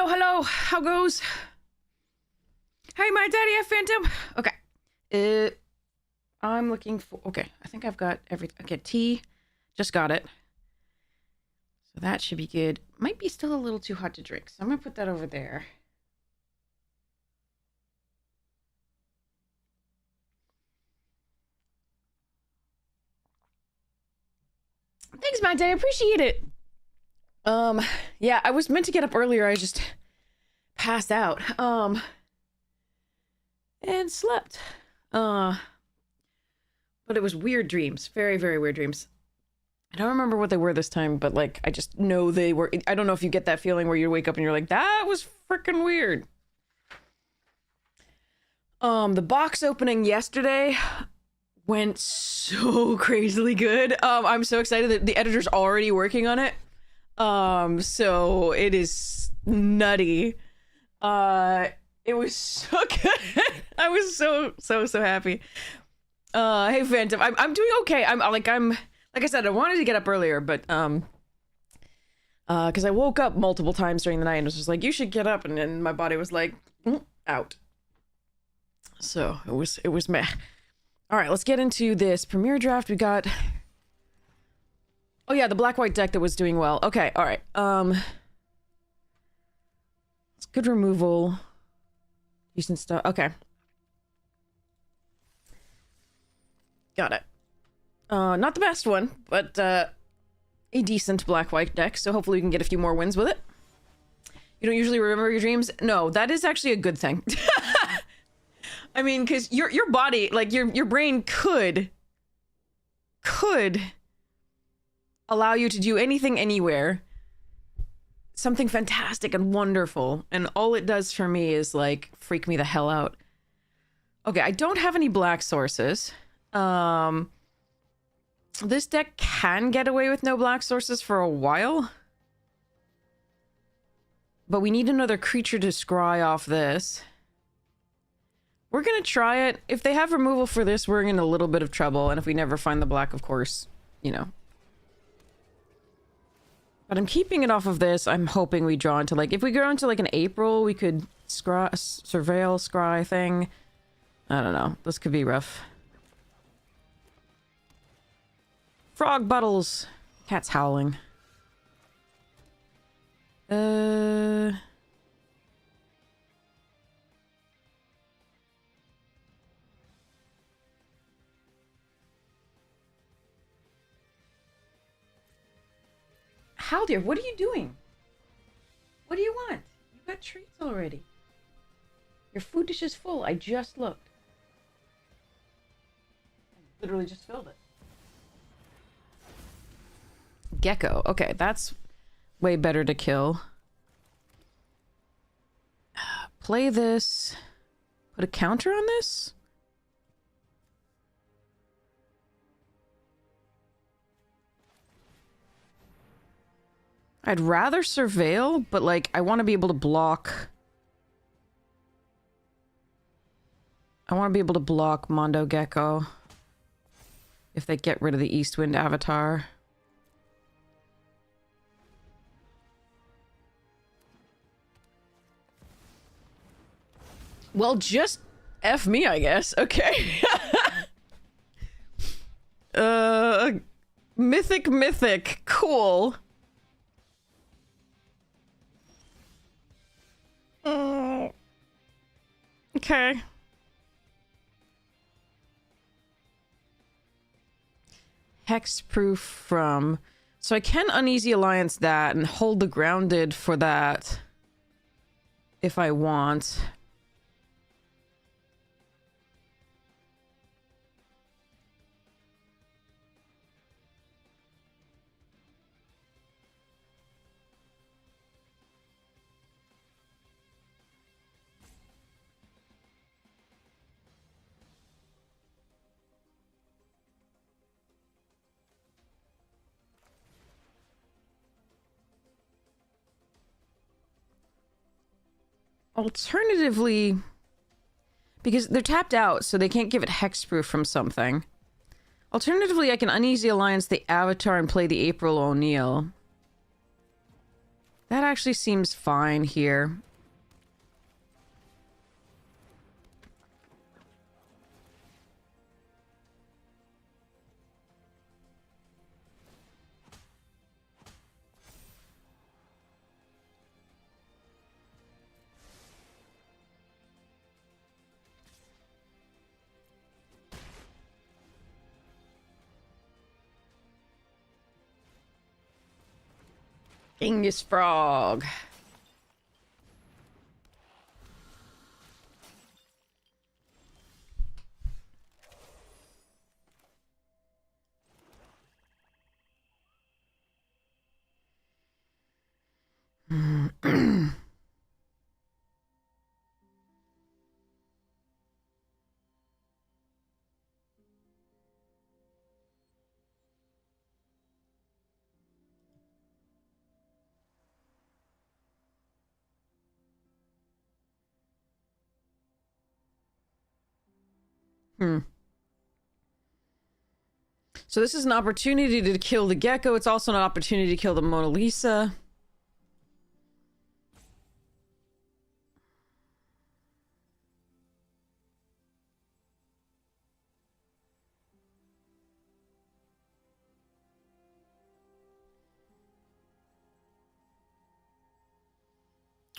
hello. How goes? Hey, my daddy, Phantom. Okay. I'm looking for... Okay, I think I've got everything. Okay, tea. Just got it. So that should be good. Might be still a little too hot to drink, so I'm gonna put that over there. Thanks, Matt. I appreciate it. Yeah, I was meant to get up earlier. I just passed out. And slept. But it was weird dreams. Very, very weird dreams. I don't remember what they were this time, but like, I just know they were. I don't know if you get that feeling where you wake up and you're like, that was freaking weird. The box opening yesterday went so crazily good. I'm so excited that the editor's already working on it. So it is nutty. It was so good. I was so happy. Hey Phantom, I'm doing okay. I'm like I said, I wanted to get up earlier, but because I woke up multiple times during the night and was just like, you should get up, and then my body was like, out. So it was meh. All right, let's get into this premiere draft. We got, oh yeah, the black-white deck that was doing well. Okay, all right. It's good removal. Decent stuff. Okay. Got it. Not the best one, but a decent black-white deck, so hopefully we can get a few more wins with it. You don't usually remember your dreams? No, that is actually a good thing. I mean, because your body, like your brain could allow you to do anything anywhere, something fantastic and wonderful, and all it does for me is like freak me the hell out. Okay, I don't have any black sources. This deck can get away with no black sources for a while, but we need another creature to scry off this. We're gonna try it. If they have removal for this, we're in a little bit of trouble, and if we never find the black, of course, you know. But I'm keeping it off of this. I'm hoping we draw into, like, if we go into like an April, we could scry, surveil, scry thing. I don't know. This could be rough. Frog buttles. Cat's howling. Haldir, what are you doing? What do you want? You got treats already. Your food dish is full. I just looked. I literally just filled it. Gecko. Okay, that's way better to kill. Play this. Put a counter on this? I'd rather surveil, but like, I want to be able to block. I want to be able to block Mondo Gecko if they get rid of the Eastwind avatar. Well, just F me, I guess. Okay. Mythic. Cool. Okay. Hexproof from... So I can Uneasy Alliance that and hold the grounded for that if I want. Alternatively, because they're tapped out, so they can't give it hexproof from something. Alternatively, I can Uneasy Alliance the Avatar and play the April O'Neil. That actually seems fine here. Genghis frog. So this is an opportunity to kill the gecko. It's also an opportunity to kill the Mona Lisa.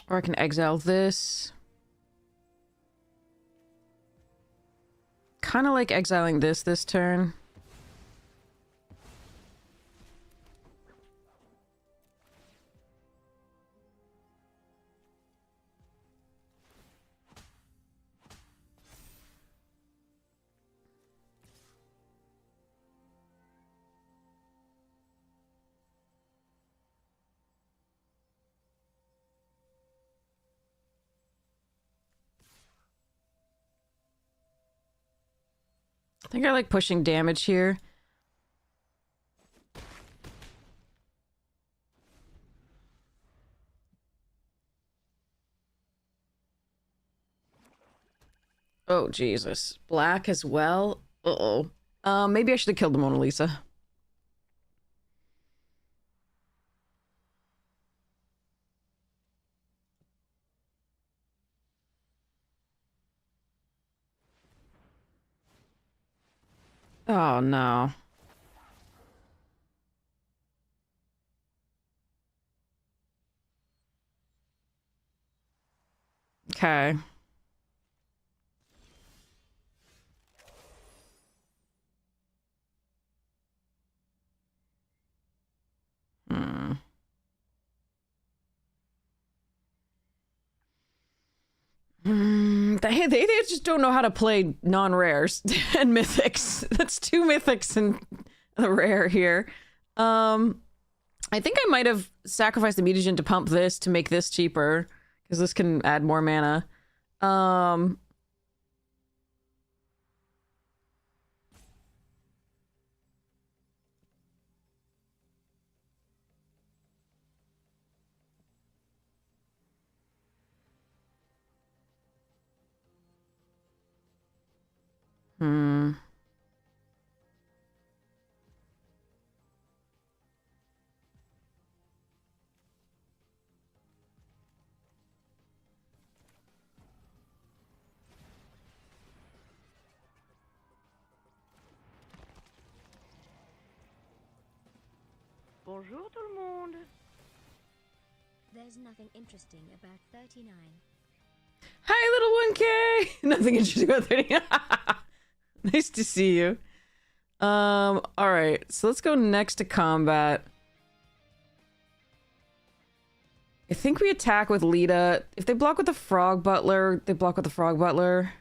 Or I can exile this. Kind of like exiling this turn. I think I like pushing damage here. Oh, Jesus. Black as well? Uh-oh. Maybe I should have killed the Mona Lisa. Oh, no. Okay. They just don't know how to play non-rares and mythics. That's 2 mythics and a rare here. I think I might have sacrificed the mutagen to pump this to make this cheaper, because this can add more mana. Bonjour tout le monde. There's nothing interesting about 39. Hi, little 1K! Nothing interesting about 39. Nice to see you. Alright, so let's go next to combat. I think we attack with Lita. If they block with the Frog Butler, they block with the Frog Butler.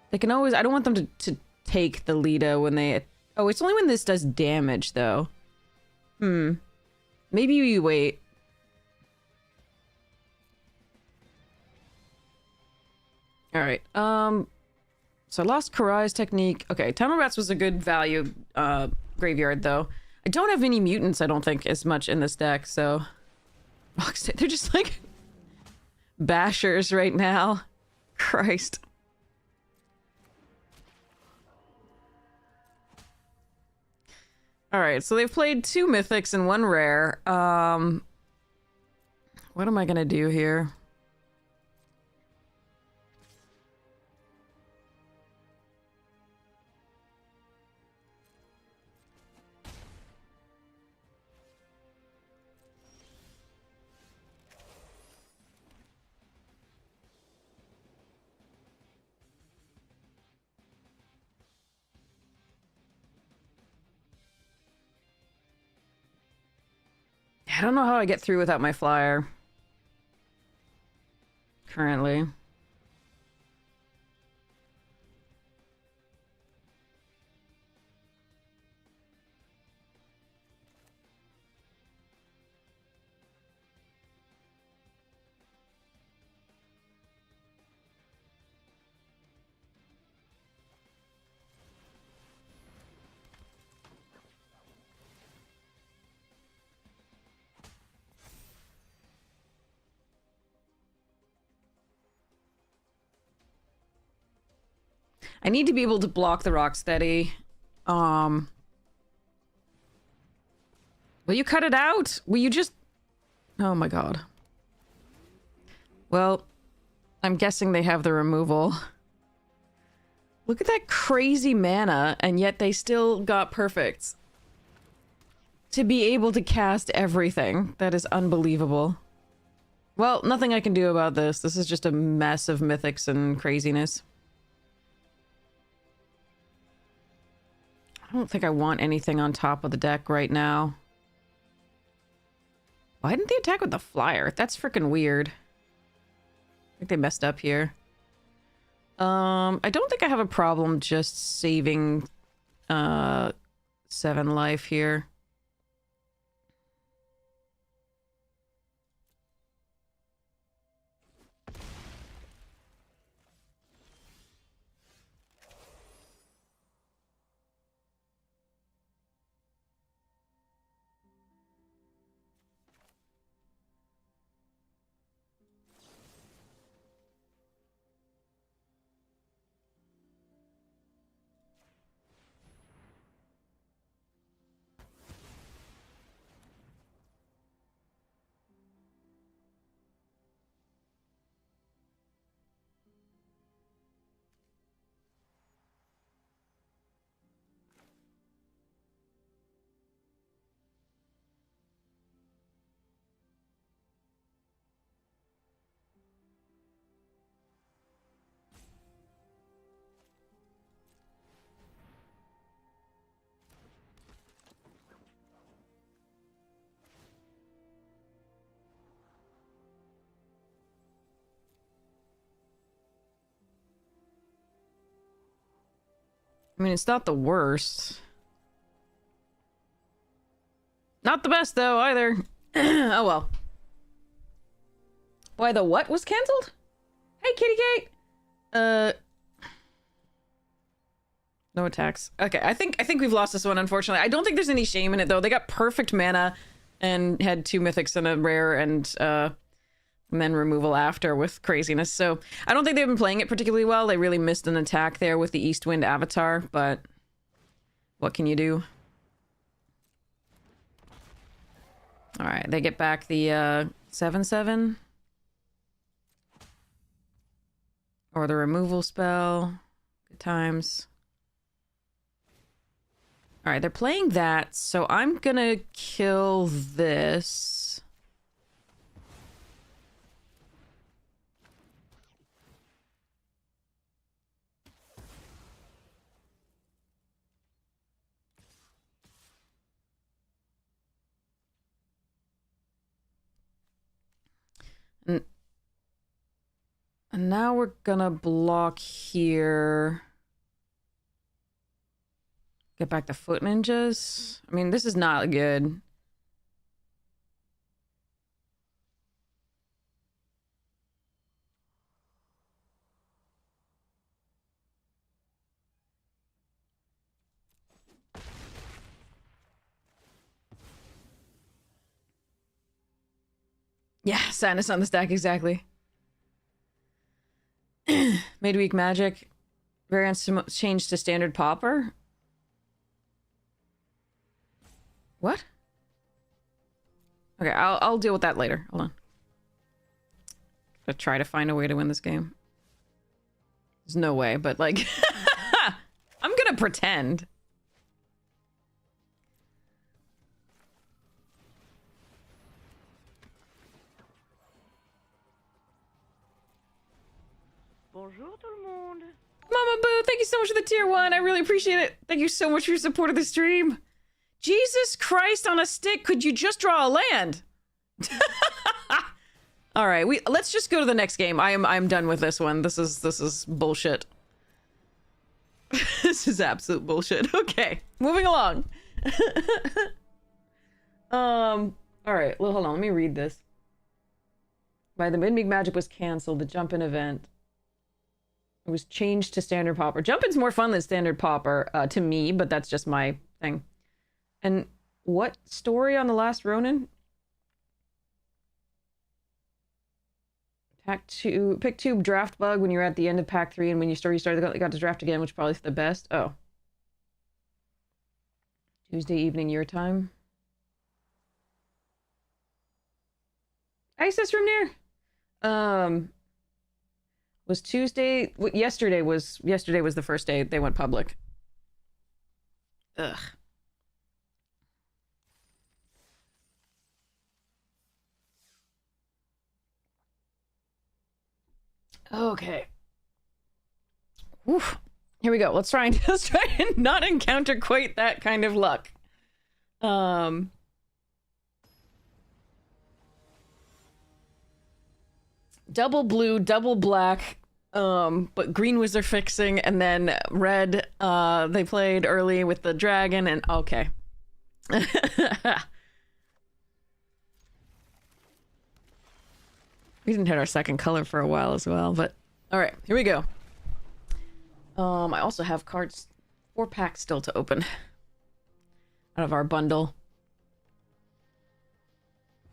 They can always... I don't want them to take the Lita when they... Oh, it's only when this does damage, though. Maybe we wait. Alright, so I lost Karai's technique. Okay, Tunnel Rats was a good value, graveyard, though. I don't have any mutants, I don't think, as much in this deck, so... They're just, like... bashers right now. Christ. Alright, so they've played 2 mythics and 1 rare. What am I gonna do here? I don't know how I get through without my flyer. Currently. I need to be able to block the Rocksteady. Will you cut it out? Will you just... Oh my god. Well, I'm guessing they have the removal. Look at that crazy mana, and yet they still got perfects. To be able to cast everything. That is unbelievable. Well, nothing I can do about this. This is just a mess of mythics and craziness. I don't think I want anything on top of the deck right now. Why didn't they attack with the flyer? That's freaking weird. I think they messed up here. I don't think I have a problem just saving 7 life here. I mean, it's not the worst. Not the best, though, either. Oh, well. Why, the what was cancelled? Hey, Kitty Kate! No attacks. Okay, I think we've lost this one, unfortunately. I don't think there's any shame in it, though. They got perfect mana and had 2 mythics and a rare and then removal after with craziness. So I don't think they've been playing it particularly well. They really missed an attack there with the Eastwind Avatar, but what can you do? All right, they get back the 7/7 or the removal spell. Good times. All right, they're playing that, so I'm gonna kill this. And now we're gonna block here. Get back the foot ninjas. I mean, this is not good. Yeah, sadness on the stack, exactly. Midweek magic. Variants changed to standard pauper. What? Okay, I'll deal with that later. Hold on. to try to find a way to win this game. There's no way, but like, I'm gonna pretend. Bonjour tout le monde. Mama Boo, thank you so much for the tier 1. I really appreciate it. Thank you so much for your support of the stream. Jesus Christ on a stick, could you just draw a land? All right, let's just go to the next game. I'm done with this one. This is bullshit. This is absolute bullshit. Okay, moving along. All right, well, hold on. Let me read this. By the Midmeek Magic was canceled. The jump-in event. It was changed to standard popper. Jump-in's more fun than standard popper to me, but that's just my thing. And what story on the last Ronin? Pack 2, pick 2 draft bug when you're at the end of pack 3, and when you started got to draft again, which probably is the best. Oh. Tuesday evening your time. Access room near? Was Tuesday... Yesterday was the first day they went public. Ugh. Okay. Oof. Here we go. Let's try and not encounter quite that kind of luck. Double blue, double black. But green was their fixing, and then red, they played early with the dragon, and okay. We didn't hit our second color for a while as well, but all right, here we go. I also have cards, 4 packs still to open out of our bundle.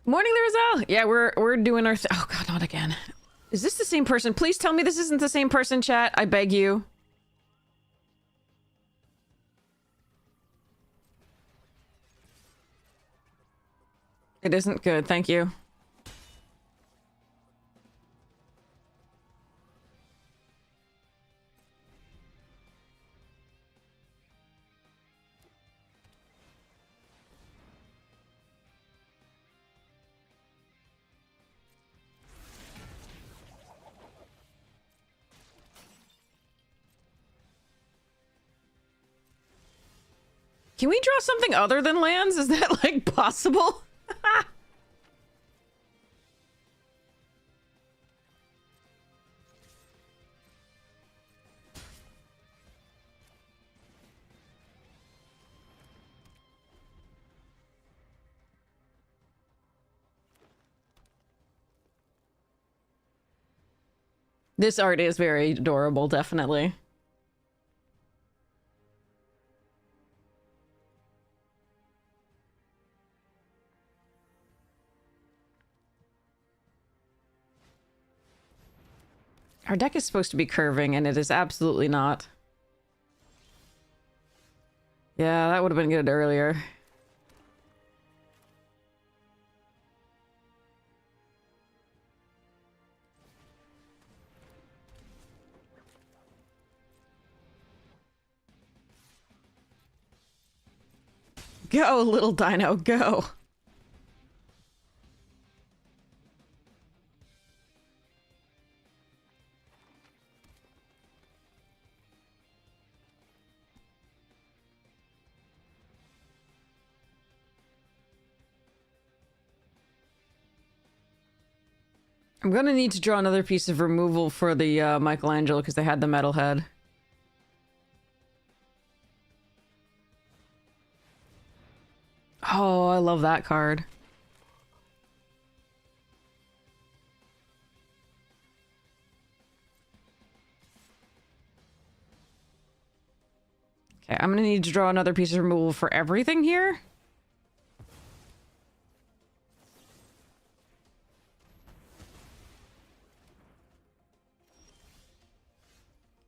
Morning, Larizelle. Yeah, we're doing our oh god, not again. Is this the same person? Please tell me this isn't the same person, chat. I beg you. It isn't good, thank you. Can we draw something other than lands? Is that, like, possible? This art is very adorable, definitely. Our deck is supposed to be curving, and it is absolutely not. Yeah, that would have been good earlier. Go, little dino, go! I'm gonna need to draw another piece of removal for the Michelangelo because they had the metal head. Oh, I love that card. Okay, I'm gonna need to draw another piece of removal for everything here.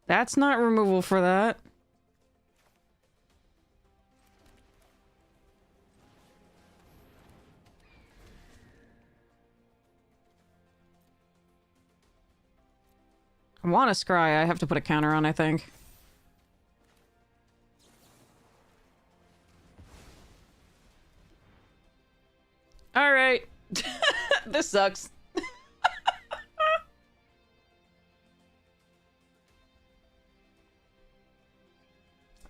That's not removal for that. I want to scry. I have to put a counter on, I think. Alright. This sucks.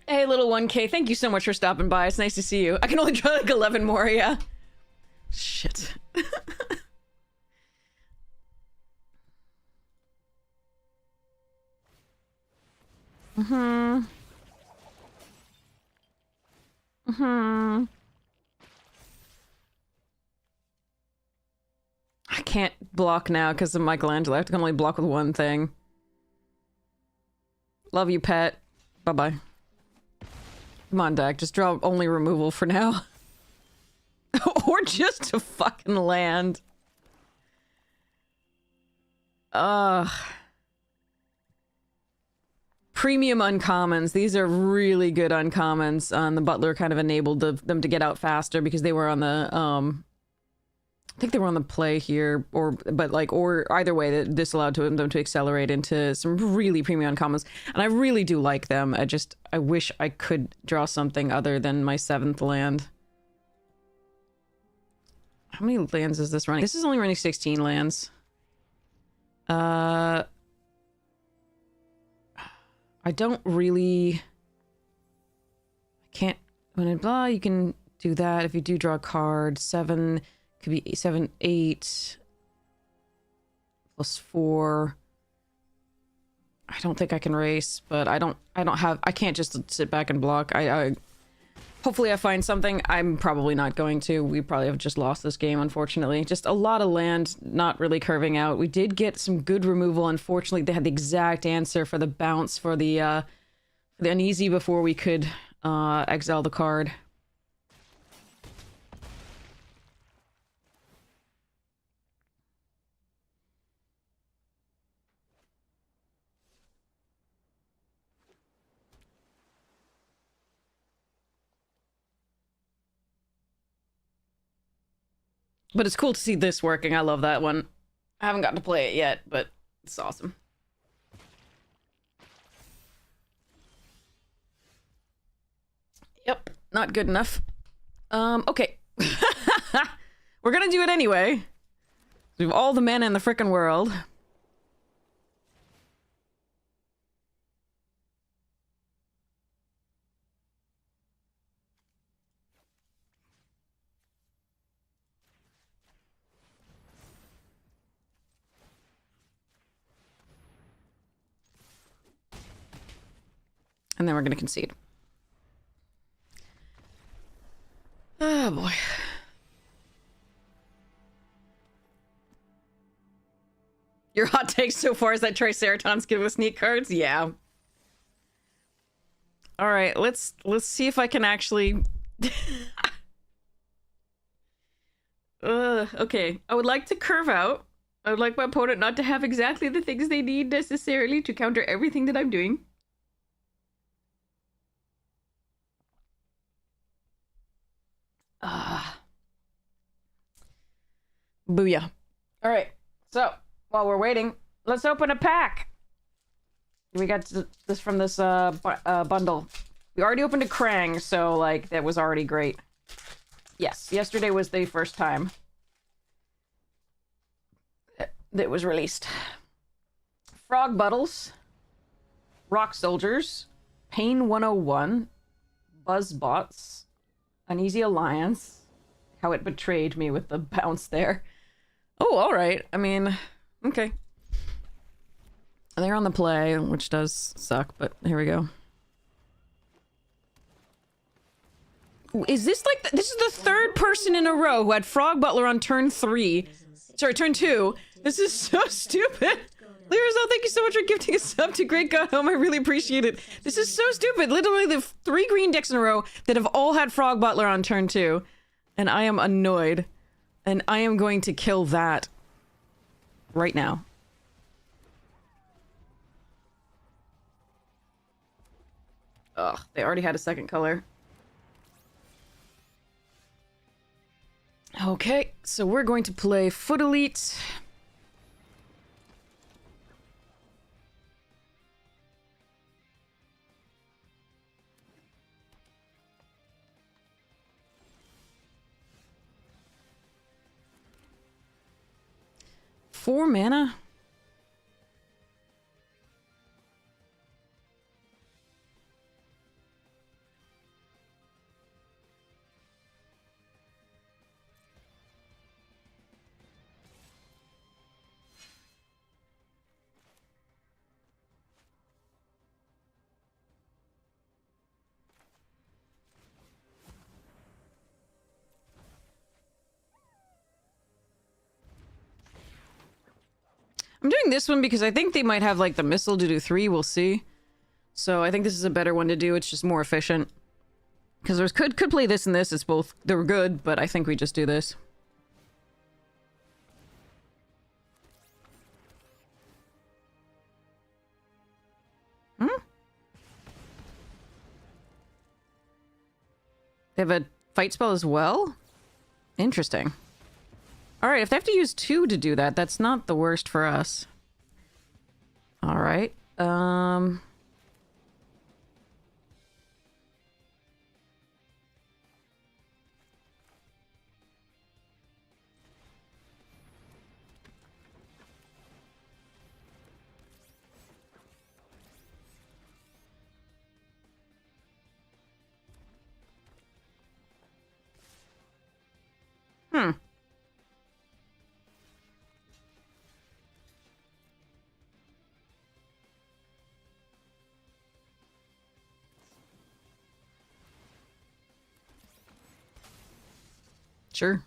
Hey, little 1K, thank you so much for stopping by. It's nice to see you. I can only try like 11 more, yeah. Shit. Mm-hmm. Mm-hmm. I can't block now because of Michelangelo. I have to only block with one thing. Love you, pet. Bye-bye. Come on, deck. Just draw only removal for now. Or just a fucking land. Premium uncommons. These are really good uncommons. The butler kind of enabled them to get out faster because they were on the, I think they were on the play here, or either way, this allowed them to accelerate into some really premium uncommons, and I really do like them. I wish I could draw something other than my 7th land. How many lands is this running? This is only running 16 lands. I don't really... I can't... When in blah, you can do that if you do draw a card. 7... Could be 7, 8... plus 4... I don't think I can race, but I can't just sit back and block. Hopefully I find something. I'm probably not going to. We probably have just lost this game, unfortunately. Just a lot of land not really curving out. We did get some good removal. Unfortunately, they had the exact answer for the bounce for the uneasy before we could exile the card. But it's cool to see this working. I love that one. I haven't gotten to play it yet, but it's awesome. Yep, not good enough. Okay. We're gonna do it anyway. We have all the mana in the frickin' world. And then we're gonna concede. Oh boy. Your hot take so far is that Triceraton's good with sneak cards? Yeah. Alright, let's see if I can actually... okay. I would like to curve out. I would like my opponent not to have exactly the things they need necessarily to counter everything that I'm doing. Booyah. Alright, so, while we're waiting, let's open a pack. We got this from this bundle. We already opened a Krang, so, like, that was already great. Yes, yesterday was the first time that was released. Frog Buttles, Rock Soldiers, Pain 101, Buzzbots, Uneasy Alliance. How it betrayed me with the bounce there. Oh, alright. I mean, okay. They're on the play, which does suck, but here we go. Is this like... this is the third person in a row who had Frog Butler on turn 3. Sorry, turn 2. This is so stupid. Lyrizo, thank you so much for gifting a sub to Great God Home. I really appreciate it. This is so stupid. Literally the 3 green decks in a row that have all had Frog Butler on turn 2. And I am annoyed. And I am going to kill that right now. Ugh, they already had a second color. Okay, so we're going to play Foot Elite. 4 mana? I'm doing this one because I think they might have like the missile to do 3, we'll see. So I think this is a better one to do, it's just more efficient. Because there's could play this and this, it's both, they're good, but I think we just do this. Hmm? They have a fight spell as well? Interesting. Alright, if they have to use 2 to do that, that's not the worst for us. Alright, Hmm. Sure.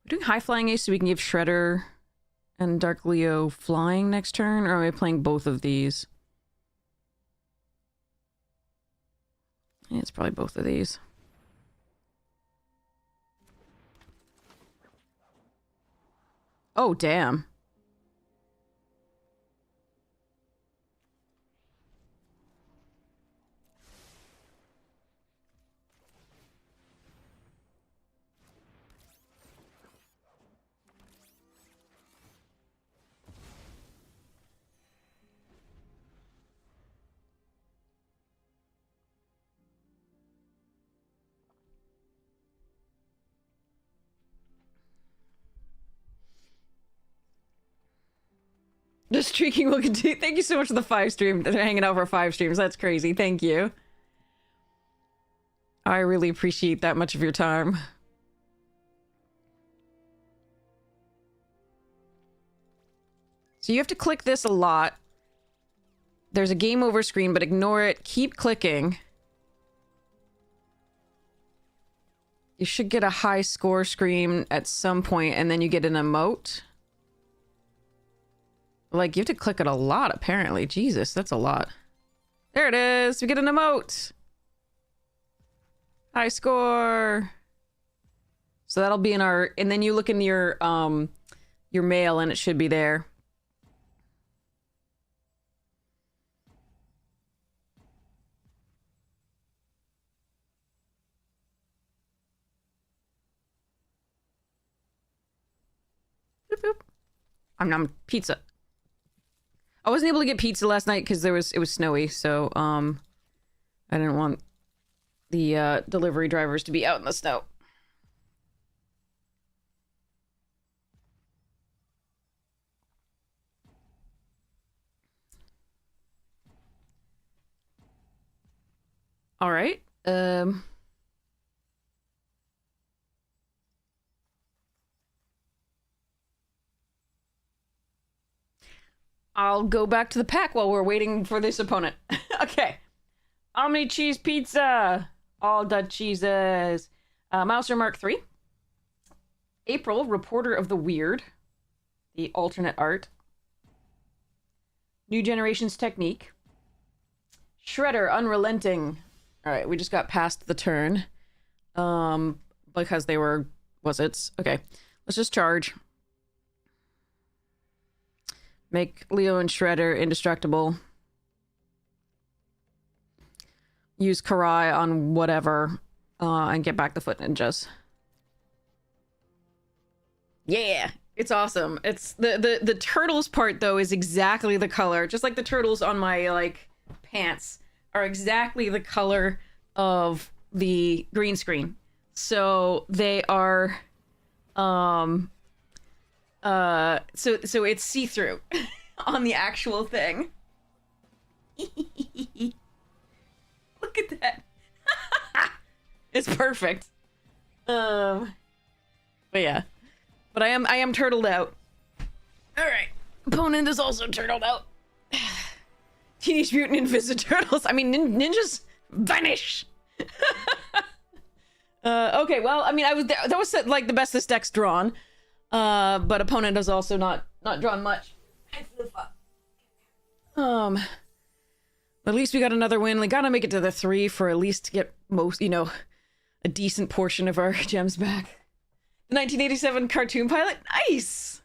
We're doing high flying ace so we can give Shredder and Dark Leo flying next turn, or am I playing both of these? Yeah, it's probably both of these. Oh, damn. The streaking will continue. Thank you so much for the 5 stream. Hanging out for 5 streams. That's crazy. Thank you. I really appreciate that much of your time. So you have to click this a lot. There's a game over screen, but ignore it. Keep clicking. You should get a high score screen at some point, and then you get an emote. Like, you have to click it a lot, apparently. Jesus, that's a lot. There it is! We get an emote! High score! So that'll be in our... And then you look in your mail, and it should be there. Boop, boop. I'm pizza. I wasn't able to get pizza last night because it was snowy, so I didn't want the delivery drivers to be out in the snow. All right. I'll go back to the pack while we're waiting for this opponent. Okay. Omni cheese pizza. All the cheeses. Mouser Mark 3. April, Reporter of the Weird. The alternate art. New Generations Technique. Shredder, Unrelenting. Alright, we just got past the turn. Because they were... Was-its. Okay. Let's just charge. Make Leo and Shredder indestructible. Use Karai on whatever. And get back the Foot Ninjas. Yeah! It's awesome. It's the turtles part though is exactly the color, just like the turtles on my like pants are exactly the color of the green screen. So they are so it's see-through on the actual thing. Look at that. It's perfect. But yeah. But I am turtled out. Alright. Opponent is also turtled out. Teenage Mutant Ninja Turtles. I mean, ninjas vanish. Okay, well, I mean, that was like the best this deck's drawn. But opponent has also not drawn much. At least we got another win. We gotta make it to the 3 for at least to get most, you know, a decent portion of our gems back. The 1987 cartoon pilot? Nice!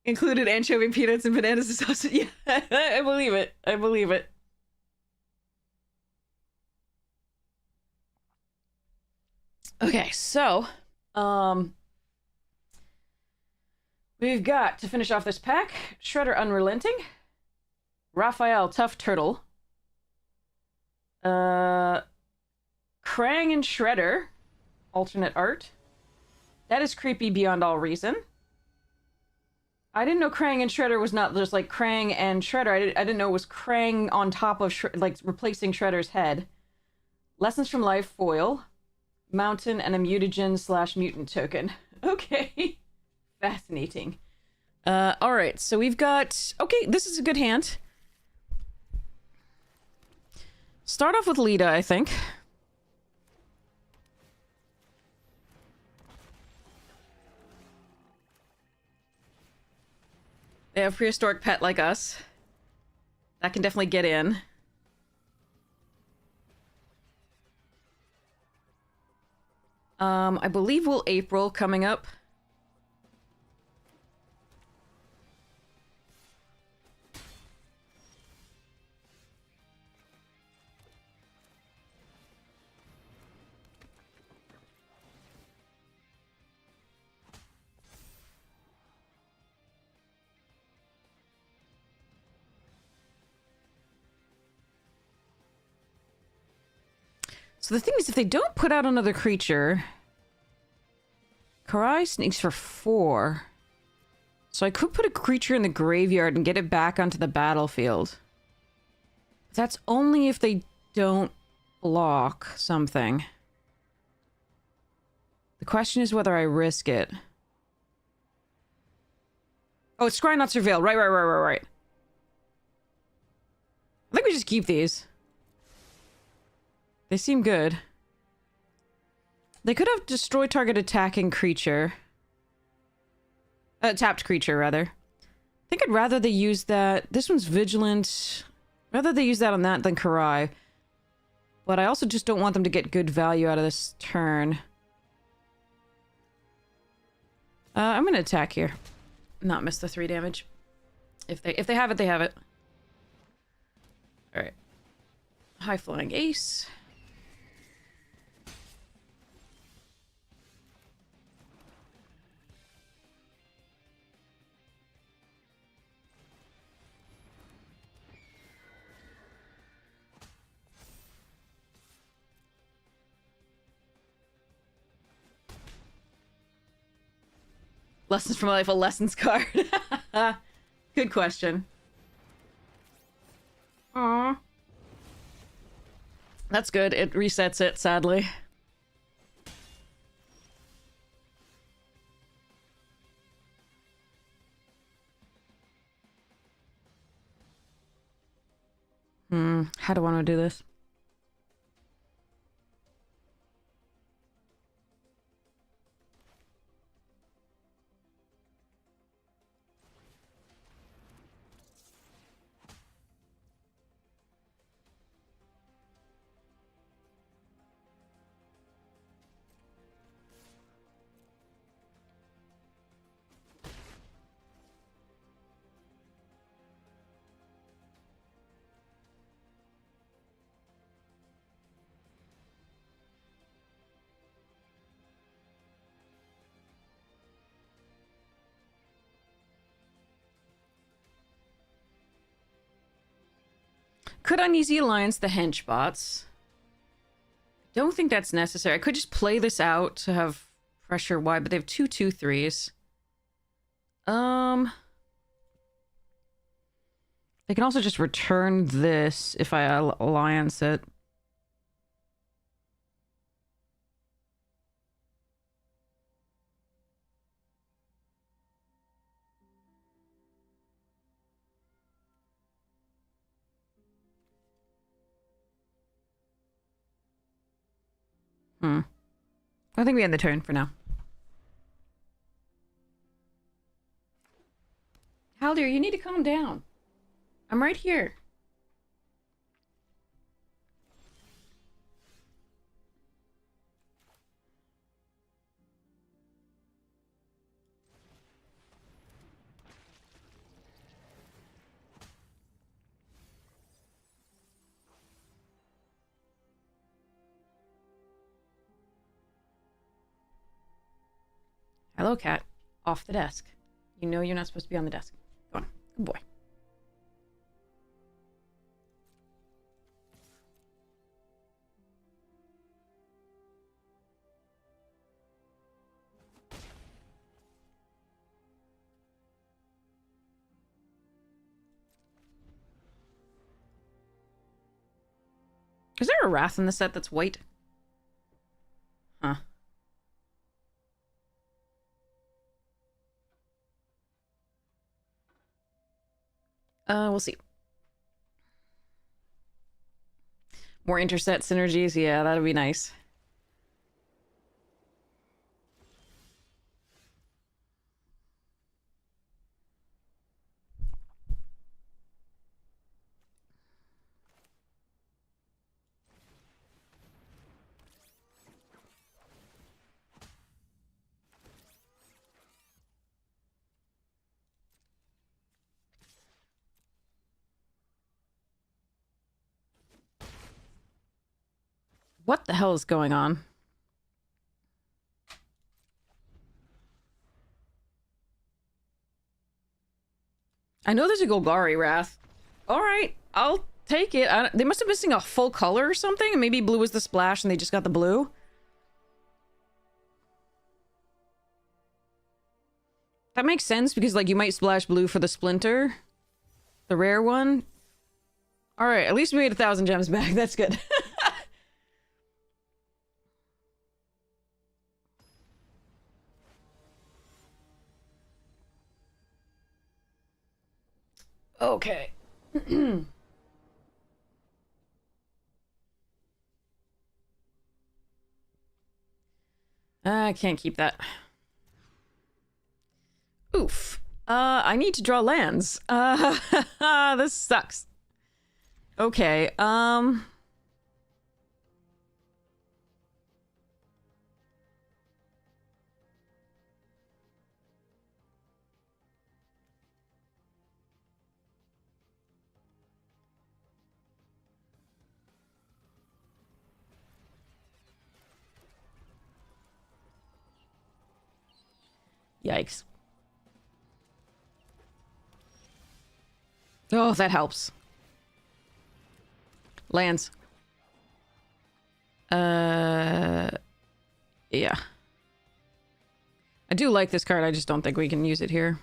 Included anchovy, peanuts, and bananas and sausage. Yeah, I believe it. I believe it. Okay, so, we've got, to finish off this pack, Shredder Unrelenting, Raphael Tough Turtle, Krang and Shredder, alternate art. That is creepy beyond all reason. I didn't know Krang and Shredder was not just like Krang and Shredder. I didn't know it was Krang on top of like replacing Shredder's head. Lessons from Life foil. Mountain and a mutagen / mutant token. Okay. Fascinating. Alright, so we've got... Okay, this is a good hand. Start off with Lita, I think. They have prehistoric pet like us. That can definitely get in. I believe we'll April coming up. So the thing is, if they don't put out another creature... Karai sneaks for 4. So I could put a creature in the graveyard and get it back onto the battlefield. But that's only if they don't block something. The question is whether I risk it. Oh, it's Scry Not Surveil. Right. I think we just keep these. They seem good. They could have destroy target attacking creature. Tapped creature, rather. I think I'd rather they use that. This one's vigilant. Rather they use that on that than Karai. But I also just don't want them to get good value out of this turn. I'm gonna attack here. Not miss the 3 damage. If they have it, they have it. Alright. High Flying Ace. Lessons from Life, a lessons card. Good question. Aww. That's good. It resets it, sadly. How do I want to do this? Could Uneasy Alliance the henchbots? Don't think that's necessary. I could just play this out to have pressure wide, but they have 2/2/3s. They can also just return this if I alliance it. I think we end the turn for now. Haldir, you need to calm down. I'm right here. Hello, cat. Off the desk. You know you're not supposed to be on the desk. Go on. Good boy. Is there a Wrath in the set that's white? Huh. We'll see. More interset synergies? Yeah, that'd be nice. What the hell is going on? I know there's a Golgari Wrath. Alright, I'll take it. They must have been missing a full color or something, and maybe blue was the splash and they just got the blue. That makes sense, because, like, you might splash blue for the Splinter. The rare one. Alright, at least we made 1,000 gems back. That's good. Okay. I can't keep that. Oof. I need to draw lands. This sucks. Okay, yikes. Oh, that helps. Lands. Yeah. I do like this card, I just don't think we can use it here.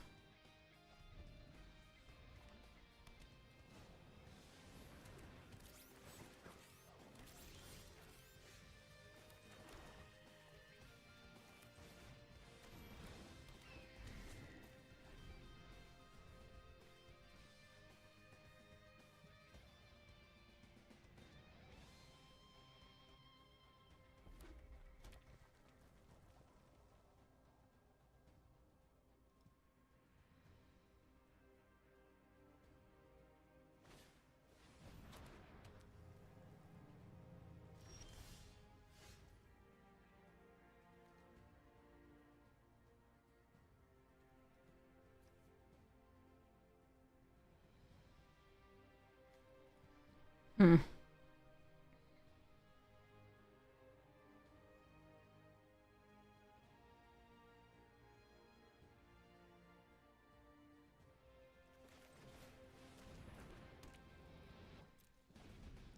Hmm.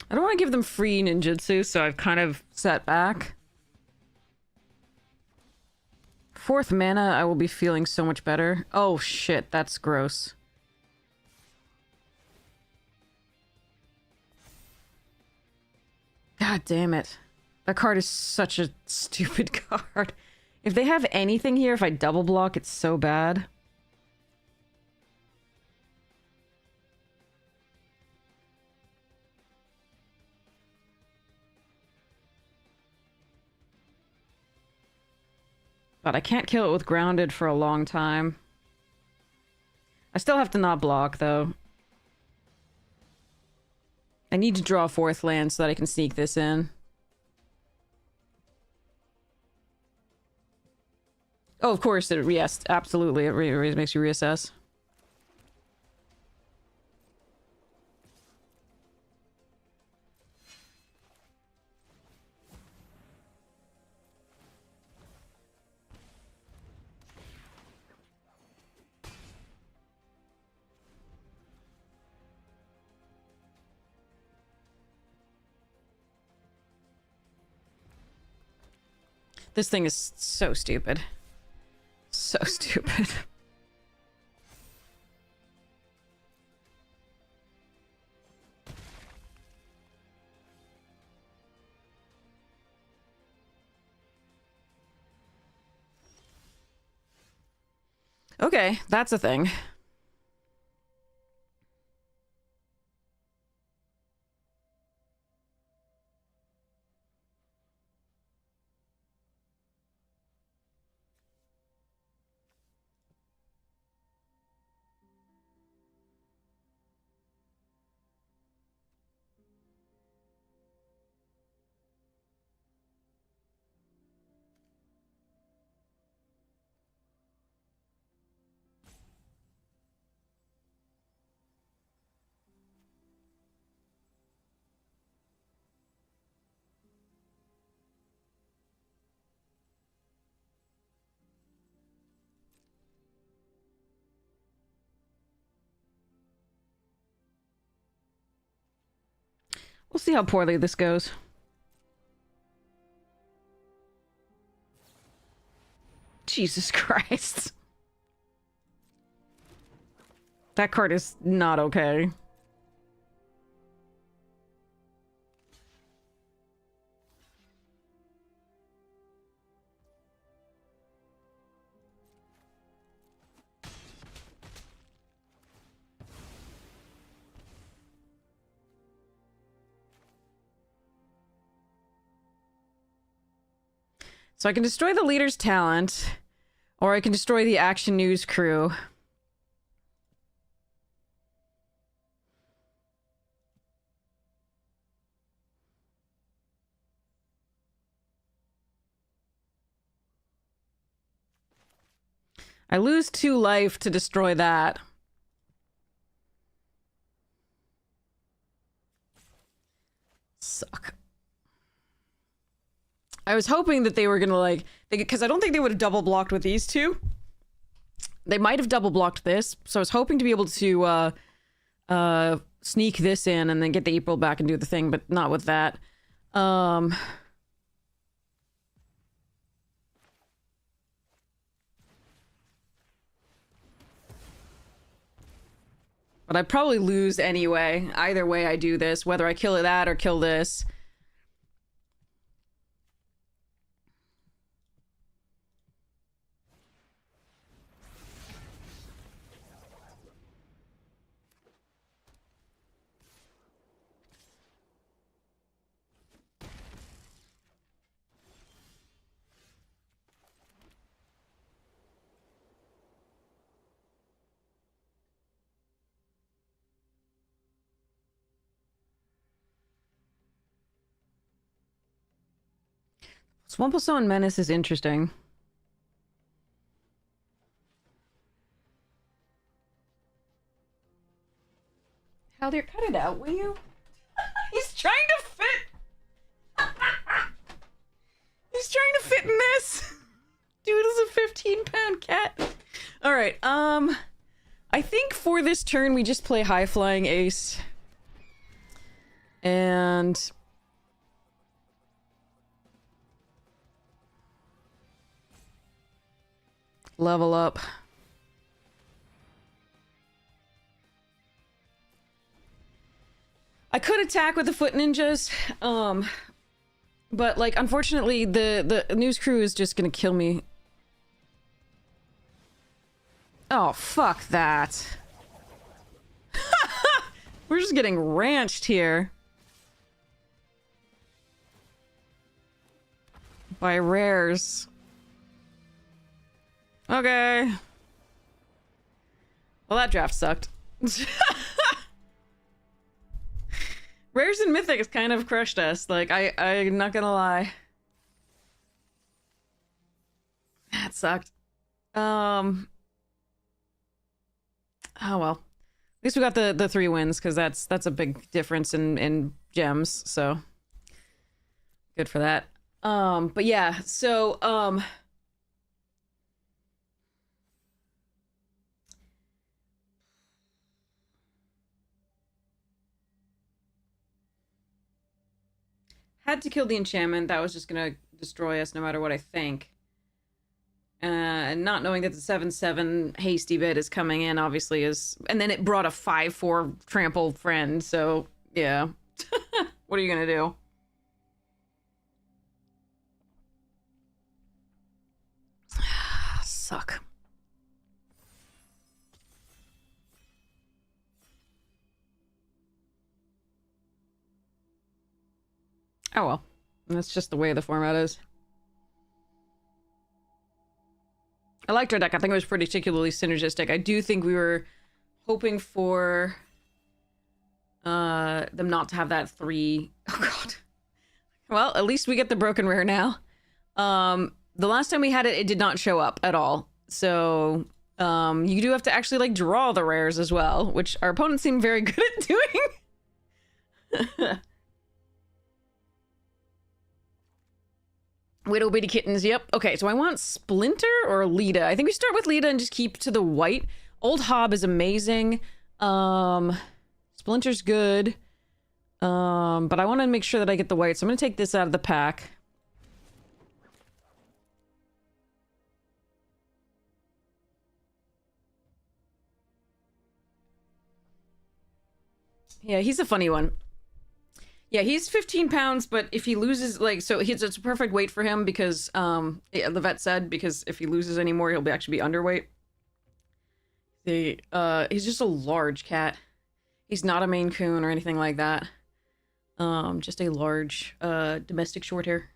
I don't want to give them free ninjutsu, so I've kind of set back. Fourth mana, I will be feeling so much better. Oh shit, that's gross. God damn it. That card is such a stupid card. If they have anything here, if I double block, it's so bad. But I can't kill it with grounded for a long time. I still have to not block, though. I need to draw a fourth land so that I can sneak this in. Oh, of course, yes, absolutely. It makes you reassess. This thing is so stupid. So stupid. Okay, that's a thing. We'll see how poorly this goes. Jesus Christ. That card is not okay. So I can destroy the leader's talent, or I can destroy the Action News crew. I lose 2 life to destroy that. Suck. I was hoping that they were gonna, like... Because I don't think they would have double blocked with these two. They might have double blocked this, so I was hoping to be able to, sneak this in and then get the April back and do the thing, but not with that. But I'd probably lose anyway. Either way I do this, whether I kill that or kill this. Swampleson Menace is interesting. Haldir, cut it out, will you? He's All right. I think for this turn we just play high flying ace. And level up. I could attack with the foot ninjas, but like unfortunately the news crew is just gonna kill me. Oh, fuck that. We're just getting ranched here. By rares. Okay. Well, that draft sucked. Rares and Mythics kind of crushed us. Like, I'm not gonna lie. That sucked. Oh well. At least we got the 3 wins, because that's a big difference in gems, so good for that. But yeah, so had to kill the enchantment. That was just gonna destroy us no matter what I think. And not knowing that the 7/7 hasty bit is coming in obviously is, and then it brought a 5/4 trample friend, so yeah. What are you gonna do? Suck. Oh well. That's just the way the format is. I liked our deck. I think it was particularly synergistic. I do think we were hoping for them not to have that 3. Oh god. Well, at least we get the broken rare now. The last time we had it, it did not show up at all. So you do have to actually like draw the rares as well, which our opponents seem very good at doing. Widow Bitty Kittens, yep. Okay, so I want Splinter or Lita. I think we start with Lita and just keep to the white. Old Hob is amazing. Splinter's good. But I want to make sure that I get the white, so I'm going to take this out of the pack. Yeah, he's a funny one. Yeah, he's 15 pounds, but if he loses, like, so it's a perfect weight for him because, yeah, the vet said, because if he loses anymore, he'll actually be underweight. He's just a large cat. He's not a Maine Coon or anything like that. Just a large, domestic short hair.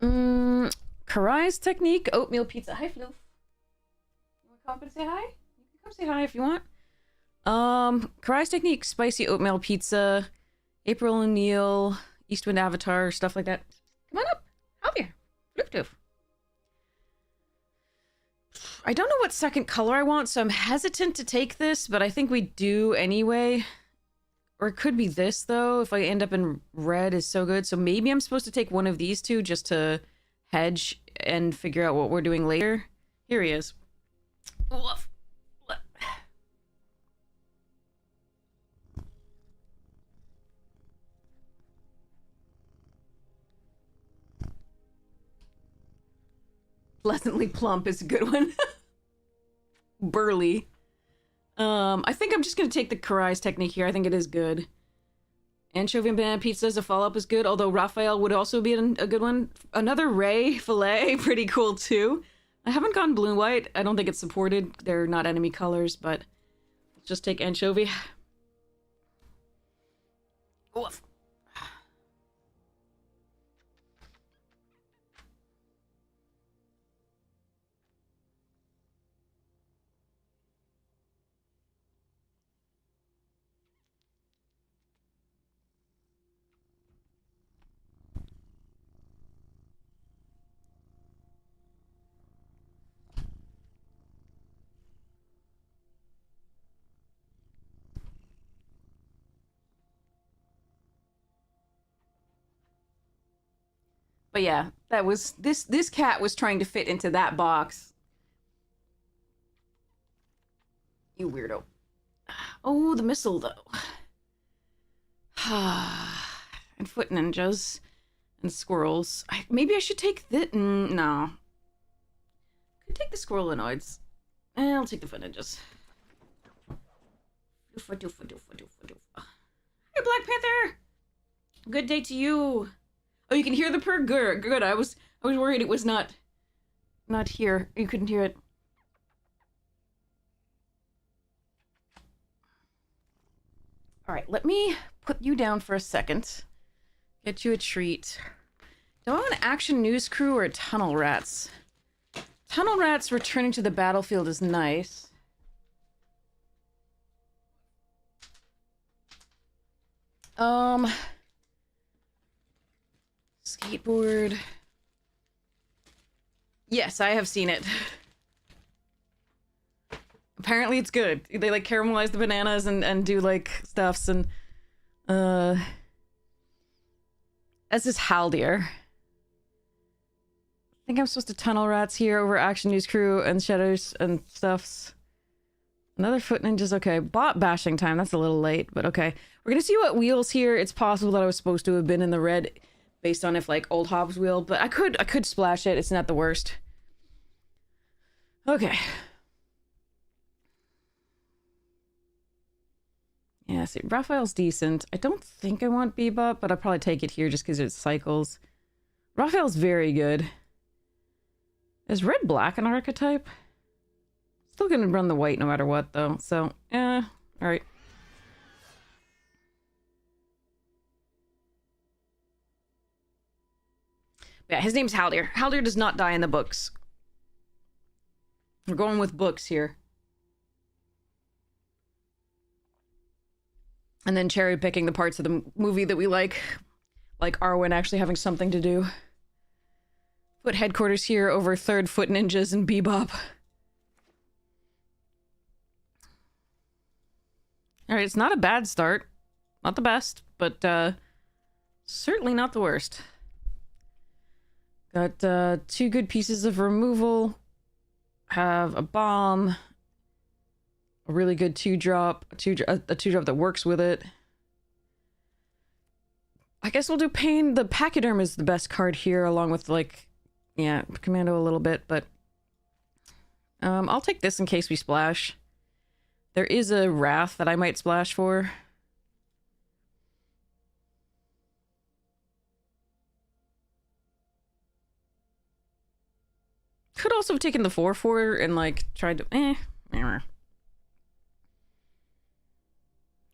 Karai's technique, oatmeal pizza. Hi, Floof. You want to come up and say hi? You can come say hi if you want. Karai's technique, spicy oatmeal pizza, April O'Neil, Eastwind Avatar, stuff like that. Come on up. Help you. Floof doof. I don't know what second color I want, so I'm hesitant to take this, but I think we do anyway. Or it could be this, though, if I end up in red is so good. So maybe I'm supposed to take one of these two just to hedge and figure out what we're doing later. Here he is. Woof. Pleasantly plump is a good one. Burly. I think I'm just gonna take the Karai's technique here. I think it is good. Anchovy and banana pizza as a follow-up is good, although Raphael would also be a good one. Another Ray fillet, pretty cool too. I haven't gone blue-white. I don't think it's supported. They're not enemy colors, but let's just take anchovy. Oof. But yeah, That was this cat was trying to fit into that box. You weirdo. Oh, the missile though. And foot ninjas and squirrels. Maybe I should take the no. Could take the squirrelinoids. I'll take the foot ninjas. Hey, Black Panther. Good day to you. Oh, you can hear the purr. Good. I was worried it was not here. You couldn't hear it. All right, let me put you down for a second. Get you a treat. Do I want an action news crew or tunnel rats? Tunnel rats returning to the battlefield is nice. Skateboard. Yes, I have seen it. Apparently it's good. They like caramelize the bananas and do like stuffs and as is Haldir. I think I'm supposed to tunnel rats here over Action News Crew and Shadows and stuffs. Another foot ninjas, okay. Bot bashing time, that's a little late, but okay. We're gonna see what wheels here. It's possible that I was supposed to have been in the red based on if like old Hobbs wheel, but I could splash it. It's not the worst. Okay. Yeah, see, Raphael's decent. I don't think I want Bebop, but I'll probably take it here just because it cycles. Raphael's very good. Is red-black an archetype? Still gonna run the white no matter what, though. So, alright. Yeah, his name's Haldir. Haldir does not die in the books. We're going with books here. And then cherry picking the parts of the movie that we like Arwen actually having something to do. Put headquarters here over Third Foot Ninjas and Bebop. Alright, it's not a bad start. Not the best, but certainly not the worst. Got 2 good pieces of removal. Have a bomb. A really good 2-drop. A 2-drop that works with it. I guess we'll do Pain. The Pachyderm is the best card here, along with, like, yeah, Commando a little bit, but I'll take this in case we splash. There is a Wrath that I might splash for. Could also have taken the 4/4 and, like, tried to...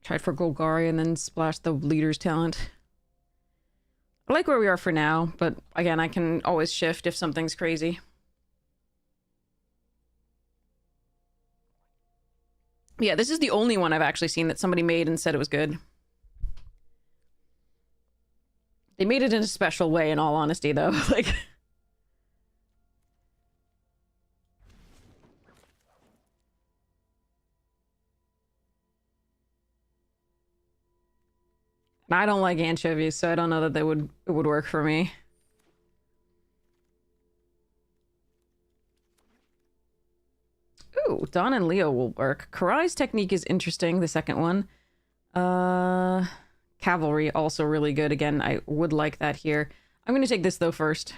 Tried for Golgari and then splashed the leader's talent. I like where we are for now, but again, I can always shift if something's crazy. Yeah, this is the only one I've actually seen that somebody made and said it was good. They made it in a special way, in all honesty, though. Like... I don't like anchovies, so I don't know that it would work for me. Ooh, Dawn and Leo will work. Karai's technique is interesting, the second one. Cavalry, also really good. Again, I would like that here. I'm gonna take this, though, first.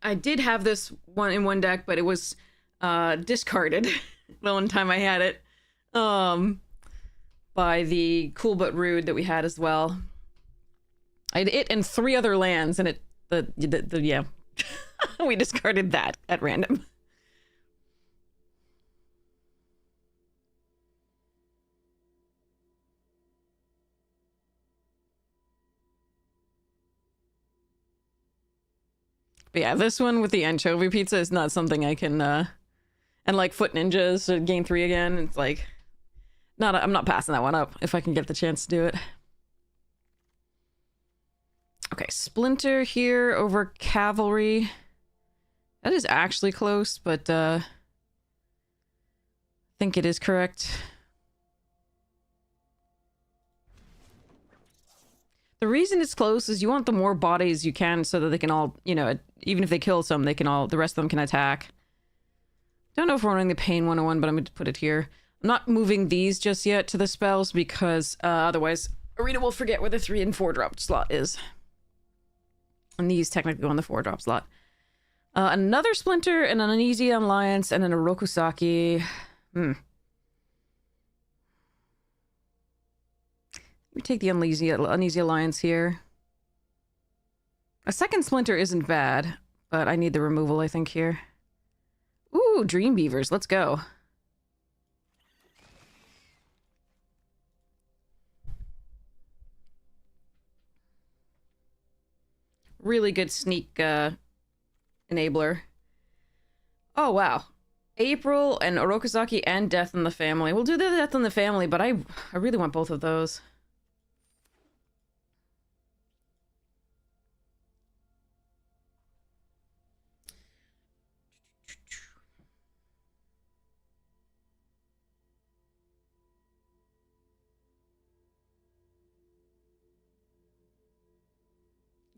I did have this one in one deck, but it was discarded the one time I had it. By the Cool But Rude that we had as well. I had it and 3 other lands, and yeah. We discarded that at random. But yeah, this one with the anchovy pizza is not something I can, and like Foot Ninjas to gain 3 again, it's like... I'm not passing that one up if I can get the chance to do it. Okay, Splinter here over Cavalry. That is actually close, but I think it is correct. The reason it's close is you want the more bodies you can so that they can all, you know, even if they kill some, they can all, the rest of them can attack. Don't know if we're running the Pain 101, but I'm going to put it here. I'm not moving these just yet to the spells because otherwise Arena will forget where the 3 and 4 drop slot is. And these technically go on the 4 drop slot. Another Splinter, and an Uneasy Alliance, and an Orokusaki. We take the Uneasy Alliance here. A second Splinter isn't bad, but I need the removal, I think, here. Ooh, Dream Beavers. Let's go. Really good sneak enabler. Oh, wow. April and Orokusaki and Death in the Family. We'll do the Death in the Family, but I really want both of those.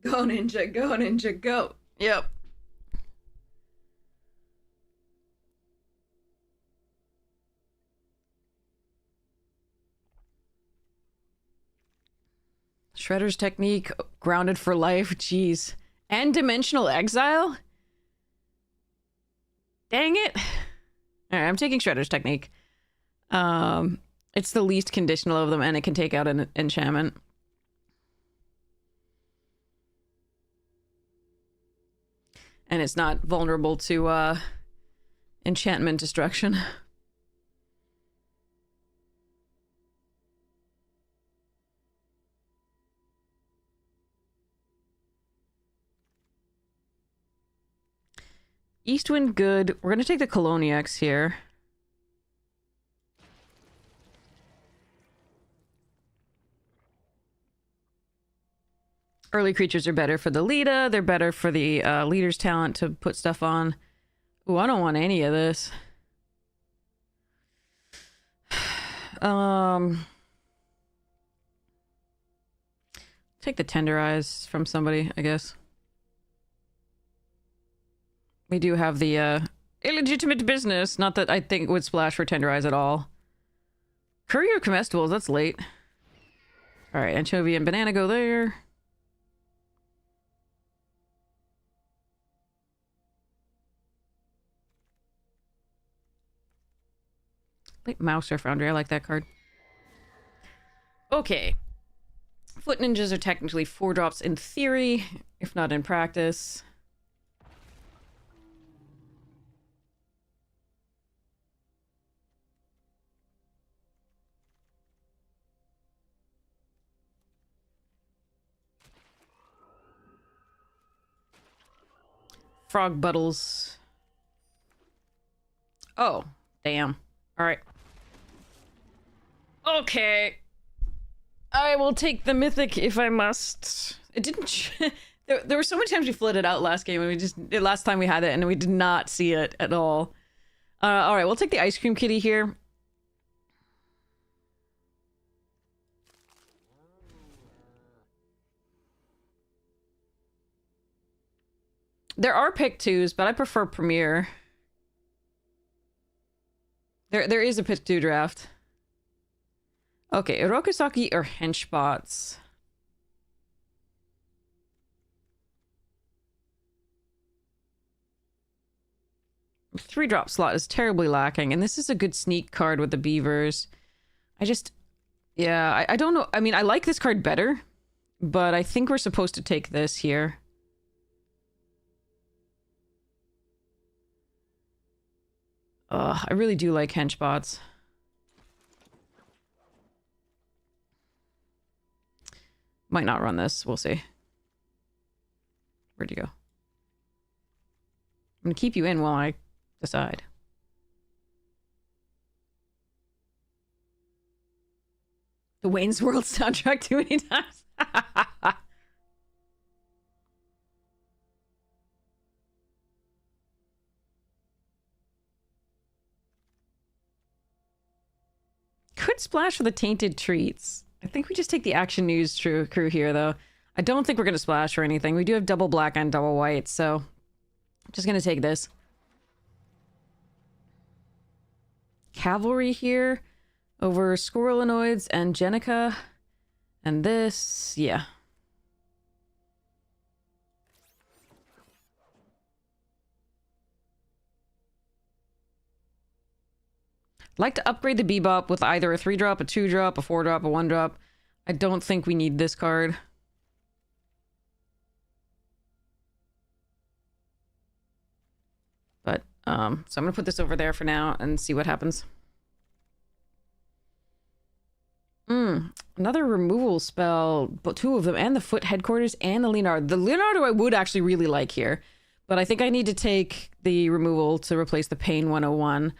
Go, Ninja, go, Ninja, go. Yep. Shredder's Technique, Grounded for Life, jeez. And Dimensional Exile? Dang it. Alright, I'm taking Shredder's Technique. It's the least conditional of them, and it can take out an enchantment. And it's not vulnerable to enchantment destruction. Eastwind, good. We're going to take the Coloniacs here. Early creatures are better for the Lita. They're better for the leader's talent to put stuff on. Ooh, I don't want any of this. Take the Tenderize from somebody, I guess. We do have the illegitimate business. Not that I think would splash for Tenderize at all. Courier Comestibles, that's late. Alright, Anchovy and Banana go there. Like Mouser Foundry, I like that card. Okay. Foot Ninjas are technically 4 drops in theory, if not in practice. Frog Buttles. Oh, damn. Alright. Okay. I will take the Mythic if I must. It didn't... there were so many times we flooded out last game, and we just... Last time we had it, and we did not see it at all. Alright, we'll take the Ice Cream Kitty here. There are pick 2s, but I prefer Premier. There is a pick 2 draft. Okay, Orokusaki or Henchbots. The 3-drop slot is terribly lacking, and this is a good sneak card with the Beavers. Yeah, I don't know. I mean, I like this card better, but I think we're supposed to take this here. I really do like Henchbots. Might not run this. We'll see. Where'd you go? I'm gonna keep you in while I decide. The Wayne's World soundtrack too many times. Could splash for the Tainted Treats. I think we just take the Action News crew here, though. I don't think we're going to splash or anything. We do have double black and double white, so I'm just going to take this. Cavalry here over Squirrelinoids and Jenica. And this, yeah. Like to upgrade the Bebop with either a 3-drop, a 2-drop, a 4-drop, a 1-drop. I don't think we need this card. But, so I'm gonna put this over there for now and see what happens. Another removal spell, but 2 of them, and the Foot Headquarters and the Leonardo. The Leonardo I would actually really like here, but I think I need to take the removal to replace the Pain 101.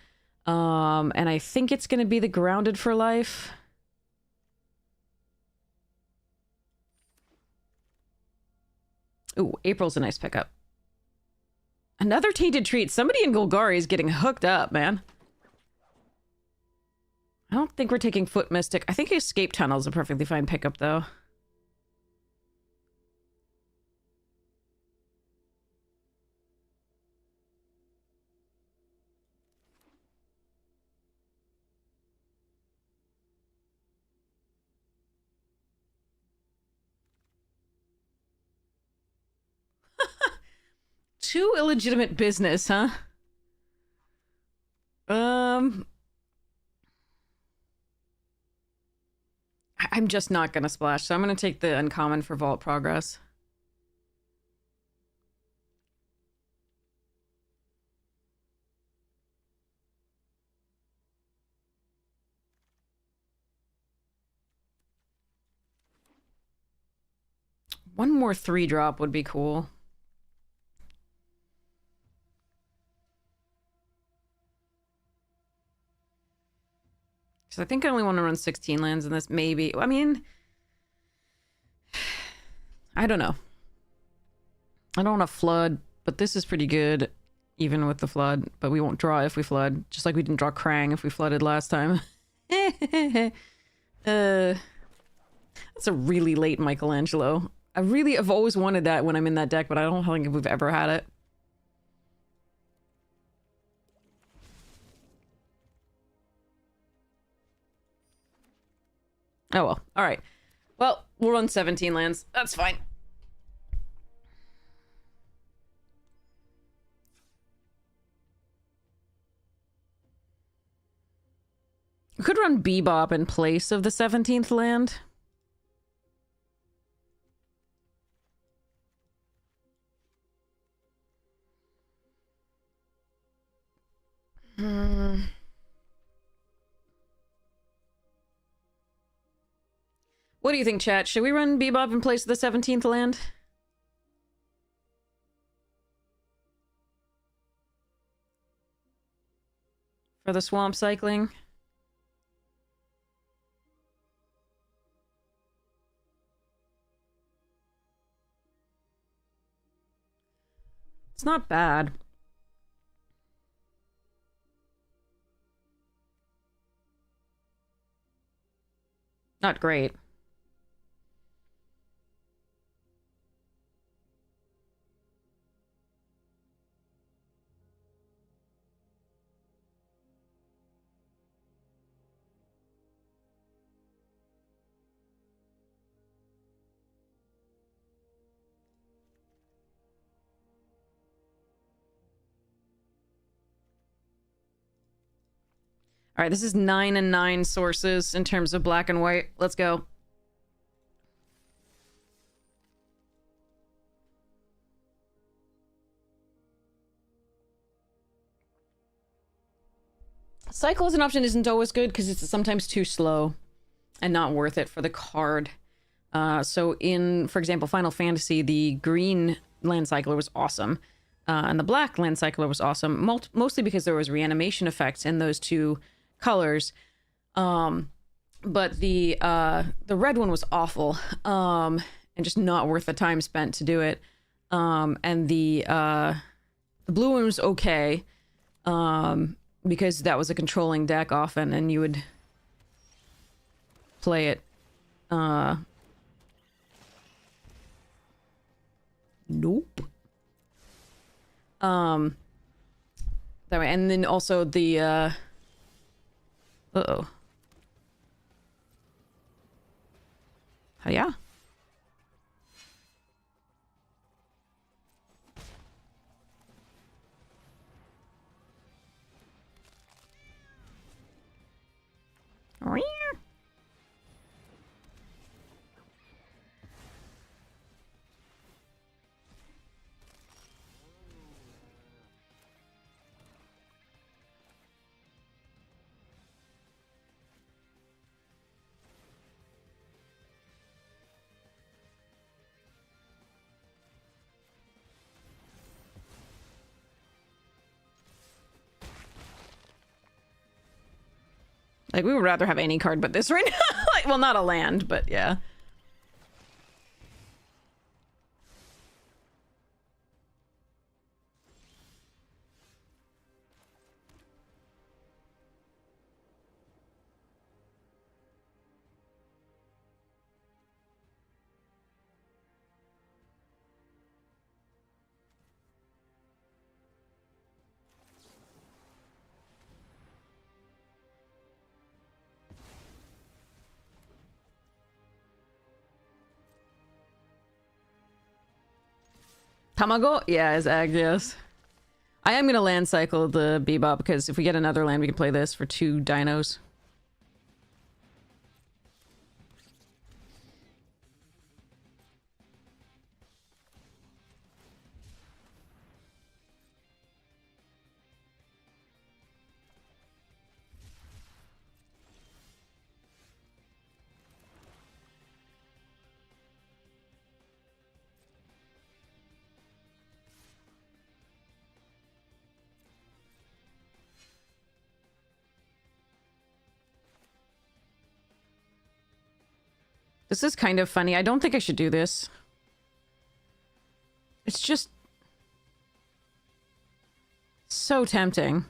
And I think it's going to be the Grounded for Life. Ooh, April's a nice pickup. Another Tainted Treat. Somebody in Golgari is getting hooked up, man. I don't think we're taking Foot Mystic. I think Escape Tunnel is a perfectly fine pickup, though. Too illegitimate business, huh? I'm just not gonna splash, so I'm gonna take the uncommon for Vault Progress. One more 3-drop would be cool. So I think I only want to run 16 lands in this, maybe. I mean, I don't know. I don't want to flood, but this is pretty good, even with the flood. But we won't draw if we flood, just like we didn't draw Krang if we flooded last time. That's a really late Michelangelo. I've always wanted that when I'm in that deck, but I don't think we've ever had it. Oh well. Alright. Well, we'll run 17 lands. That's fine. We could run Bebop in place of the 17th land. What do you think, chat? Should we run Bebop in place of the 17th land? For the swamp cycling? It's not bad. Not great. All right, this is 9 and 9 sources in terms of black and white. Let's go. Cycle as an option isn't always good because it's sometimes too slow and not worth it for the card. So in, for example, Final Fantasy, the green land cycler was awesome. And the black land cycler was awesome, mostly because there was reanimation effects in those two colors. But the red one was awful, and just not worth the time spent to do it. And the blue one was okay, because that was a controlling deck often, and you would play it Nope. That way, and then also the uh-oh. Oh, yeah. Like, we would rather have any card but this right now. Like, well, not a land, but yeah. Tamago? Yeah, is Ag, yes. I am gonna land cycle the Bebop because if we get another land, we can play this for 2 dinos. This is kind of funny. I don't think I should do this. It's just so tempting.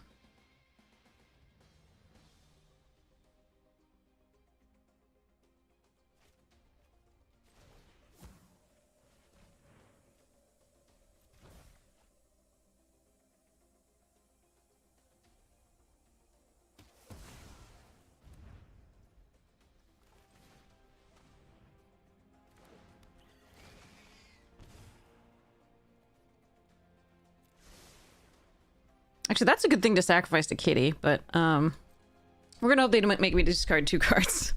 Actually, that's a good thing to sacrifice to Kitty, but we're gonna hope they don't make me discard 2 cards.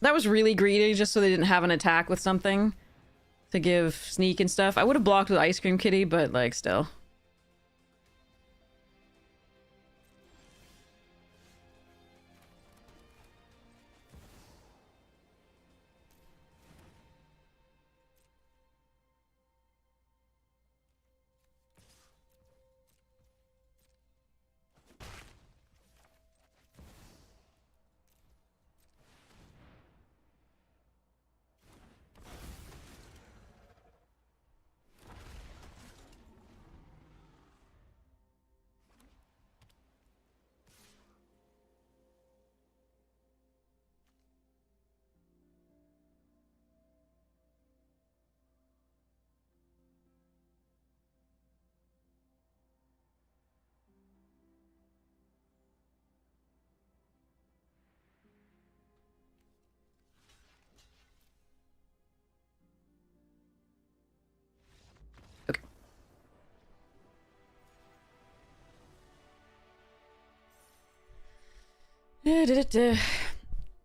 That was really greedy, just so they didn't have an attack with something to give sneak and stuff. I would have blocked with Ice Cream Kitty, but like still.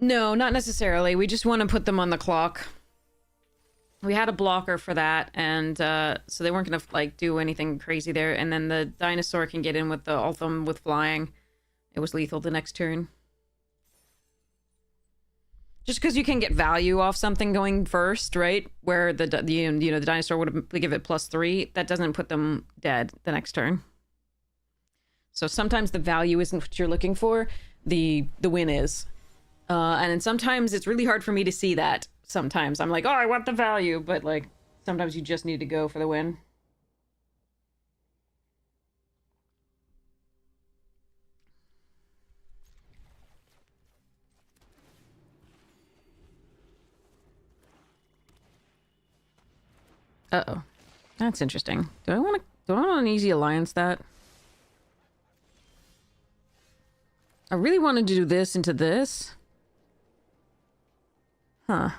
No, not necessarily. We just want to put them on the clock. We had a blocker for that, and so they weren't gonna like do anything crazy there. And then the dinosaur can get in with the Ultham with flying. It was lethal the next turn. Just because you can get value off something going first, right? Where the dinosaur would give it +3. That doesn't put them dead the next turn. So sometimes the value isn't what you're looking for. The win is. And then sometimes it's really hard for me to see that. Sometimes I'm like, oh, I want the value, but like sometimes you just need to go for the win. Uh-oh. That's interesting. Do I want an easy alliance that? I really wanted to do this into this. Huh. I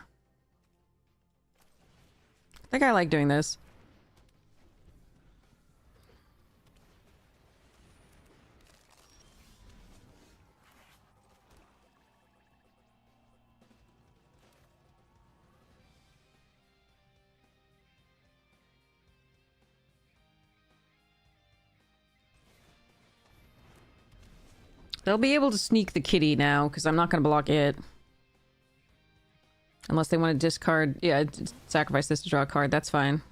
think I like doing this. They'll be able to sneak the kitty now, because I'm not going to block it. Unless they want to discard... Yeah, sacrifice this to draw a card. That's fine.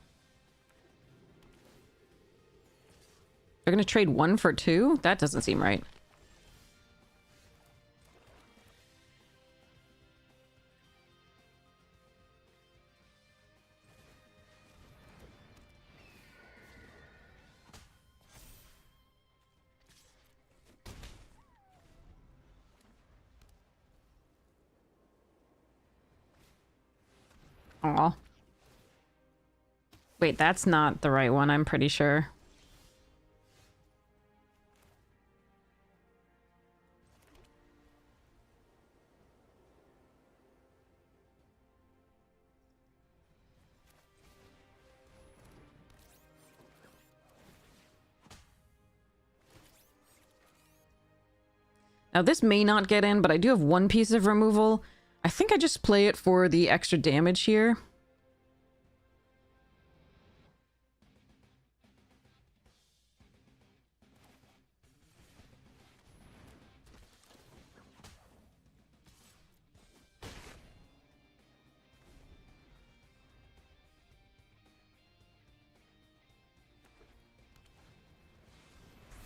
They're going to trade 1 for 2? That doesn't seem right. Aw. Wait, that's not the right one, I'm pretty sure. Now, this may not get in, but I do have 1 piece of removal. I think I just play it for the extra damage here.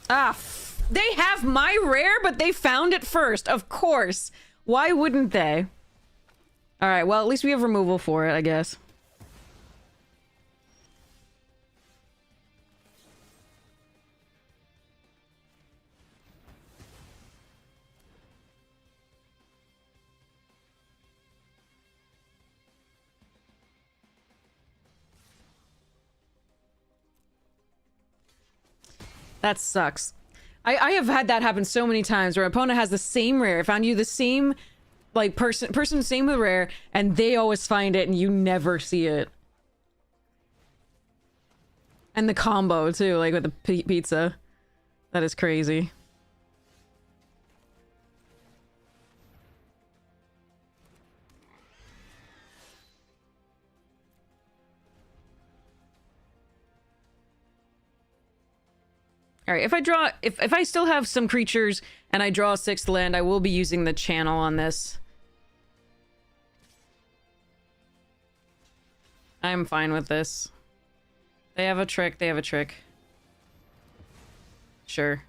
Ah, they have my rare, but they found it first. Of course. Why wouldn't they? Alright, well, at least we have removal for it, I guess. That sucks. I have had that happen so many times where an opponent has the same rare, found you the same, like, person same with rare, and they always find it and you never see it. And the combo, too, like with the pizza. That is crazy. All right, if I draw, if I still have some creatures and I draw a 6th land, I will be using the channel on this. I'm fine with this. They have a trick, they have a trick. Sure.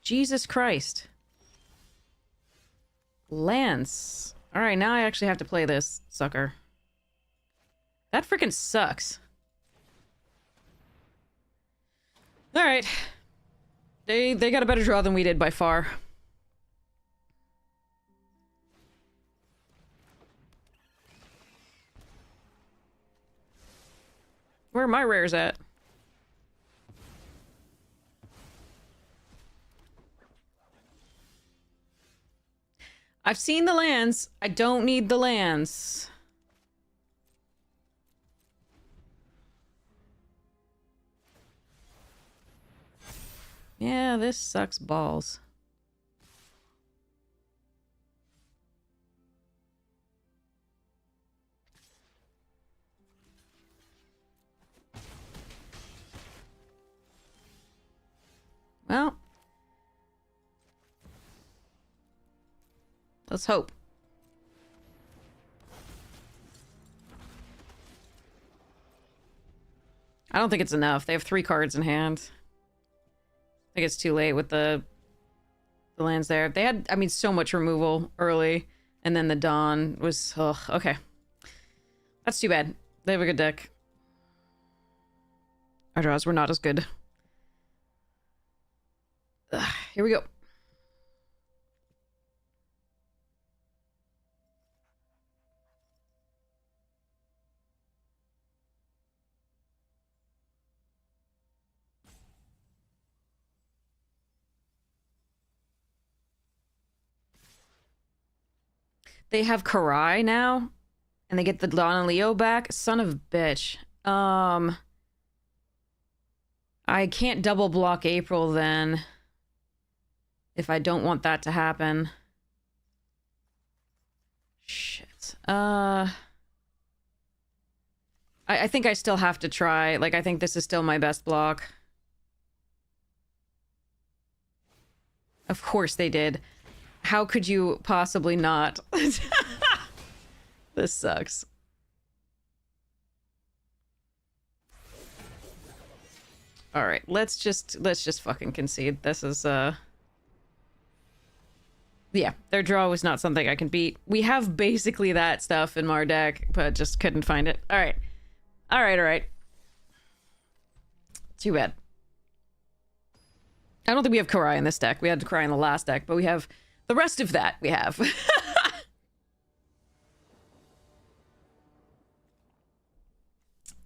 Jesus Christ. Lance. All right, now I actually have to play this sucker. That freaking sucks. All right. They got a better draw than we did by far. Where are my rares at? I've seen the lands. I don't need the lands. Yeah, this sucks balls. Well, let's hope. I don't think it's enough. They have 3 cards in hand. I think it's too late with the lands there. They had, I mean, so much removal early, and then the Dawn was, ugh, okay. That's too bad. They have a good deck. Our draws were not as good. Ugh, here we go. They have Karai now, and they get the Donna Leo back. Son of a bitch. I can't double block April then, if I don't want that to happen. Shit. I think I still have to try. Like, I think this is still my best block. Of course they did. How could you possibly not? This sucks. All right, let's just fucking concede. This is yeah, their draw was not something I can beat. We have basically that stuff in our deck, but just couldn't find it. All right. All right, all right. Too bad. I don't think we have Karai in this deck. We had Karai in the last deck, but we have the rest of that we have.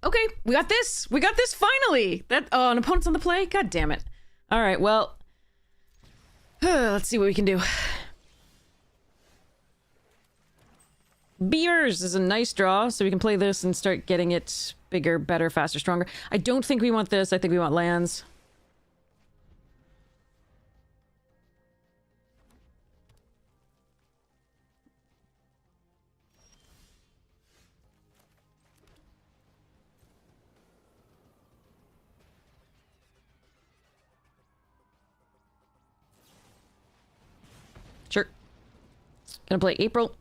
Okay, we got this. We got this finally. That an opponent's on the play? God damn it. All right, well, let's see what we can do. Beers is a nice draw, so we can play this and start getting it bigger, better, faster, stronger. I don't think we want this. I think we want lands. Sure. Gonna play April.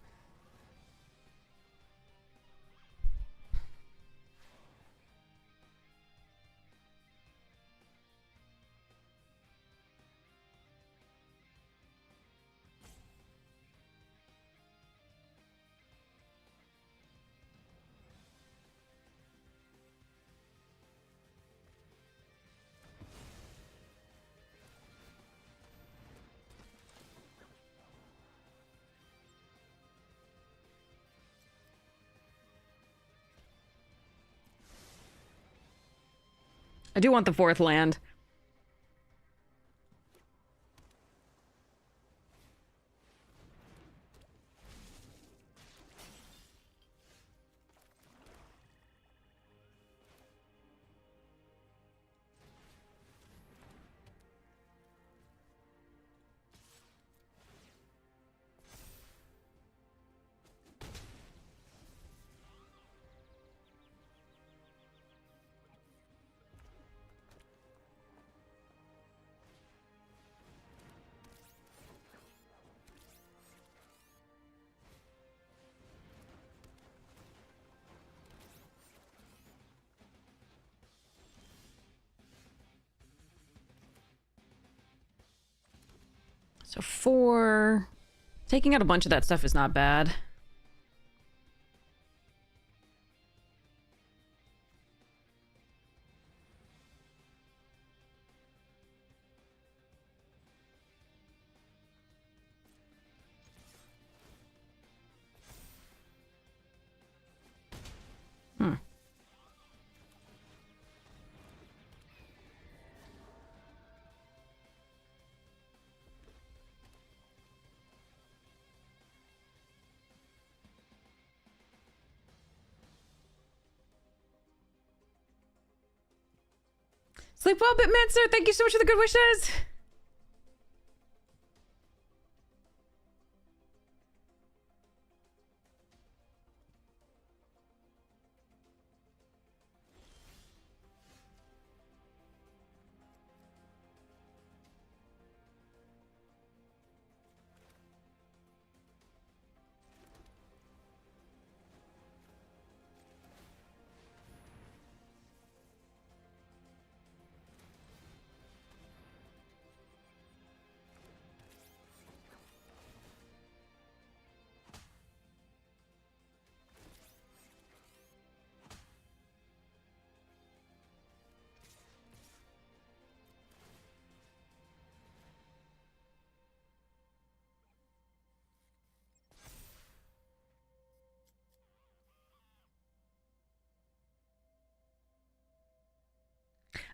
I do want the fourth land. So 4. Taking out a bunch of that stuff is not bad. Sleep well, Bitmancer. Thank you so much for the good wishes.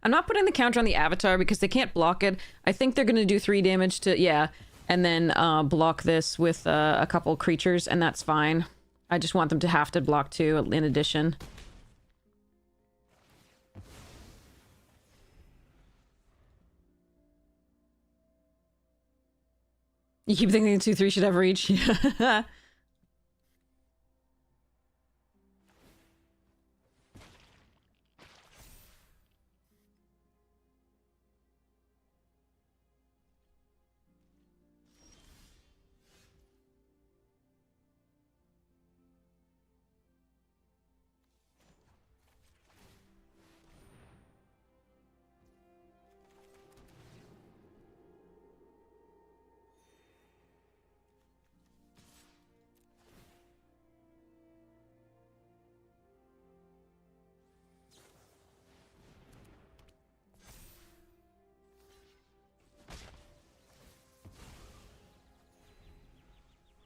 I'm not putting the counter on the avatar because they can't block it. I think they're going to do 3 damage to... Yeah. and then block this with a couple creatures, and that's fine. I just want them to have to block 2 in addition. You keep thinking 2/3 should have reach?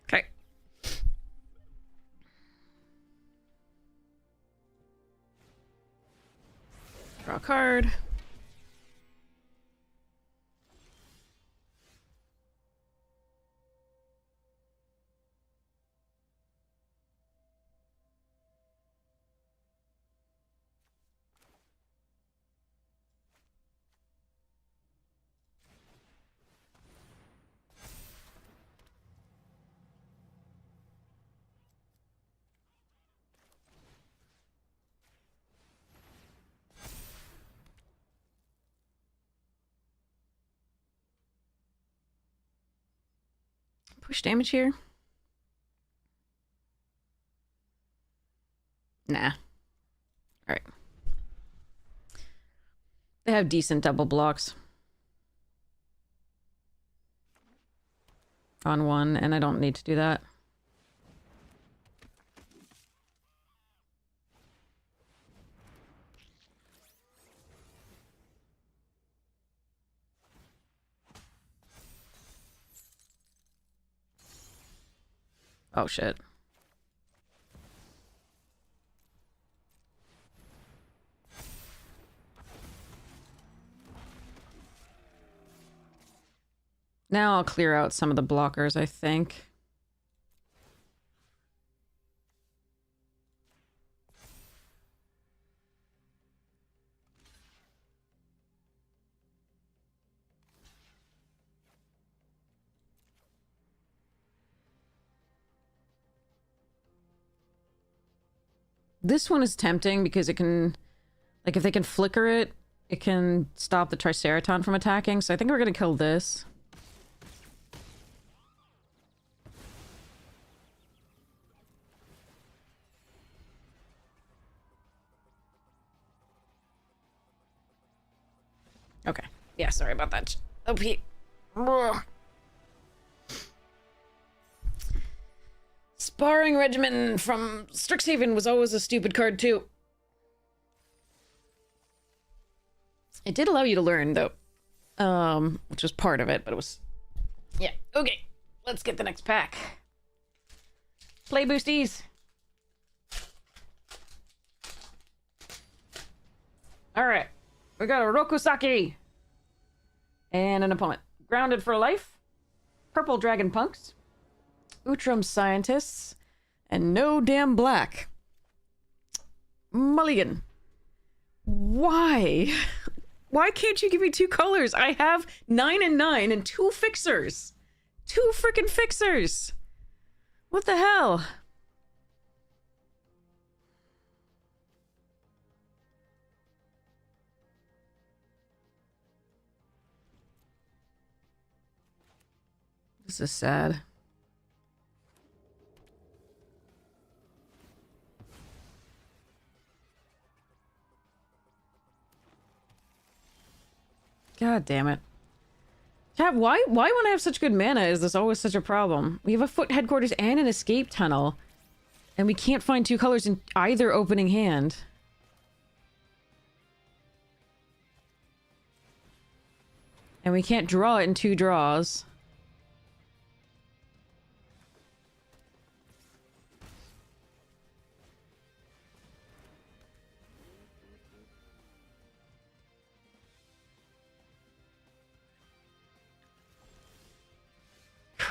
Okay. Draw a card. Push damage here? Nah. Alright. They have decent double blocks. On 1, and I don't need to do that. Oh shit. Now I'll clear out some of the blockers, I think. This one is tempting because it can, like, if they can flicker it, it can stop the Triceraton from attacking. So I think we're gonna kill this. Okay. Yeah, sorry about that. OP. Sparring Regimen from Strixhaven was always a stupid card, too. It did allow you to learn, though. Which was part of it, but it was... Yeah, okay. Let's get the next pack. Play boosties. Alright. We got a Rokusaki. And an opponent. Grounded for Life. Purple Dragon Punks. Outram Scientists. And No Damn Black. Mulligan. Why? Why can't you give me 2 colors? I have 9 and 9 and 2 fixers. 2 freaking fixers. What the hell? This is sad. God damn it. Cat, why when I have such good mana is this always such a problem? We have a foot headquarters and an escape tunnel. And we can't find 2 colors in either opening hand. And we can't draw it in 2 draws.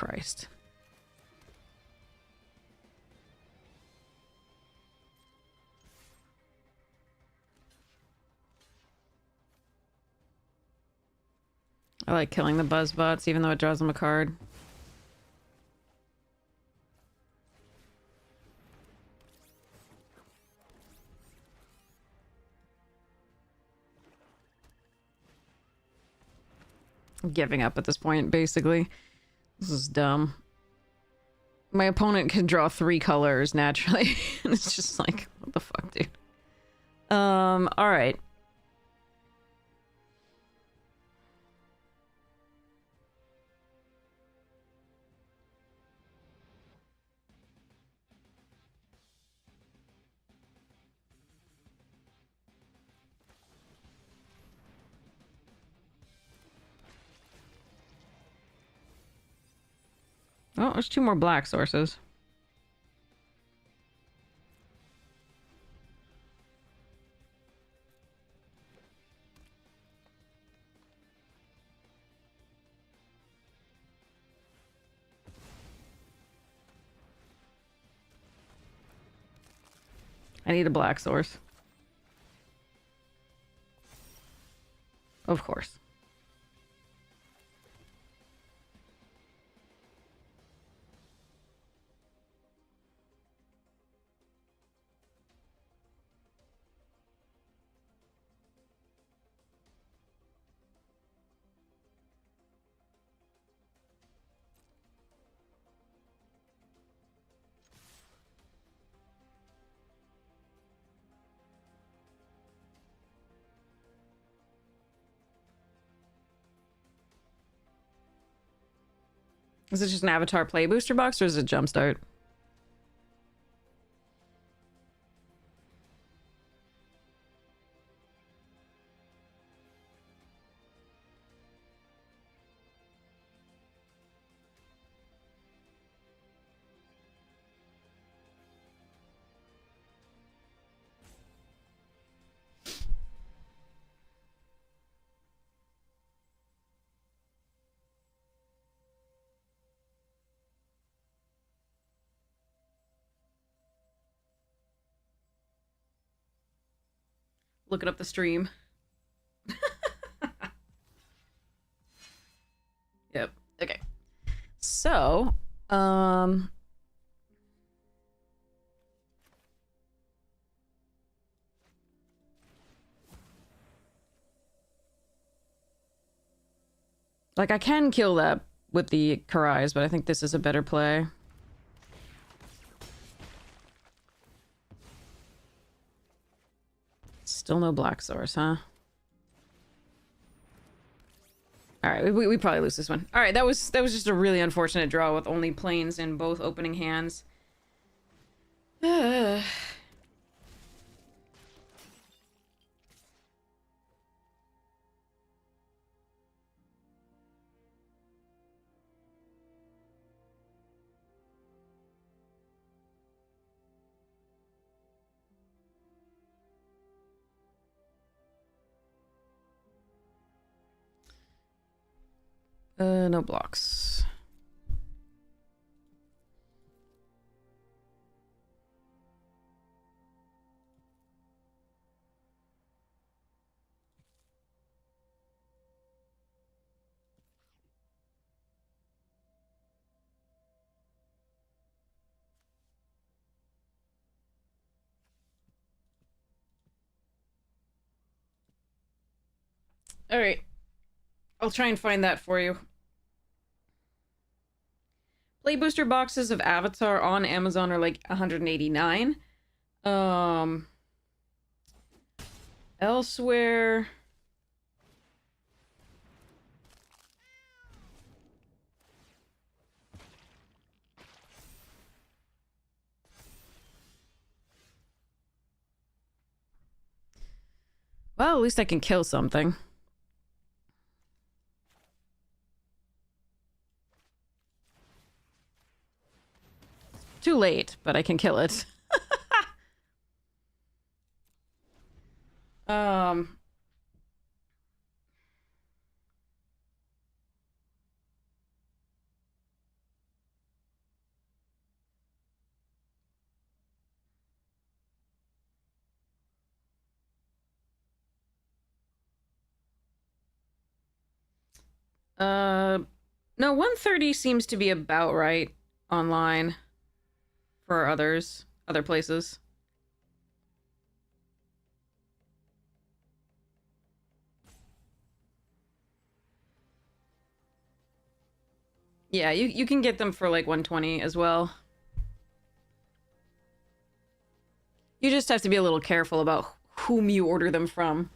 Christ. I like killing the buzz bots, even though it draws them a card. I'm giving up at this point, basically. This is dumb. My opponent can draw 3 colors naturally. And it's just like, what the fuck, dude? Alright. Oh, there's 2 more black sources. I need a black source. Of course. Is it just an avatar play booster box or is it jumpstart? Looking up the stream. Yep. Okay. So, like I can kill that with the Karais, but I think this is a better play. Still no black source, huh? Alright, we probably lose this one. Alright, that was just a really unfortunate draw with only planes in both opening hands. No blocks. Alright. I'll try and find that for you. Play booster boxes of Avatar on Amazon are like 189. Elsewhere... Well, at least I can kill something. Too late, but I can kill it. No, 130 seems to be about right online for other places. Yeah, you can get them for like 120 as well. You just have to be a little careful about whom you order them from.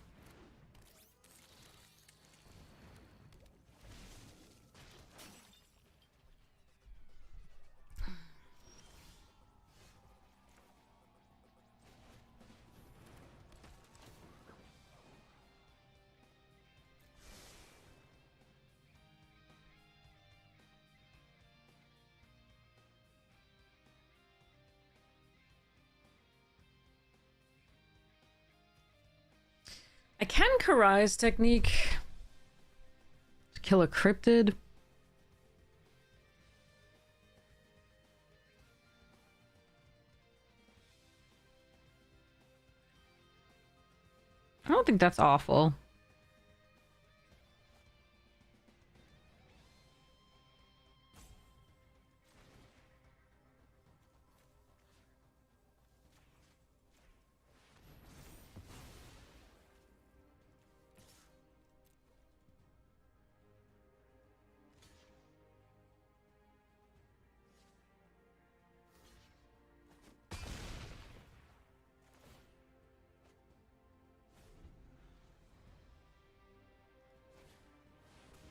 I can Karai's technique to kill a cryptid. I don't think that's awful.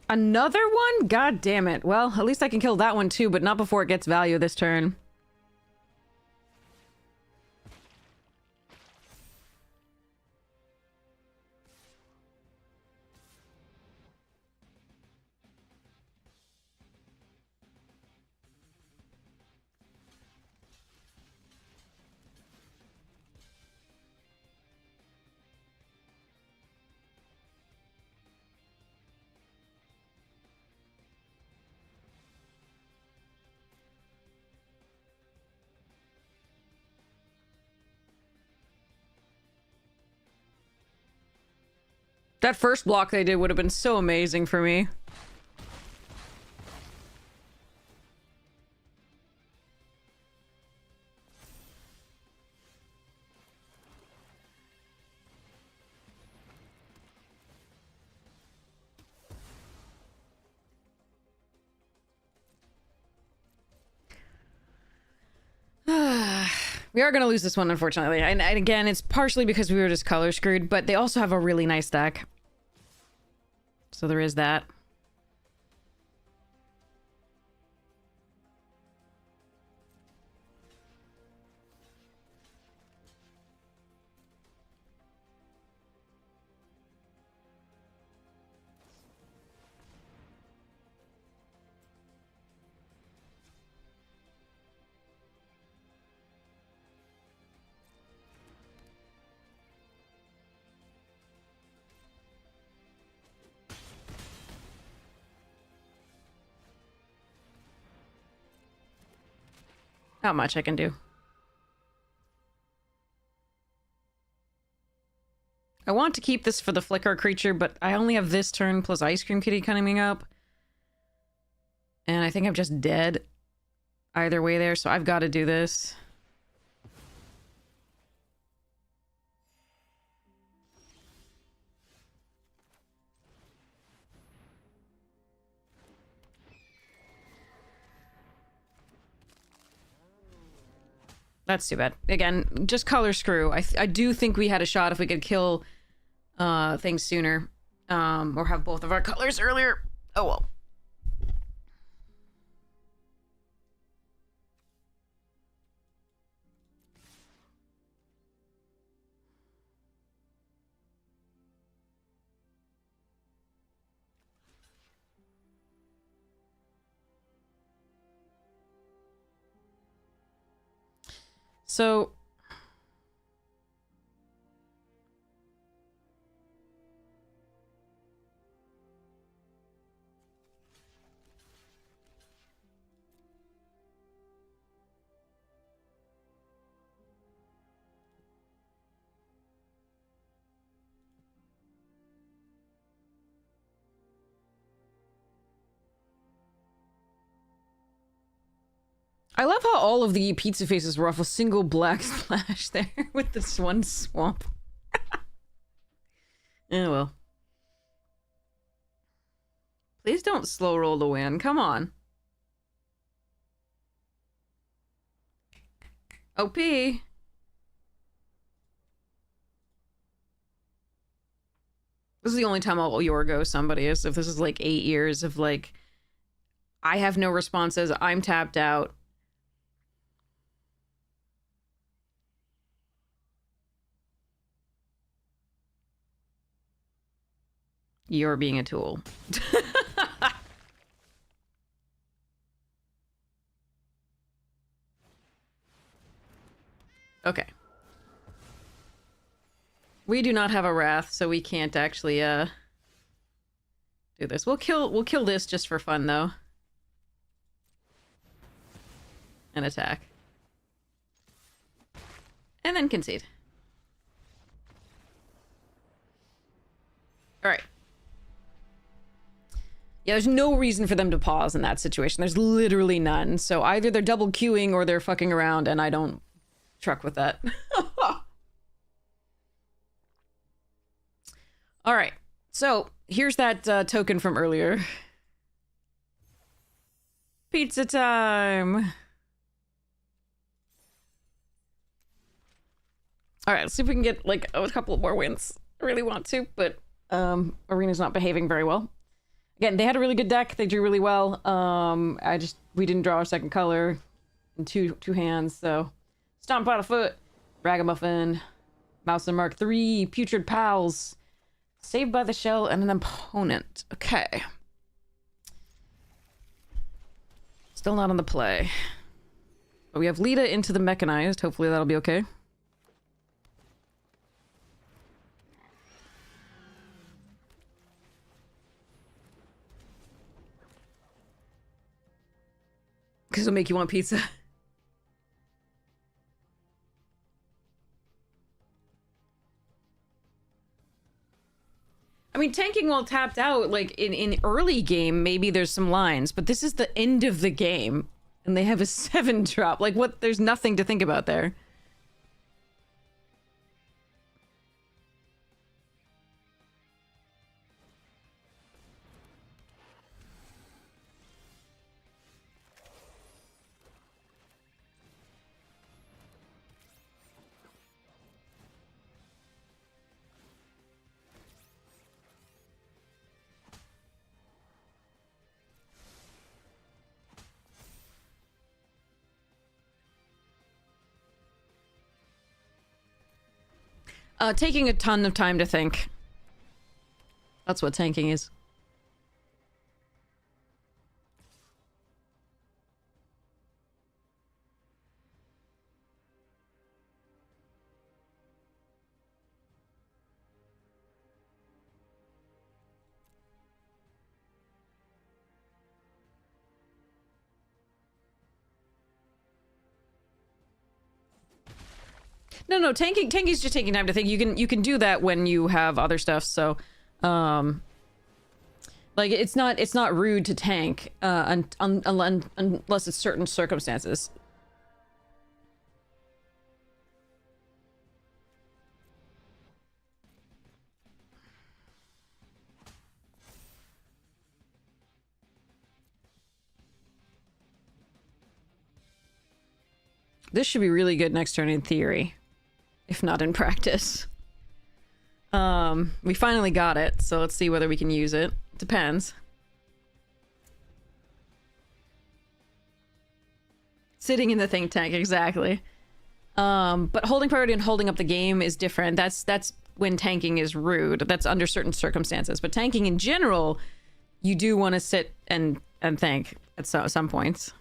Another one? God damn it. Well, at least I can kill that one too, but not before it gets value this turn. That first block they did would have been so amazing for me. We are going to lose this one, unfortunately. And again, it's partially because we were just color screwed, but they also have a really nice deck. So there is that. Not much I can do. I want to keep this for the Flicker creature, but I only have this turn plus Ice Cream Kitty coming up. And I think I'm just dead either way there, so I've got to do this. That's too bad. Again, just color screw. I do think we had a shot if we could kill things sooner. Or have both of our colors earlier. Oh well. So I love how all of the pizza faces were off a single black splash there with this one swamp. Oh well. Please don't slow roll the win. Come on. OP. This is the only time I'll Yorgo somebody is if this is like 8 years of like, I have no responses, I'm tapped out. You're being a tool. Okay. We do not have a wrath, so we can't actually do this. We'll kill this just for fun though. And attack. And then concede. Alright. Yeah, there's no reason for them to pause in that situation. There's literally none. So either they're double queuing or they're fucking around, and I don't truck with that. Alright. So, here's that token from earlier. Pizza time! Alright, let's see if we can get, like, a couple more wins. I really want to, but Arena's not behaving very well. Again, they had a really good deck. They drew really well. We didn't draw our second color in two hands, so... Stomp out a foot. Ragamuffin. Mouse and Mark 3. Putrid Pals. Saved by the Shell and an opponent. Okay. Still not on the play. But we have Lita into the Mechanized. Hopefully that'll be okay. Because it'll make you want pizza. I mean, tanking while tapped out, like, in early game, maybe there's some lines, but this is the end of the game, and they have a 7 drop. Like, what? There's nothing to think about there. Taking a ton of time to think. That's what tanking is. No, tanking's just taking time to think. You can do that when you have other stuff, so like it's not rude to tank unless it's certain circumstances. This should be really good next turn in theory. If not in practice. We finally got it, so let's see whether we can use it. Depends. Sitting in the think tank, exactly. But holding priority and holding up the game is different. That's when tanking is rude. That's under certain circumstances. But tanking in general, you do want to sit and think at some points.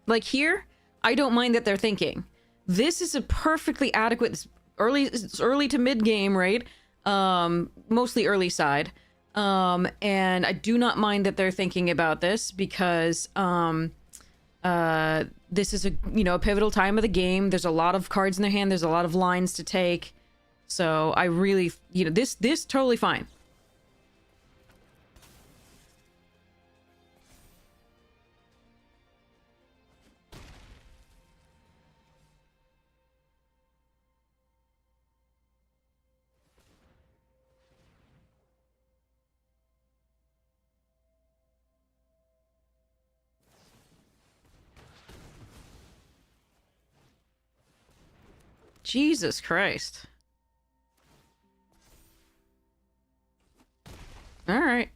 Like here, I don't mind that they're thinking. This is a perfectly adequate early to mid game, right? Mostly early side. And I do not mind that they're thinking about this because this is a a pivotal time of the game. There's a lot of cards in their hand. There's a lot of lines to take. So I really, this totally fine. Jesus Christ. All right.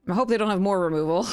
I hope they don't have more removal.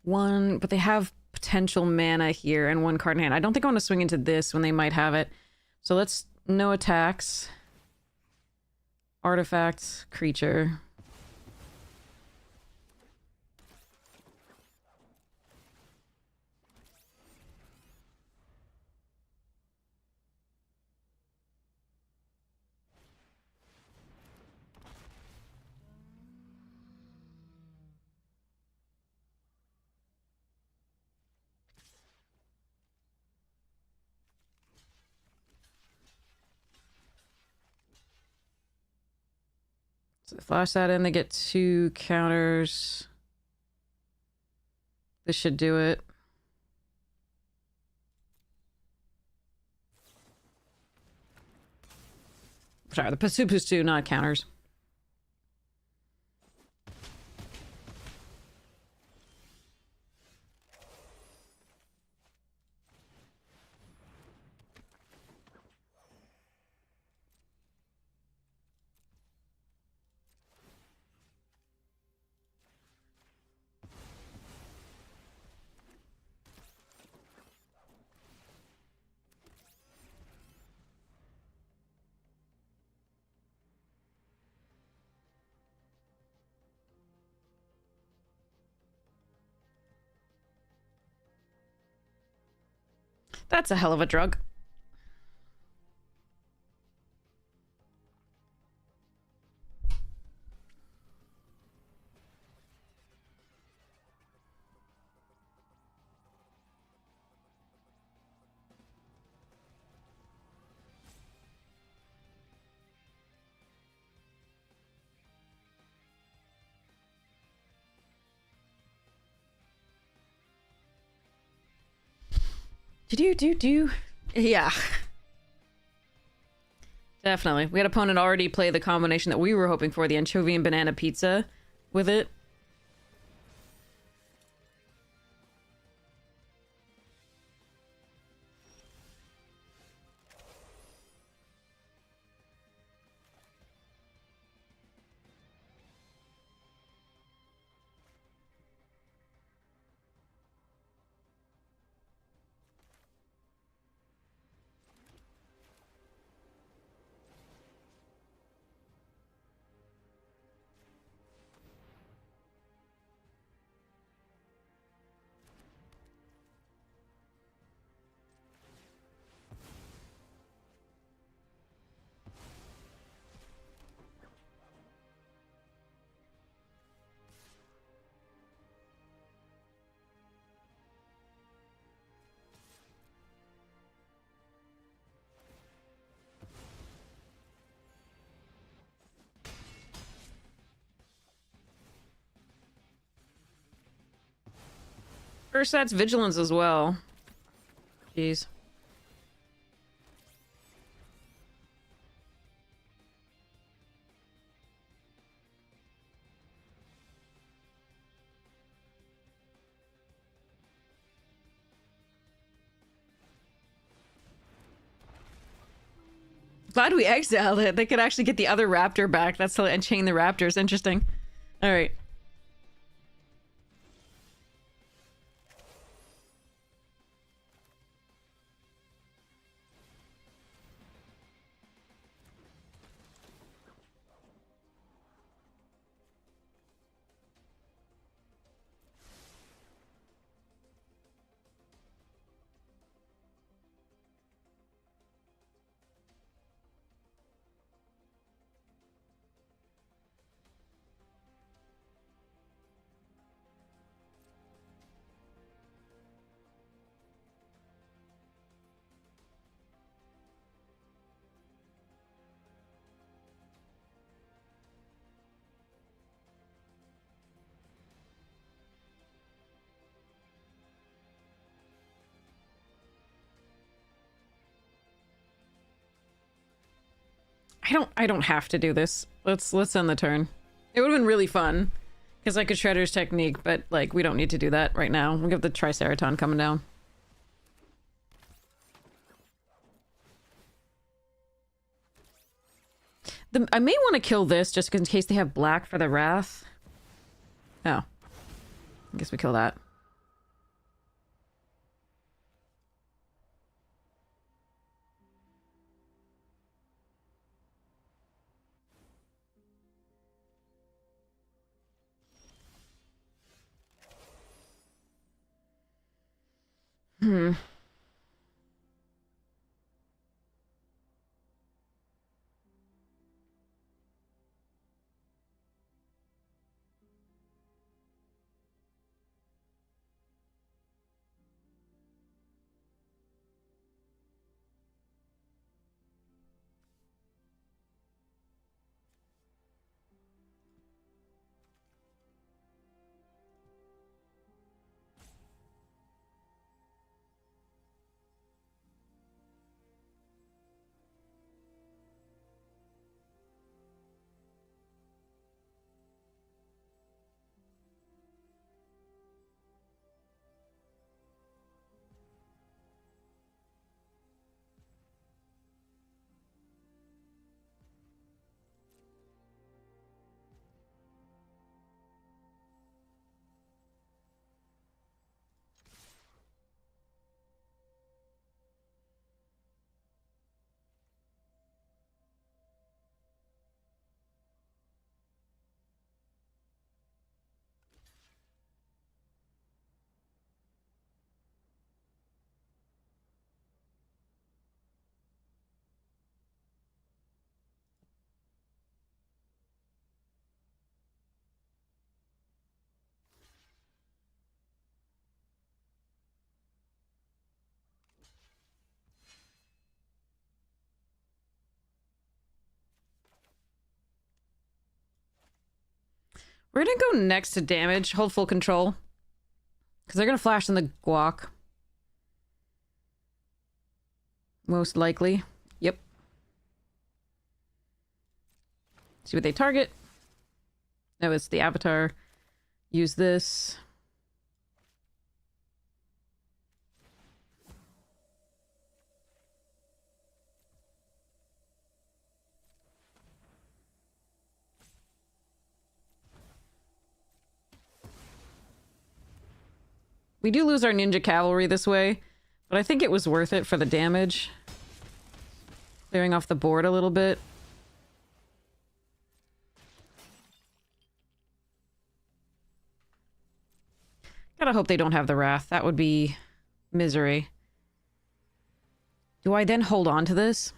One, but they have potential mana here and one card in hand. I don't think I want to swing into this when they might have it. So let's no attacks. Artifacts, creature. So they flash that in, they get 2 counters. This should do it. Sorry, the Pasupus 2, not counters. That's a hell of a drug. Do. Yeah. Definitely. We had an opponent already play the combination that we were hoping for, the anchovy and banana pizza with it. First that's vigilance as well. Jeez. Glad we exiled it. They could actually get the other raptor back. That's and chain the raptors. Interesting. All right. I don't have to do this. Let's end the turn. It would have been really fun. Because I could Shredder's technique, but like we don't need to do that right now. We'll get the Triceraton coming down. I may want to kill this just in case they have black for the Wrath. Oh. I guess we kill that. Hmm. We're gonna go next to damage. Hold full control. Because they're gonna flash in the guac. Most likely. Yep. See what they target. No, it's the avatar. Use this. We do lose our ninja cavalry this way, but I think it was worth it for the damage. Clearing off the board a little bit. Gotta hope they don't have the Wrath. That would be misery. Do I then hold on to this?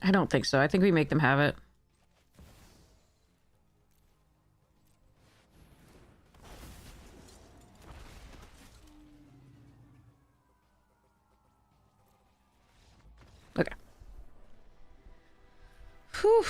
I don't think so. I think we make them have it. Okay. Whew.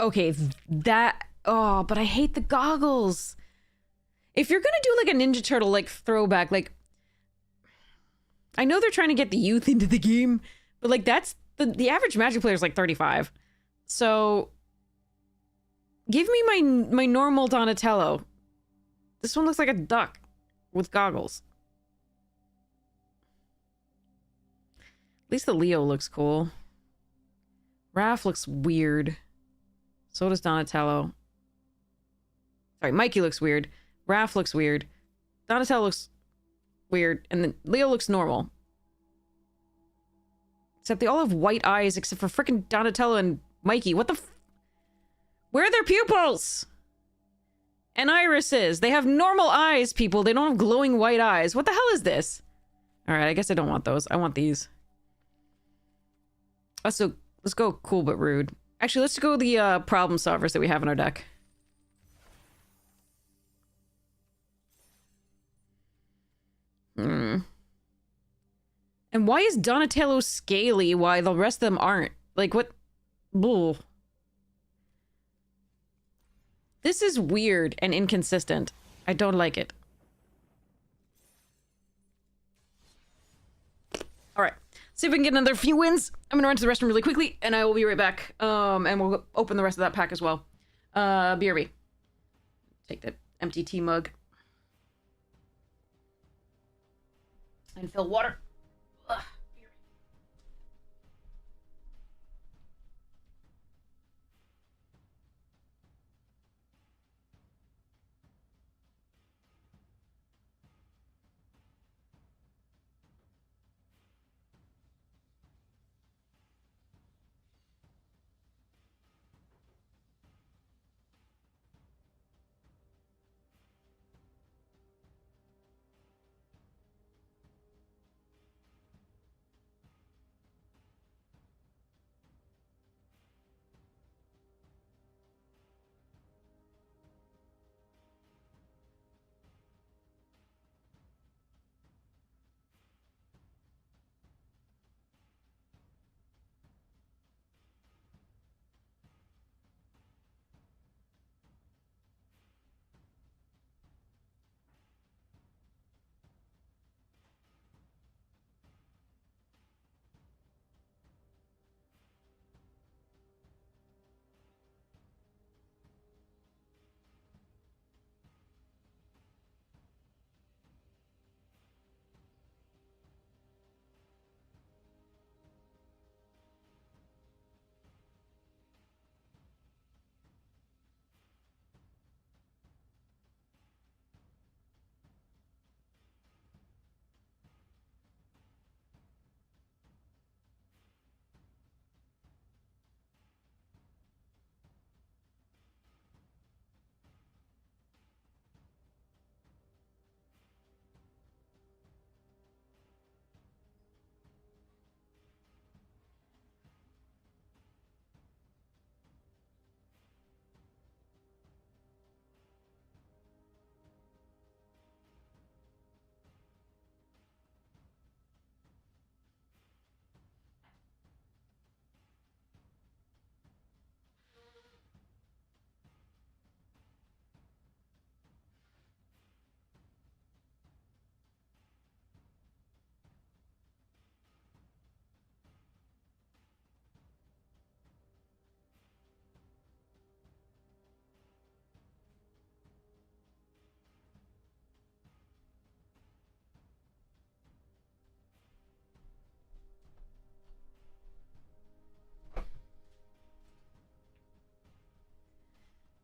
Okay, that... Oh, but I hate the goggles. If you're gonna do, like, a Ninja Turtle, like, throwback, like... I know they're trying to get the youth into the game, but, like, that's... The average Magic player is, like, 35. So... Give me my normal Donatello. This one looks like a duck with goggles. At least the Leo looks cool. Raph looks weird. So does Donatello. Sorry, Mikey looks weird. Raph looks weird. Donatello looks weird. And then Leo looks normal. Except they all have white eyes except for frickin' Donatello and Mikey. What the f... Where are their pupils? And irises. They have normal eyes, people. They don't have glowing white eyes. What the hell is this? Alright, I guess I don't want those. I want these. Let's go cool but rude. Actually, let's go the problem solvers that we have in our deck. And why is Donatello scaly while the rest of them aren't? Like, what? Bull. This is weird and inconsistent. I don't like it. Alright. See if we can get another few wins. I'm gonna run to the restroom really quickly, and I will be right back. And we'll open the rest of that pack as well. BRB. Take the empty tea mug. And fill water. Ugh.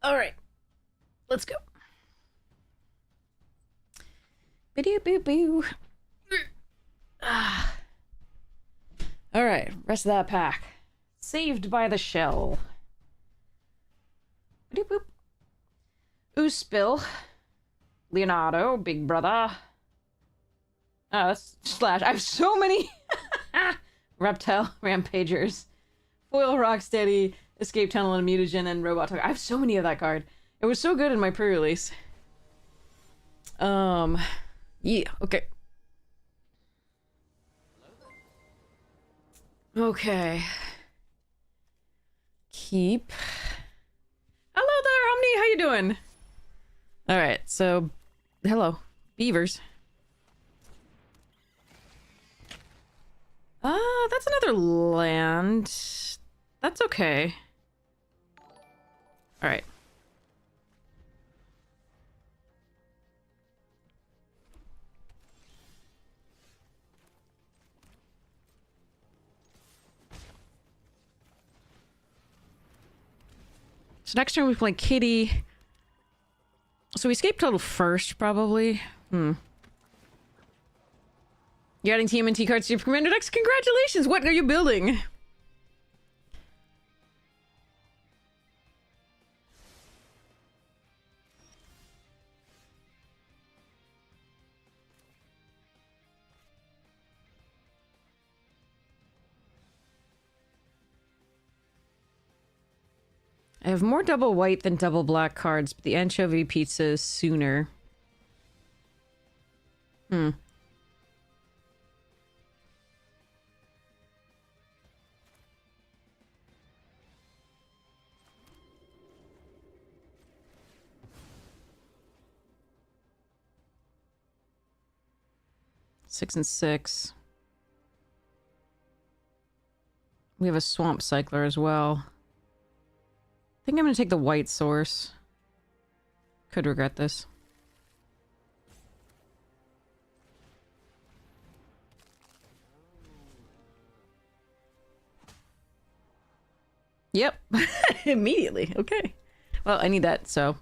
All right, let's go. Bidoo boo boo. All right, rest of that pack. Saved by the shell. Bidoo boop. Ooh, spill. Leonardo, big brother. Oh, that's Slash. I have so many. Reptile, Rampagers, Foil, Rocksteady, Escape Tunnel, and Mutagen, and Robot Talk. I have so many of that card. It was so good in my pre-release. Yeah, okay. Okay. Keep. you doing? All right, so hello, beavers. That's another land. That's okay. All right. So next turn we play Kitty. So we escape total first, probably. You're adding TMNT cards to your Commander decks? Congratulations! What are you building? I have more double white than double black cards, but the anchovy pizza is sooner. 6 and 6. We have a swamp cycler as well. I think I'm gonna take the white source. Could regret this. Yep. Immediately. Okay. Well, I need that, so.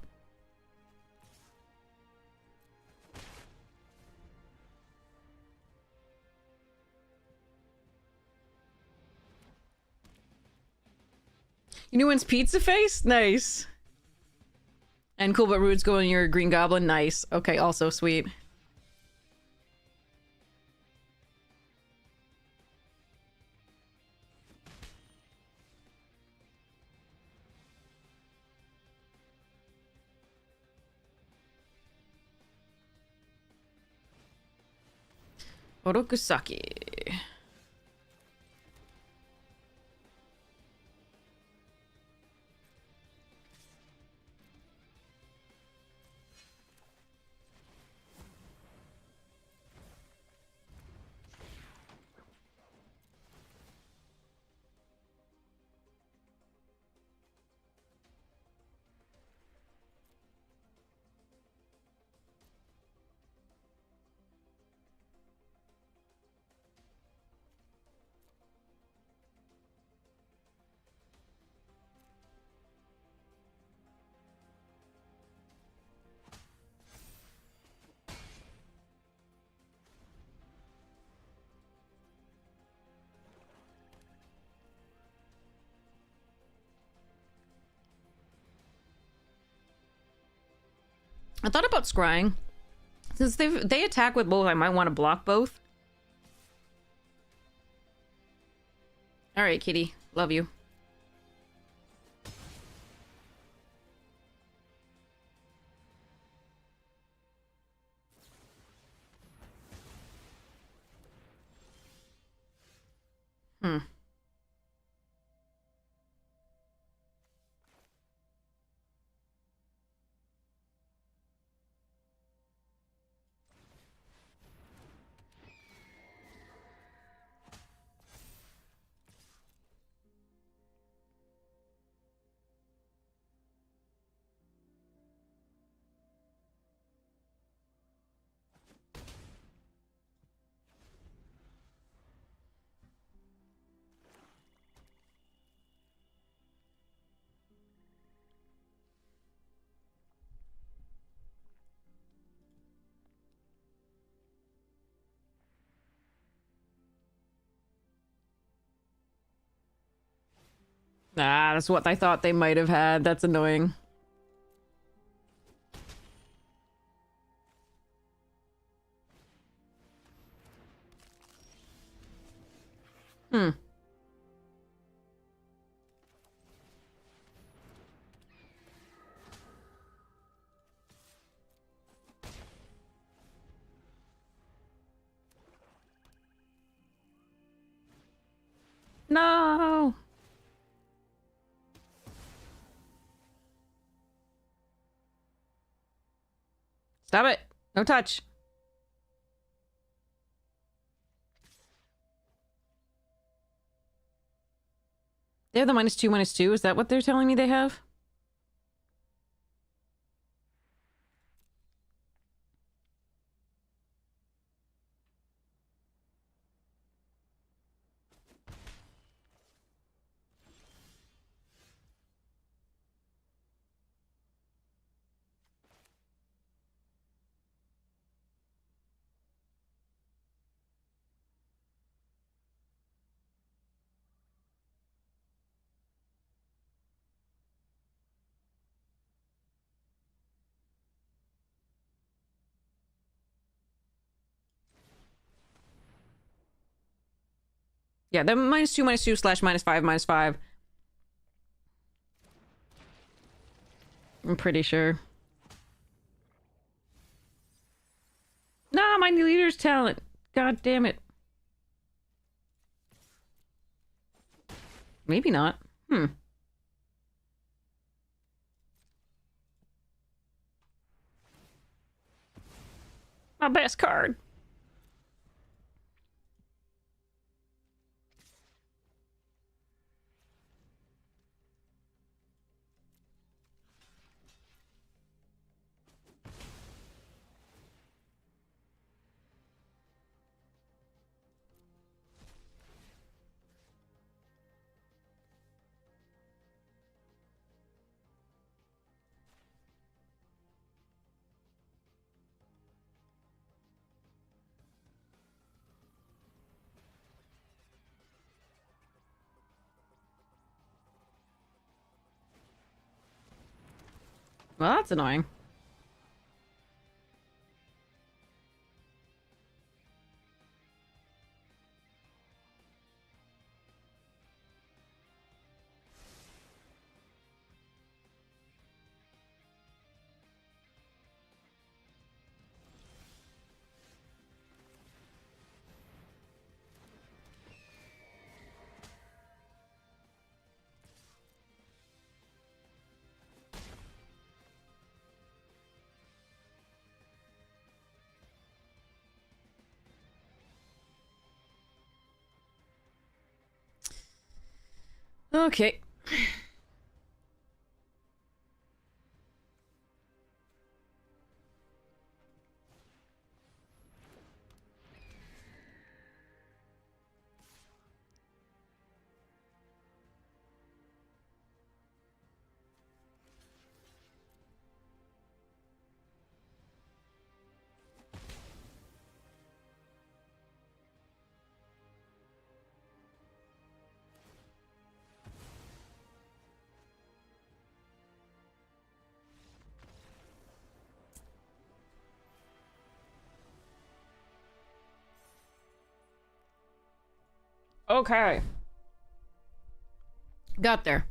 You new one's Pizza Face? Nice. And Cool But Rude's going your Green Goblin? Nice. Okay, also sweet. Orokusaki. I thought about scrying. Since they attack with both, I might want to block both. Alright, kitty. Love you. Ah, that's what I thought they might have had. That's annoying. No. Stop it. No touch. They have the -2/-2. Is that what they're telling me they have? Yeah, the -2/-2 / -5/5. I'm pretty sure. Nah, my new leader's talent. God damn it. Maybe not. My best card. Well, that's annoying. Okay. Okay. Got there.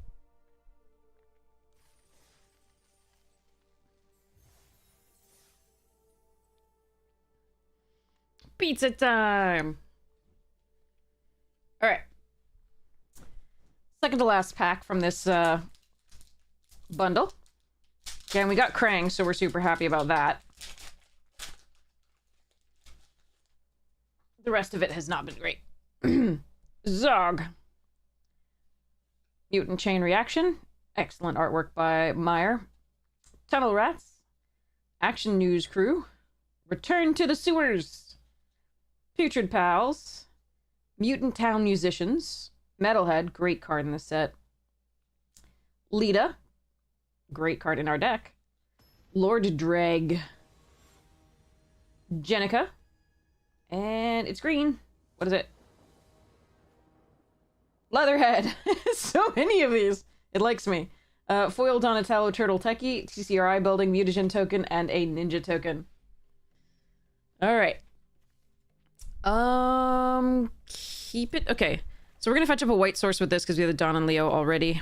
Pizza time! Alright. Second to last pack from this, bundle. Again, we got Krang, so we're super happy about that. The rest of it has not been great. Zog. Mutant Chain Reaction. Excellent artwork by Meyer. Tunnel Rats. Action News Crew. Return to the Sewers. Putrid Pals. Mutant Town Musicians. Metalhead, great card in the set. Lita, great card in our deck. Lord Dreg. Jenica. And it's green. What is it? Leatherhead. So many of these. It likes me. Foil Donatello Turtle Techie, TCRI building, mutagen token, and a ninja token. Alright. Keep it. Okay. So we're gonna fetch up a white source with this because we have the Dawn and Leo already.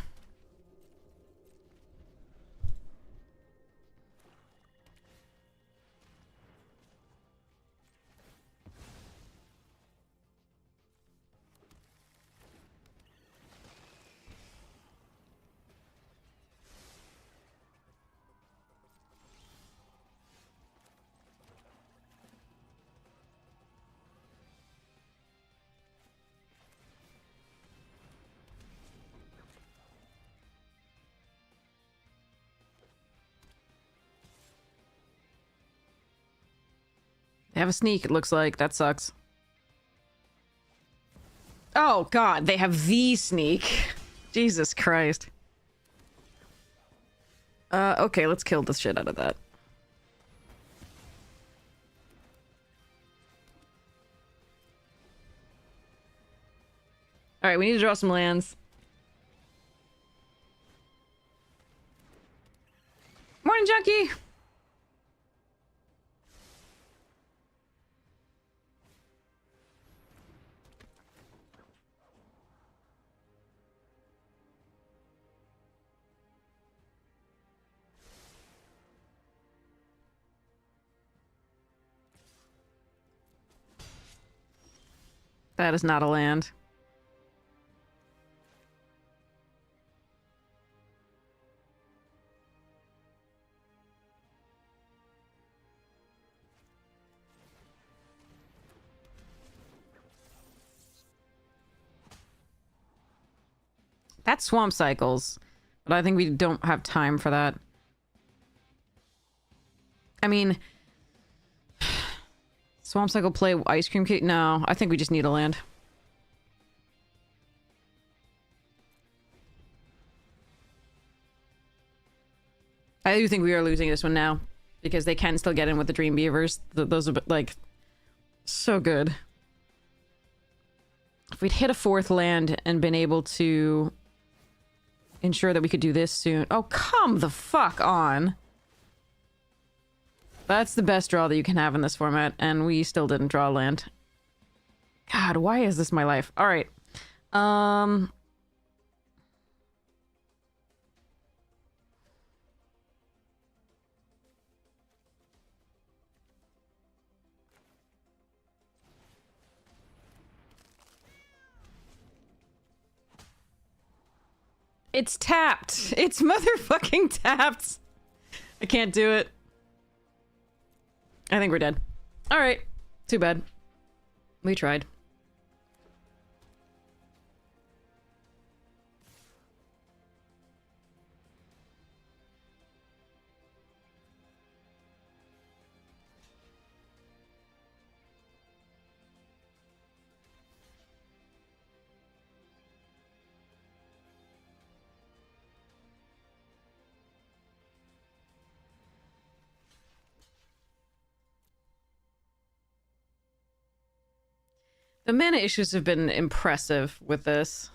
They have a sneak, it looks like. That sucks. Oh, God. They have the sneak. Jesus Christ. Okay, let's kill the shit out of that. Alright, we need to draw some lands. Morning, Junkie! That is not a land. That's Swamp Cycles, but I think we don't have time for that. I mean, Swamp Cycle play Ice Cream Cake? No, I think we just need a land. I do think we are losing this one now, because they can still get in with the Dream Beavers. Those are, like, so good. If we'd hit a 4th land and been able to ensure that we could do this soon. Oh, come the fuck on. That's the best draw that you can have in this format, and we still didn't draw land. God, why is this my life? Alright. It's tapped. It's motherfucking tapped. I can't do it. I think we're dead. Alright. Too bad. We tried. The mana issues have been impressive with this.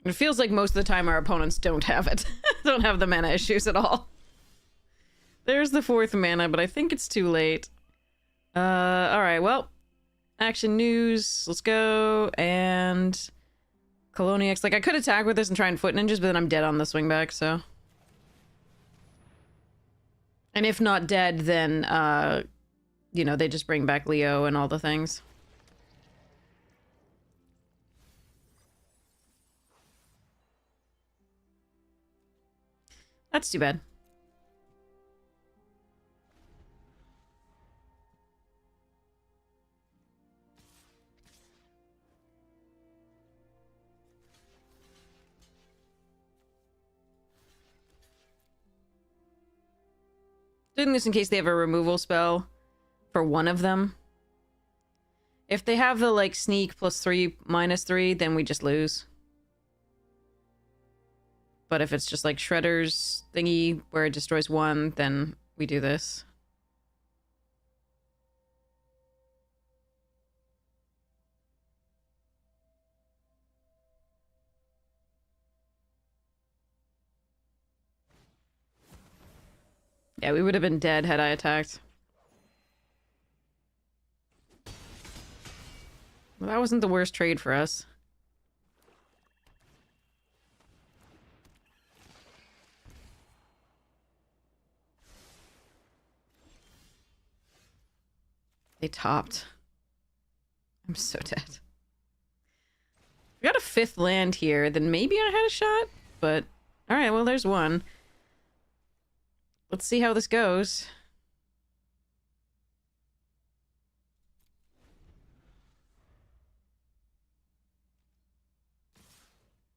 It feels like most of the time our opponents don't have it. Don't have the mana issues at all. There's the 4th mana, but I think it's too late. Alright, well. Action news, let's go, and Coloniax. Like, I could attack with this and try and foot ninjas, but then I'm dead on the swing back, so. And if not dead, then, you know, they just bring back Leo and all the things. That's too bad. Doing this in case they have a removal spell for one of them. If they have the, like, sneak +3, -3, then we just lose. But if it's just, like, Shredder's thingy where it destroys one, then we do this. Yeah, we would have been dead had I attacked. Well, that wasn't the worst trade for us. They topped. I'm so dead. We got a 5th land here, then maybe I had a shot, but... Alright, well, there's one. Let's see how this goes.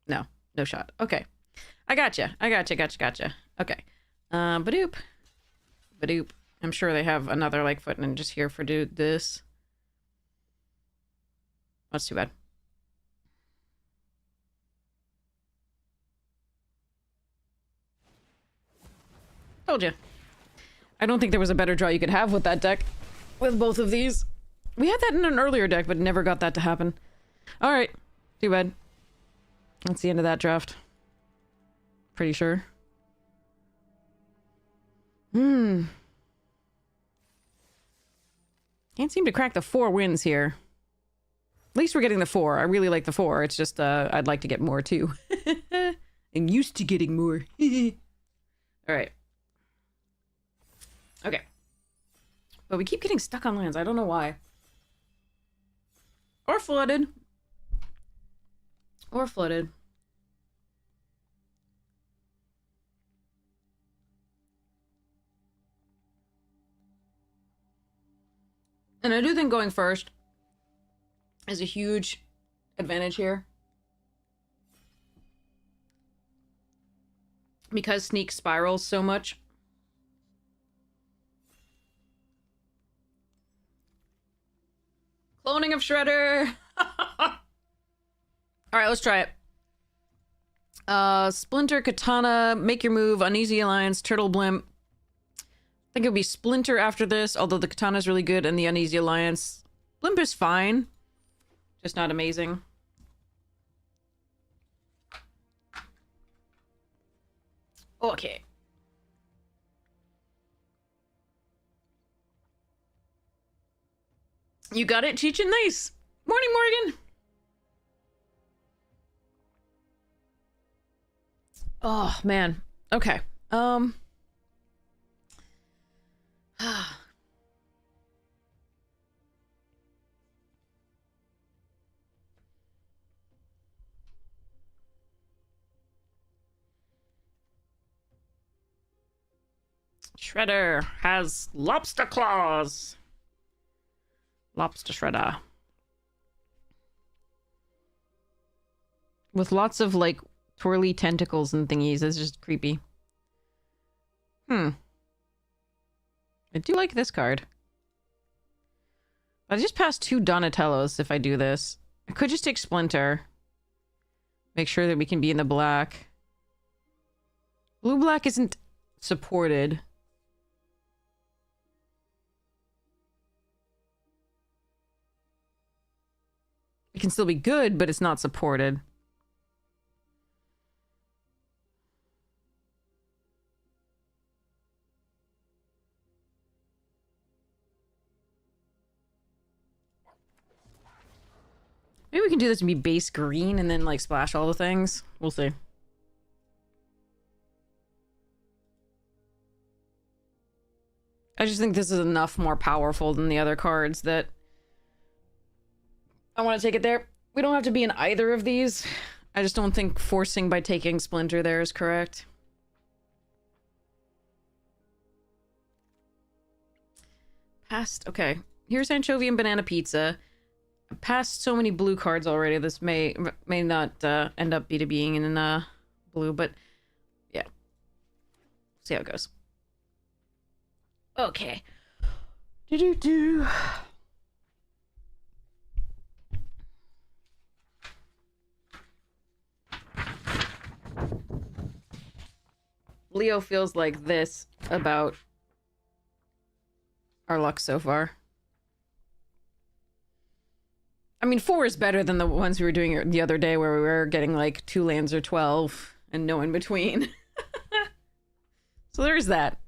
No. No shot. Okay. I gotcha. Gotcha. Okay. Badoop. Badoop. I'm sure they have another, like, footnote just here for do this. That's too bad. Told you. I don't think there was a better draw you could have with that deck. With both of these. We had that in an earlier deck, but never got that to happen. Alright. Too bad. That's the end of that draft. Pretty sure. Can't seem to crack the 4 wins here. At least we're getting the 4. I really like the 4. It's just, I'd like to get more, too. I'm used to getting more. Alright. Okay. But we keep getting stuck on lands. I don't know why. Or flooded. Or flooded. And I do think going first is a huge advantage here. Because Sneak spirals so much. Cloning of Shredder! Alright, let's try it. Splinter, Katana, Make Your Move, Uneasy Alliance, Turtle Blimp. I think it would be Splinter after this, although the Katana is really good and the Uneasy Alliance. Blimp is fine. Just not amazing. Okay. You got it, Cheech and Nice. Morning, Morgan. Oh, man. Okay. Shredder has lobster claws. Lobster Shredder. With lots of, like, twirly tentacles and thingies. It's just creepy. I do like this card. I just passed 2 Donatellos if I do this. I could just take Splinter. Make sure that we can be in the black. Blue-black isn't supported. It can still be good, but it's not supported. Maybe we can do this and be base green and then, like, splash all the things. We'll see. I just think this is enough more powerful than the other cards that I want to take it there. We don't have to be in either of these. I just don't think forcing by taking Splinter there is correct. Passed. Okay. Here's Anchovy and Banana Pizza. I passed so many blue cards already. This may not end up being in blue, but yeah. See how it goes. Okay. Do-do-do. Leo feels like this about our luck so far. I mean, 4 is better than the ones we were doing the other day where we were getting like 2 lands or 12 and no in between. So there's that.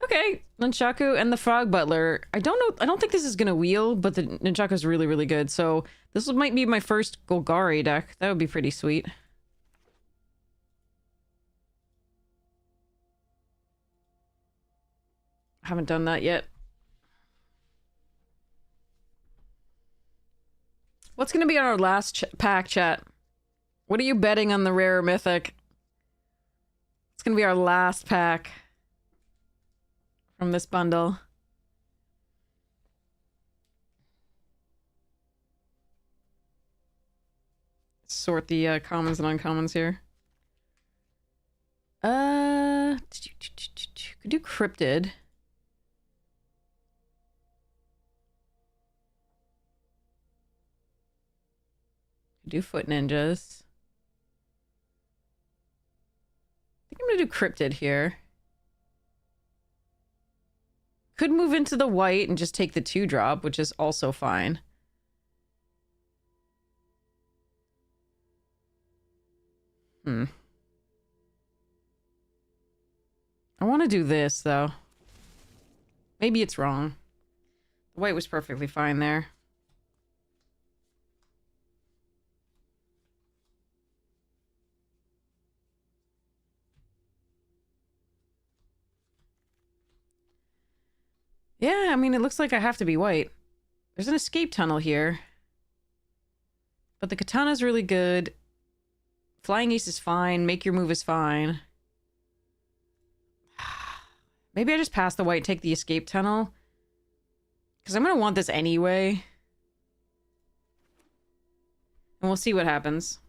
Okay, Nunchaku and the Frog Butler. I don't think this is gonna wheel, but the Nunchaku is really, really good. So this might be my first Golgari deck. That would be pretty sweet. Haven't done that yet. What's gonna be on our last pack, chat? What are you betting on the rare mythic? It's gonna be our last pack from this bundle. Sort the commons and uncommons here. Could do cryptid. Could do foot ninjas. I think I'm gonna do cryptid here. Could move into the white and just take the 2-drop, which is also fine. I want to do this, though. Maybe it's wrong. The white was perfectly fine there. Yeah, I mean, it looks like I have to be white. There's an escape tunnel here. But the katana's really good. Flying ace is fine. Make your move is fine. Maybe I just pass the white, take the escape tunnel. Because I'm going to want this anyway. And we'll see what happens.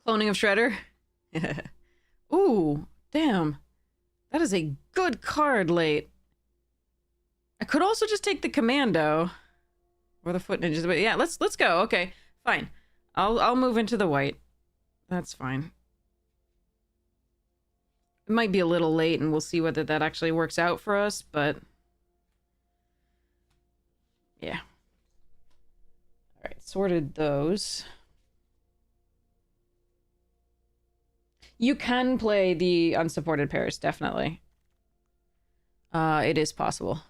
Cloning of Shredder. Ooh, damn. That is a good card late. I could also just take the commando. Or the foot ninjas, but yeah, let's go. Okay, fine. I'll move into the white. That's fine. It might be a little late, and we'll see whether that actually works out for us, but yeah. All right, sorted those. You can play the unsupported pairs, definitely. It is possible.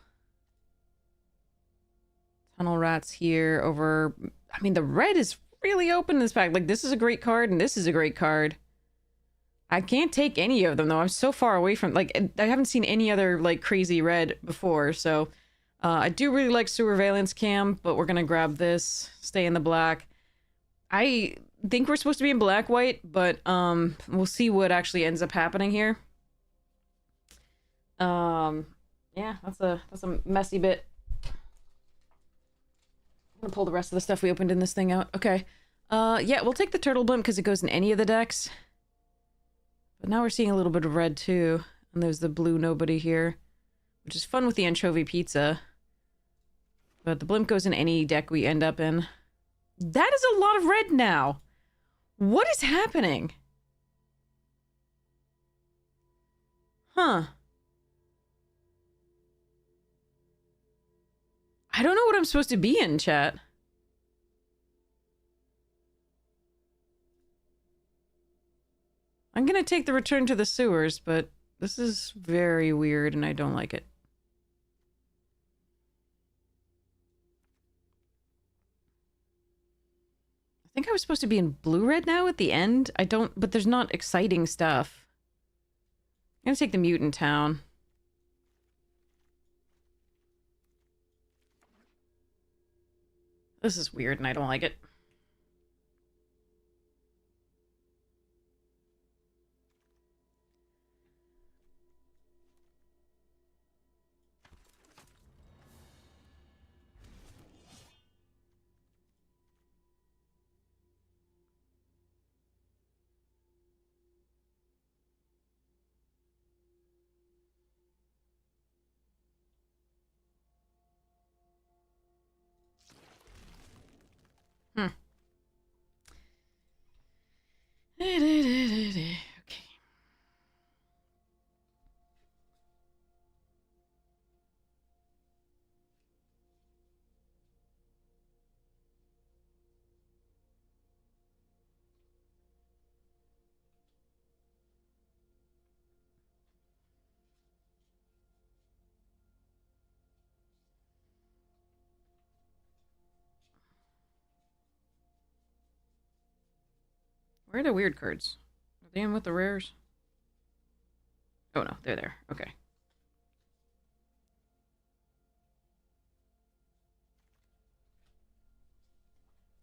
Tunnel rats here over... I mean, the red is really open in this pack. Like, this is a great card, and this is a great card. I can't take any of them, though. I'm so far away from... Like, I haven't seen any other, like, crazy red before, so... I do really like Surveillance Cam, but we're gonna grab this. Stay in the black. I think we're supposed to be in black-white, but, we'll see what actually ends up happening here. Yeah, that's a messy bit. I'm gonna pull the rest of the stuff we opened in this thing out. Okay. Yeah, we'll take the turtle blimp because it goes in any of the decks. But now we're seeing a little bit of red too. And there's the blue nobody here. Which is fun with the anchovy pizza. But the blimp goes in any deck we end up in. That is a lot of red now. What is happening? Huh. I don't know what I'm supposed to be in, chat. I'm gonna take the return to the sewers, but this is very weird and I don't like it. I think I was supposed to be in blue-red now at the end. I don't, but there's not exciting stuff. I'm gonna take the mutant town. This is weird and I don't like it. Okay. Where are the weird cards? Are they in with the rares? Oh no, they're there. Okay.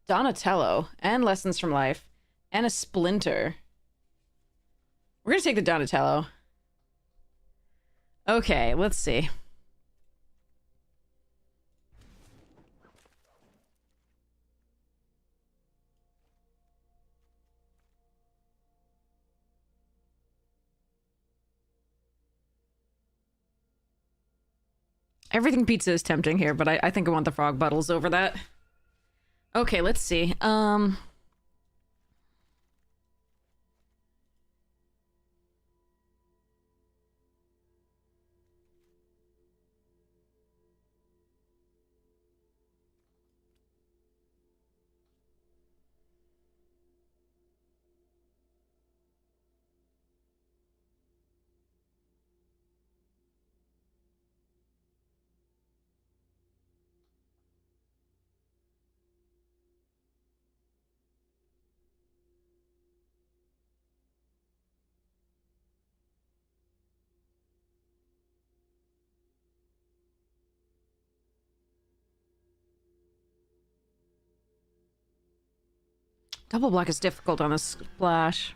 Donatello, and Lessons from Life, and a Splinter. We're gonna take the Donatello. Okay, let's see. Everything pizza is tempting here, but I think I want the frog bottles over that. Okay, let's see. Double black is difficult on a splash.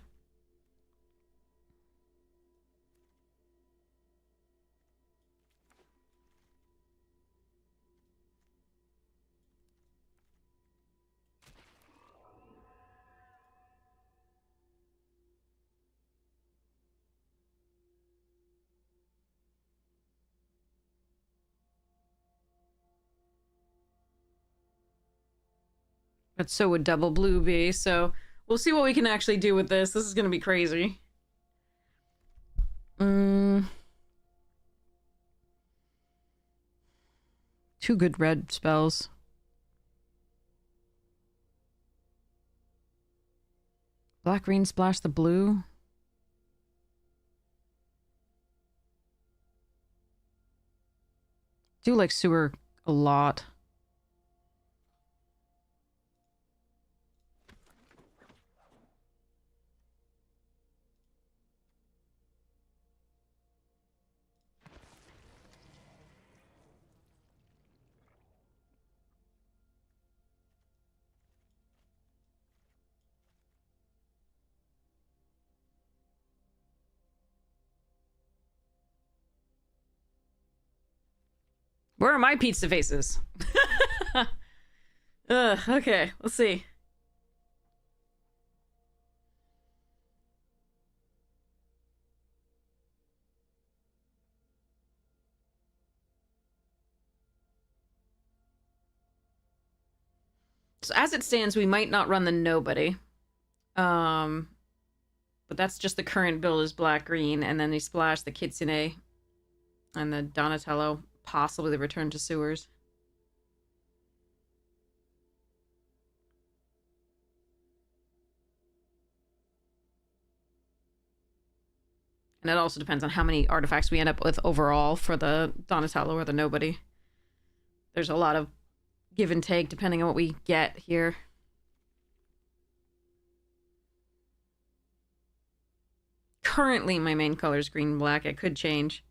But so would double blue be, so we'll see what we can actually do with this. This is gonna be crazy. Two good red spells. Black green splash the blue. Do like sewer a lot. Where are my pizza faces? Okay, let's see. So as it stands, we might not run the nobody. But that's just the current build is black-green, and then they splash the Kitsune and the Donatello, possibly the return to sewers. And it also depends on how many artifacts we end up with overall for the Donatello or the nobody. There's a lot of give and take depending on what we get here. Currently, my main color is green-black. It could change.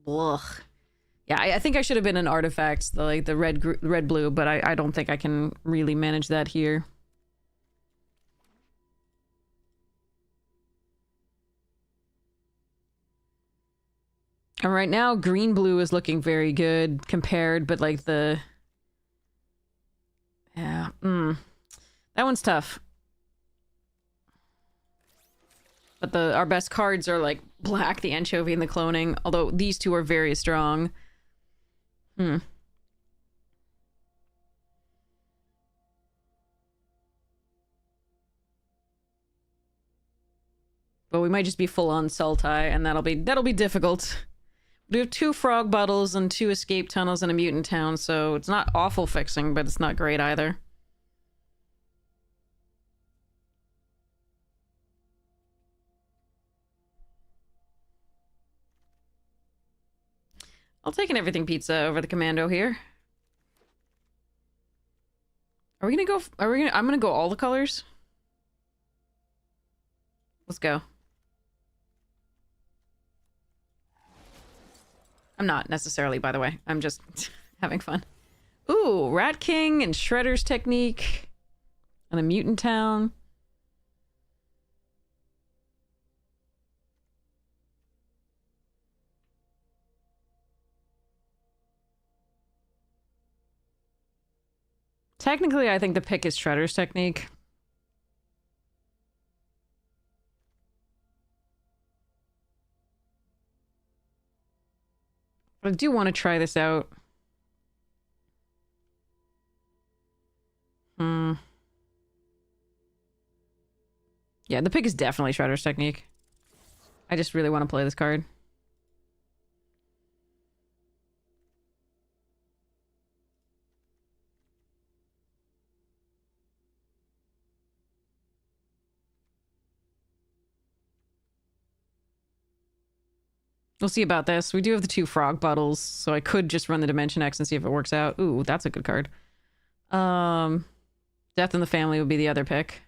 Ugh. Yeah, I think I should have been an artifact, like the red blue, but I don't think I can really manage that here. And right now, green blue is looking very good compared, but like the yeah, that one's tough. But our best cards are like black, the anchovy, and the cloning. Although these two are very strong. But we might just be full on Sultai, and that'll be difficult. We have 2 frog bottles and 2 escape tunnels and a mutant town, so it's not awful fixing, but it's not great either. I'll take an everything pizza over the commando here. I'm gonna go all the colors. Let's go. I'm not necessarily, by the way. I'm just having fun. Ooh, Rat King and Shredder's technique. And a Mutant Town. Technically, I think the pick is Shredder's technique. I do want to try this out. Yeah, the pick is definitely Shredder's technique. I just really want to play this card. We'll see about this. We do have the 2 frog bottles, so I could just run the Dimension X and see if it works out. Ooh, that's a good card. Death in the Family would be the other pick.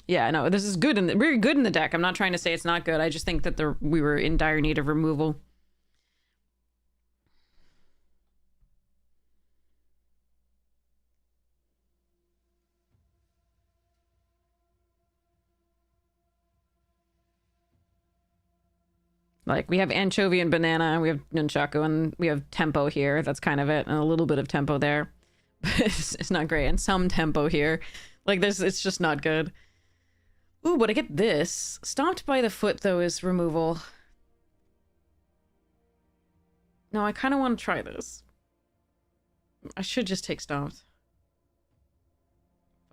Yeah, no, this is good and very good in the deck. I'm not trying to say it's not good. I just think that we were in dire need of removal. Like, we have Anchovy and Banana, and we have Nunchaku, and we have Tempo here. That's kind of it, and a little bit of Tempo there. But it's not great, and some Tempo here. Like, this, it's just not good. Ooh, but I get this. Stomped by the Foot, though, is removal. No, I kind of want to try this. I should just take Stomped.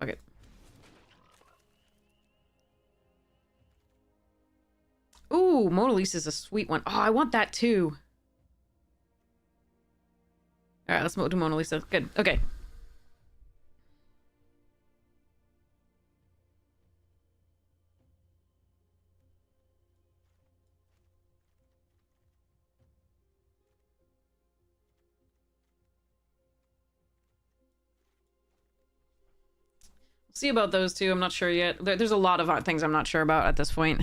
Fuck it. Ooh, Mona Lisa's a sweet one. Oh, I want that too. Alright, let's move to Mona Lisa. Good. Okay. See about those two. I'm not sure yet. There's a lot of things I'm not sure about at this point.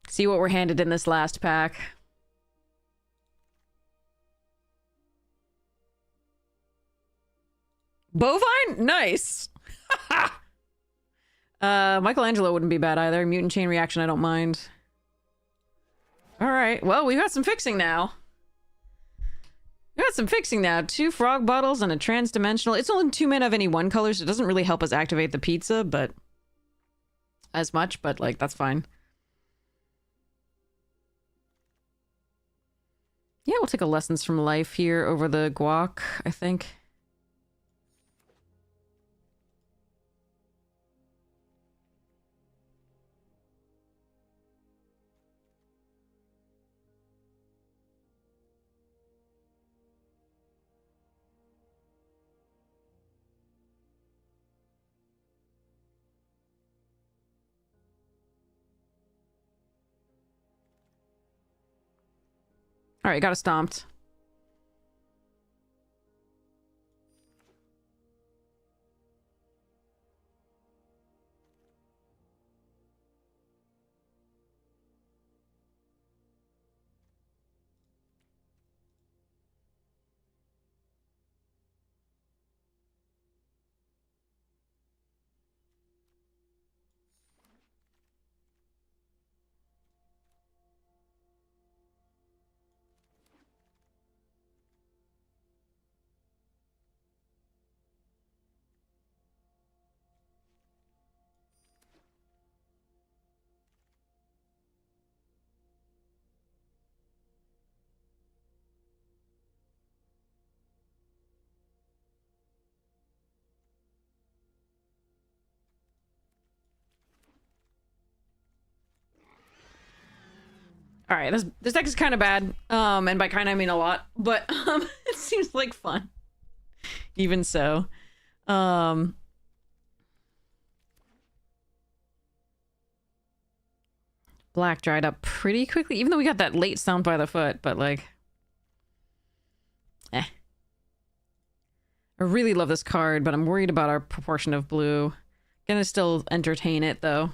See what we're handed in this last pack. Bovine? Nice. Michelangelo wouldn't be bad either. Mutant Chain Reaction, I don't mind. Alright, well, we got some fixing now. We got some fixing now. 2 frog bottles and a transdimensional. It's only 2 mana of any one color, so it doesn't really help us activate the pizza, but... as much, but, like, that's fine. Yeah, we'll take a Lessons from Life here over the guac, I think. Alright, got it stomped. All right, this deck is kind of bad, and by kind I mean a lot, but it seems like fun. Even so, black dried up pretty quickly, even though we got that late Stomped by the Foot, but like, I really love this card, but I'm worried about our proportion of blue. Gonna still entertain it though.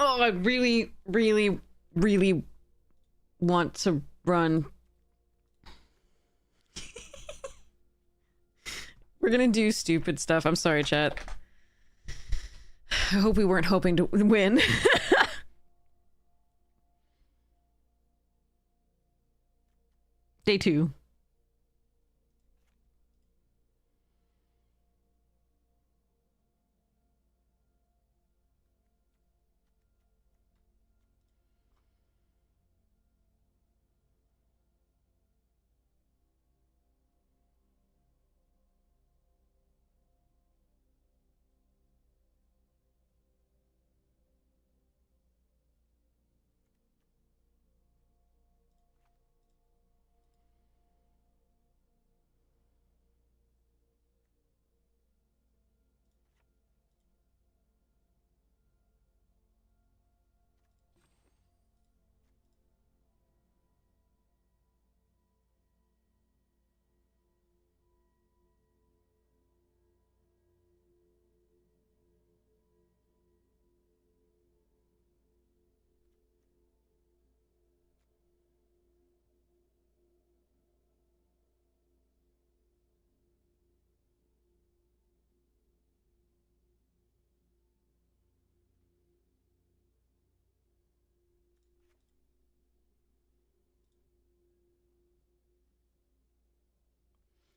Oh, I really, really, really want to run. We're gonna do stupid stuff. I'm sorry, chat. I hope we weren't hoping to win. Day 2.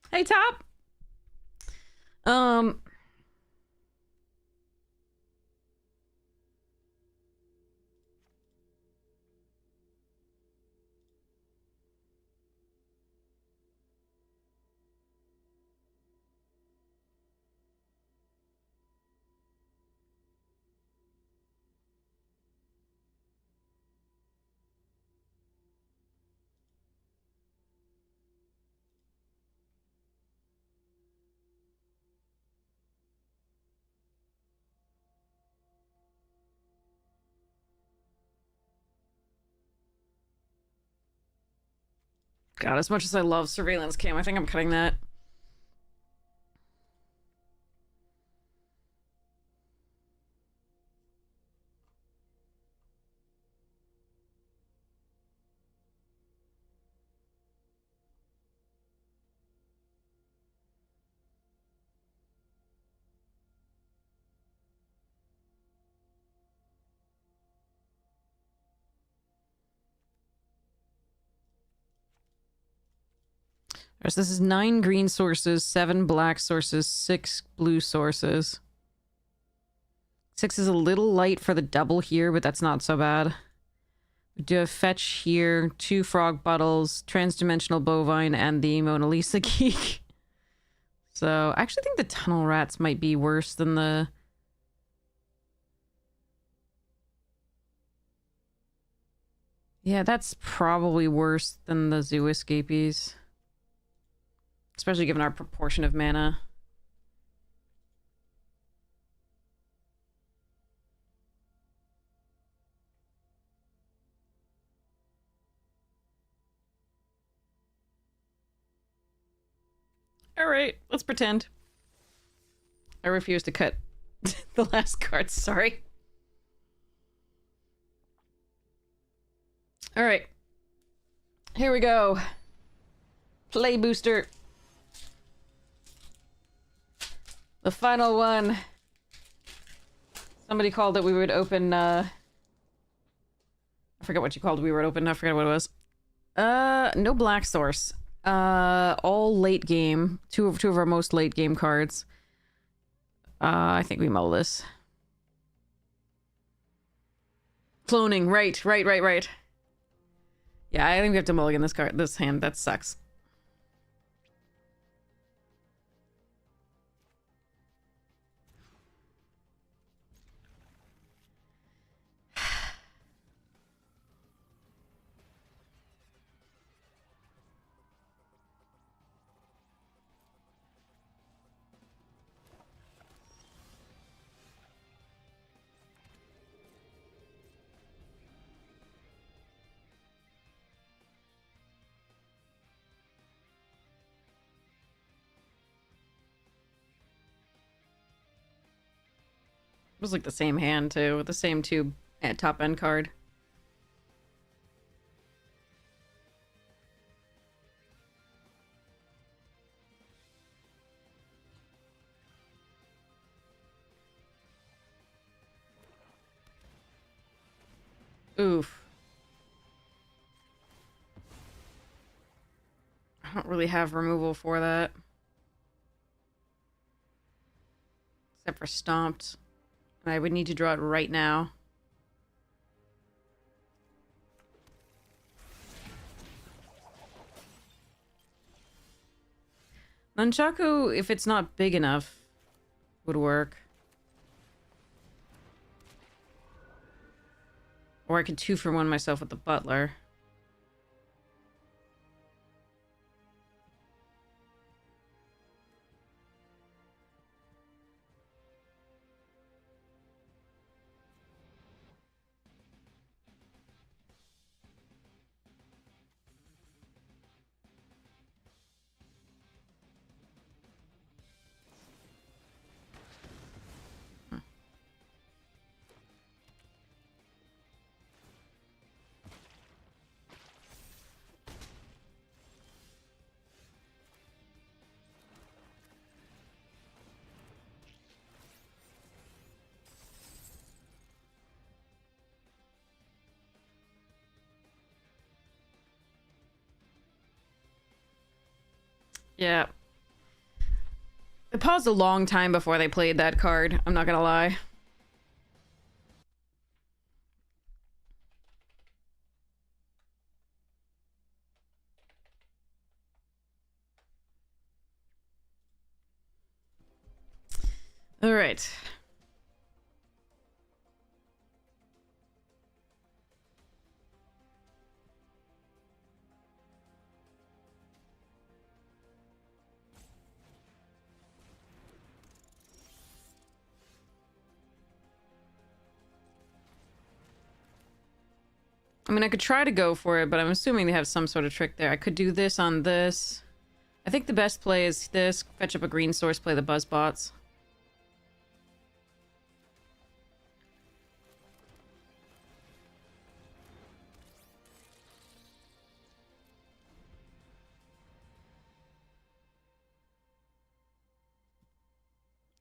Hey, Top. Um, God, as much as I love surveillance cam, I think I'm cutting that. So this is 9 green sources, 7 black sources, 6 blue sources. 6 is a little light for the double here, but that's not so bad. We do have fetch here, 2 frog bottles, transdimensional bovine, and the Mona Lisa geek. So I actually think the tunnel rats might be worse than the... Yeah, that's probably worse than the zoo escapees. Especially given our proportion of mana. Alright, let's pretend. I refuse to cut the last card, sorry. Alright. Here we go. Play booster. The final one. Somebody called it we would open, I forget what you called we would open, I forget what it was. No black source. All late game. Two of our most late game cards. I think we mull this. Cloning, right. Yeah, I think we have to mulligan this card, this hand. That sucks. It was like the same hand too, with the same two at top end card. Oof. I don't really have removal for that. Except for Stomped. And I would need to draw it right now. Nunchaku, if it's not big enough, would work. Or I could 2-for-1 myself with the Butler. Yeah. It paused a long time before they played that card, I'm not gonna lie. Alright. I mean, I could try to go for it, but I'm assuming they have some sort of trick there. I could do this on this. I think the best play is this. Fetch up a green source, play the Buzzbots.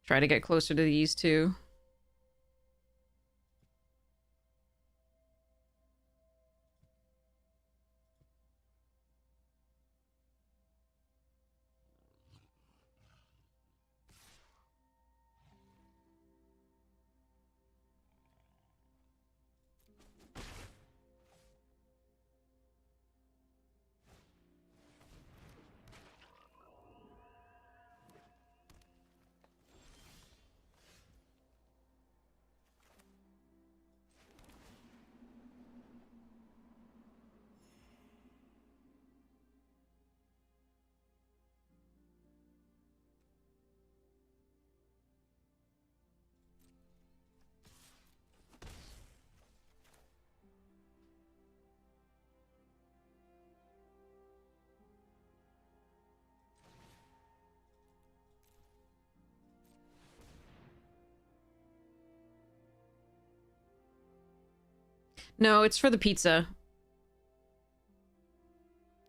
Try to get closer to these two. No, it's for the pizza.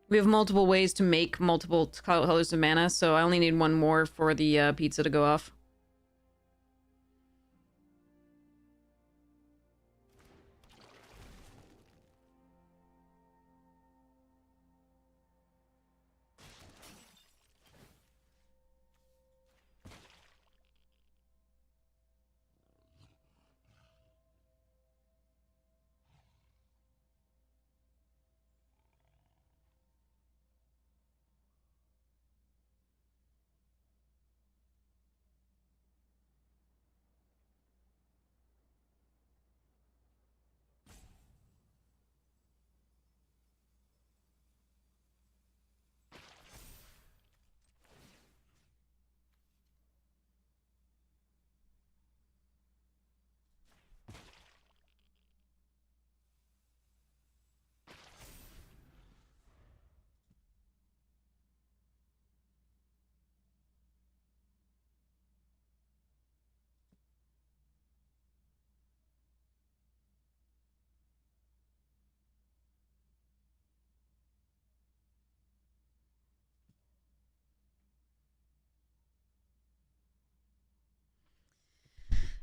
We have multiple ways to make multiple colors of mana, so I only need one more for the pizza to go off.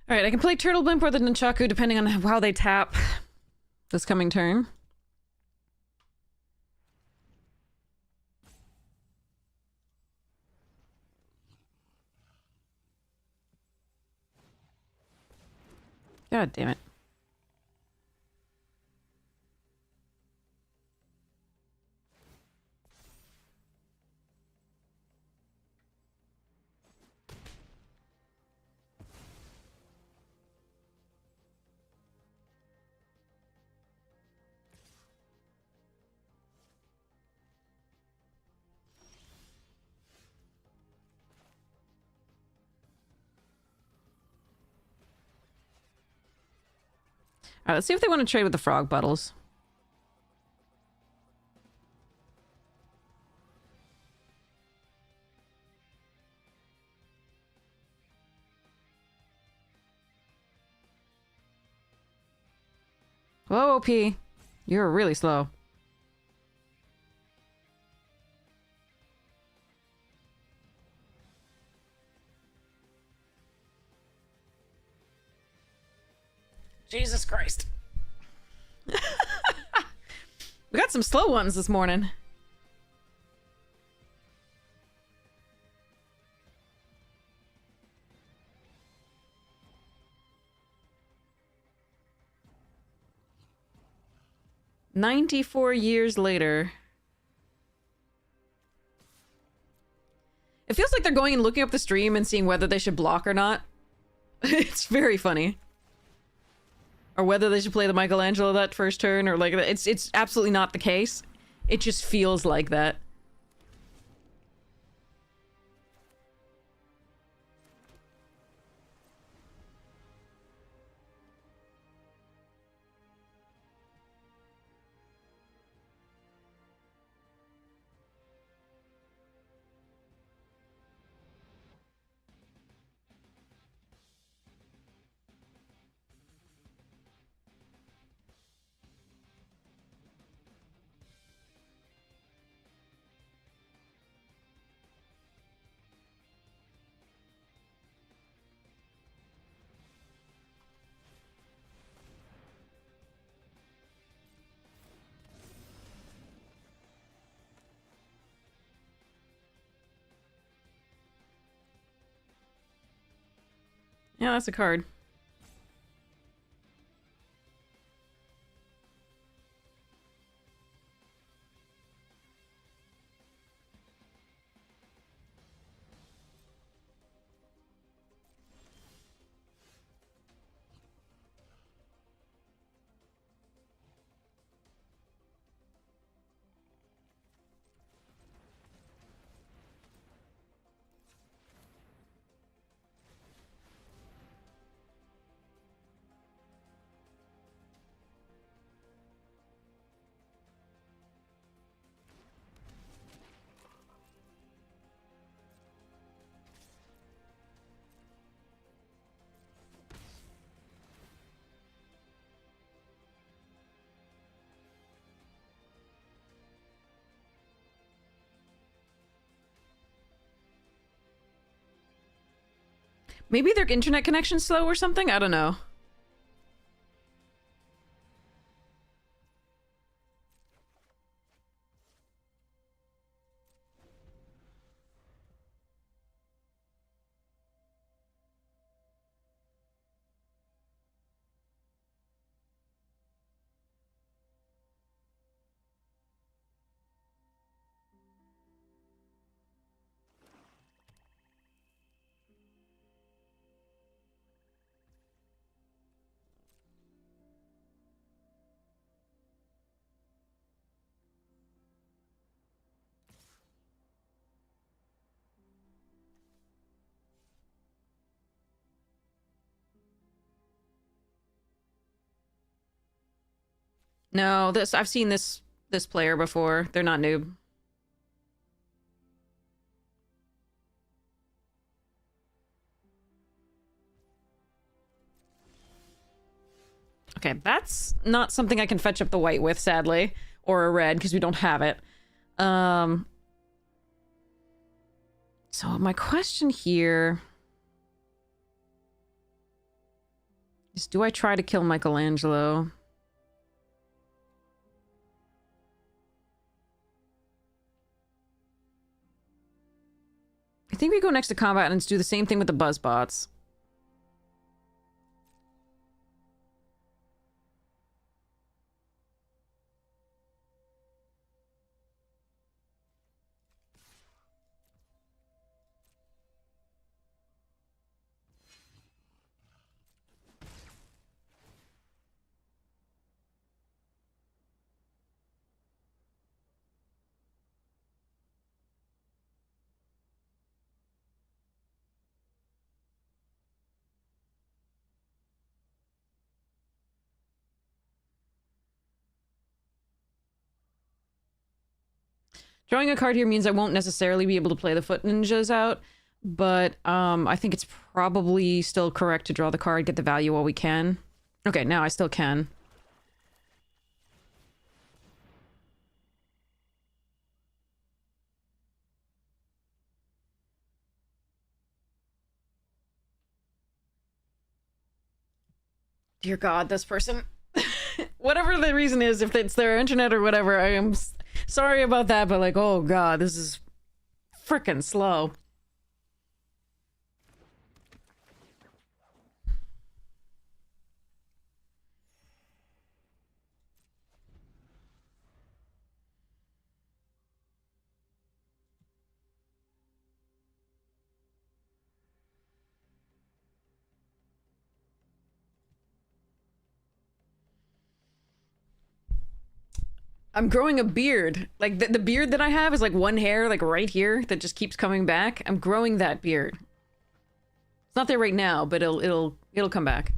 Alright, I can play Turtle Blimp or the Nunchaku depending on how they tap this coming turn. God damn it. Alright, let's see if they want to trade with the frog bottles. Whoa, OP. You're really slow. Jesus Christ. We got some slow ones this morning. "94 years later." It feels like they're going and looking up the stream and seeing whether they should block or not. It's very funny. Or whether they should play the Michelangelo that first turn, or like, it's absolutely not the case. It just feels like that. Yeah, that's a card. Maybe their internet connection's slow or something? I don't know. No, I've seen this player before. They're not noob. Okay, that's not something I can fetch up the white with, sadly. Or a red, because we don't have it. So my question here... Just, do I try to kill Michelangelo? I think we go next to combat and do the same thing with the buzz bots. Drawing a card here means I won't necessarily be able to play the foot ninjas out, but I think it's probably still correct to draw the card, get the value while we can. Okay, now I still can. Dear God, this person. Whatever the reason is, if it's their internet or whatever, I am sorry about that, but like, oh God, this is frickin' slow. I'm growing a beard. Like, the beard that I have is like one hair, like right here, that just keeps coming back. I'm growing that beard. It's not there right now, but it'll come back.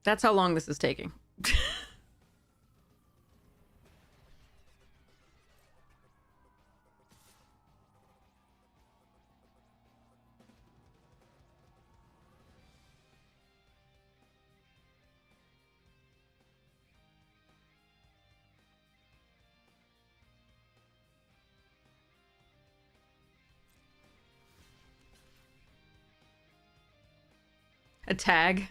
That's how long this is taking. A tag.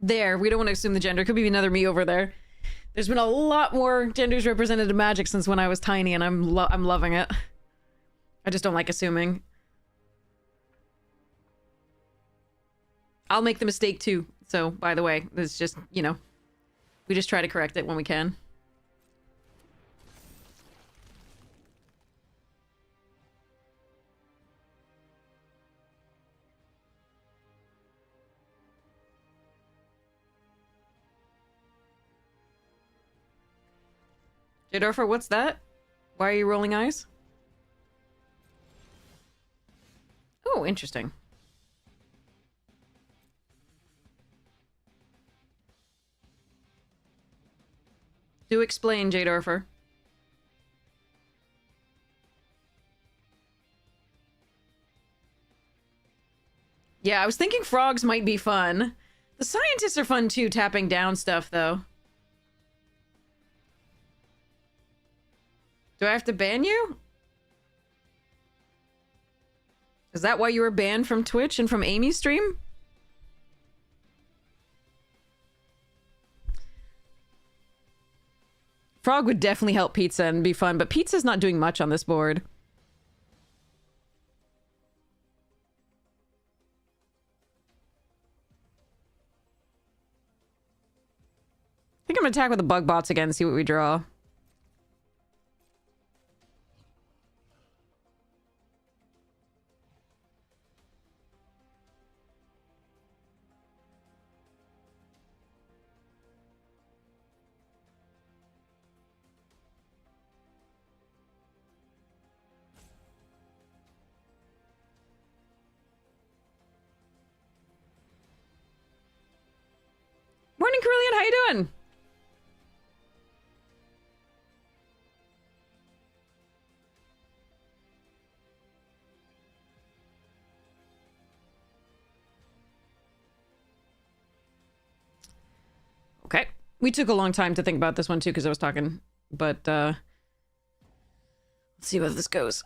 There, we don't want to assume the gender. Could be another me over there. There's been a lot more genders represented in Magic since when I was tiny, and I'm loving it. I just don't like assuming. I'll make the mistake too. So, by the way, it's just, you know, we just try to correct it when we can. Jadorfer, what's that? Why are you rolling eyes? Oh, interesting. Do explain, Jadorfer. Yeah, I was thinking frogs might be fun. The scientists are fun too, tapping down stuff, though. Do I have to ban you? Is that why you were banned from Twitch and from Amy's stream? Frog would definitely help Pizza and be fun, but Pizza's not doing much on this board. I think I'm gonna attack with the bug bots again and see what we draw. Morning, Carillion. How you doing? We took a long time to think about this one too because I was talking, but let's see where this goes.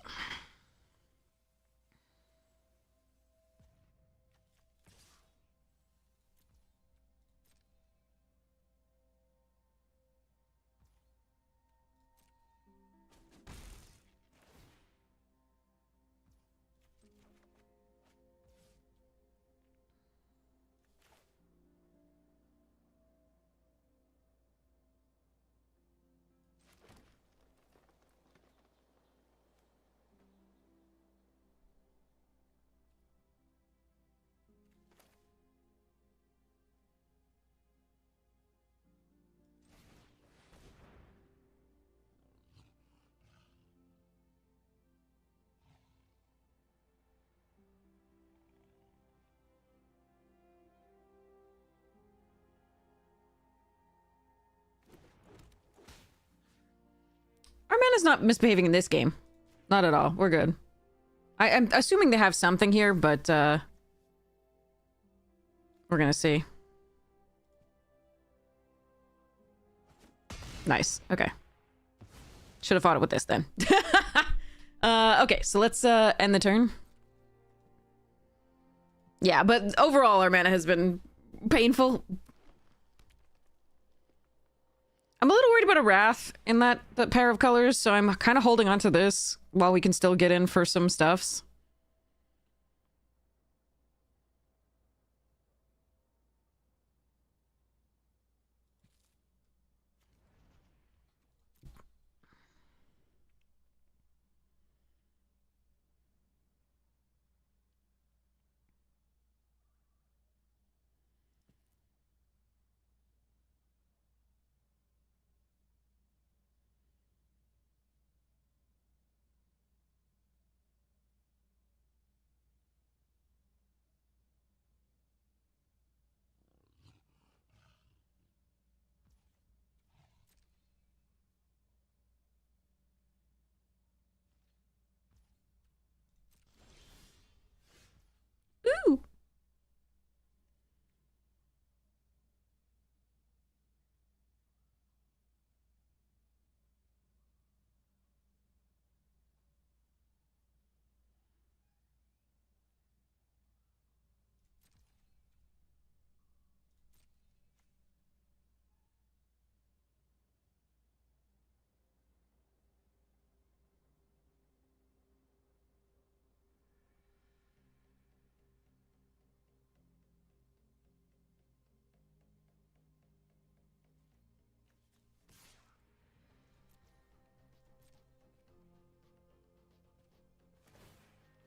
Our man is not misbehaving in this game. Not at all. We're good. I'm assuming they have something here, but we're gonna see. Nice. Okay. Should have fought it with this then. Okay, so let's end the turn. Yeah, but overall our mana has been painful. I'm a little worried about a Wrath in that pair of colors, so I'm kind of holding on to this while we can still get in for some stuffs. Ooh!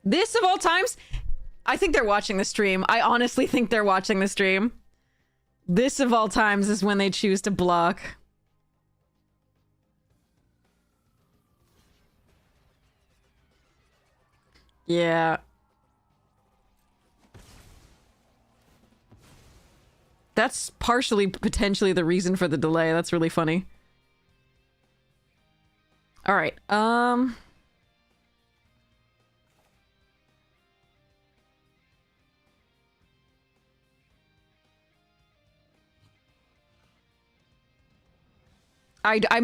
This of all times, I think they're watching the stream. I honestly think they're watching the stream. This of all times is when they choose to block. Yeah. That's partially, potentially the reason for the delay. That's really funny. All right. I'm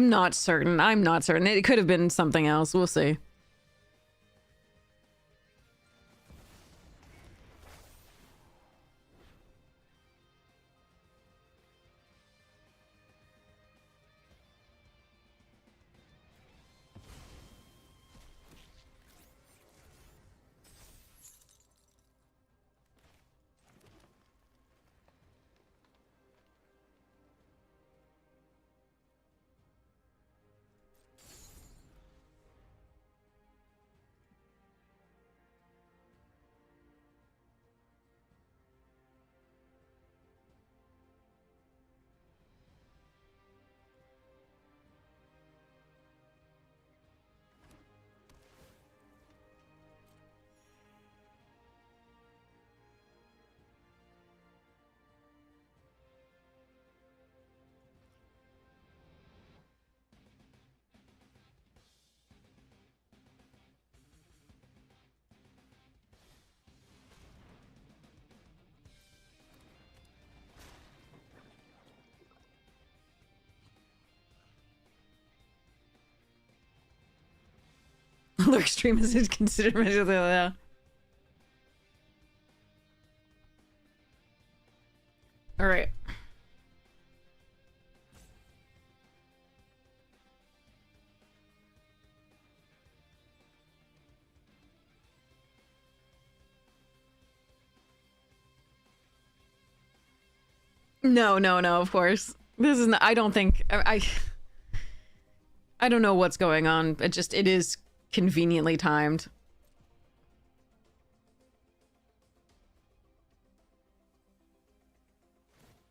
not certain. I'm not certain. It could have been something else. We'll see. Elder Extreme is considered measure. Yeah. All right. No, no, no, of course. This is not, I don't think I don't know what's going on. It is conveniently timed.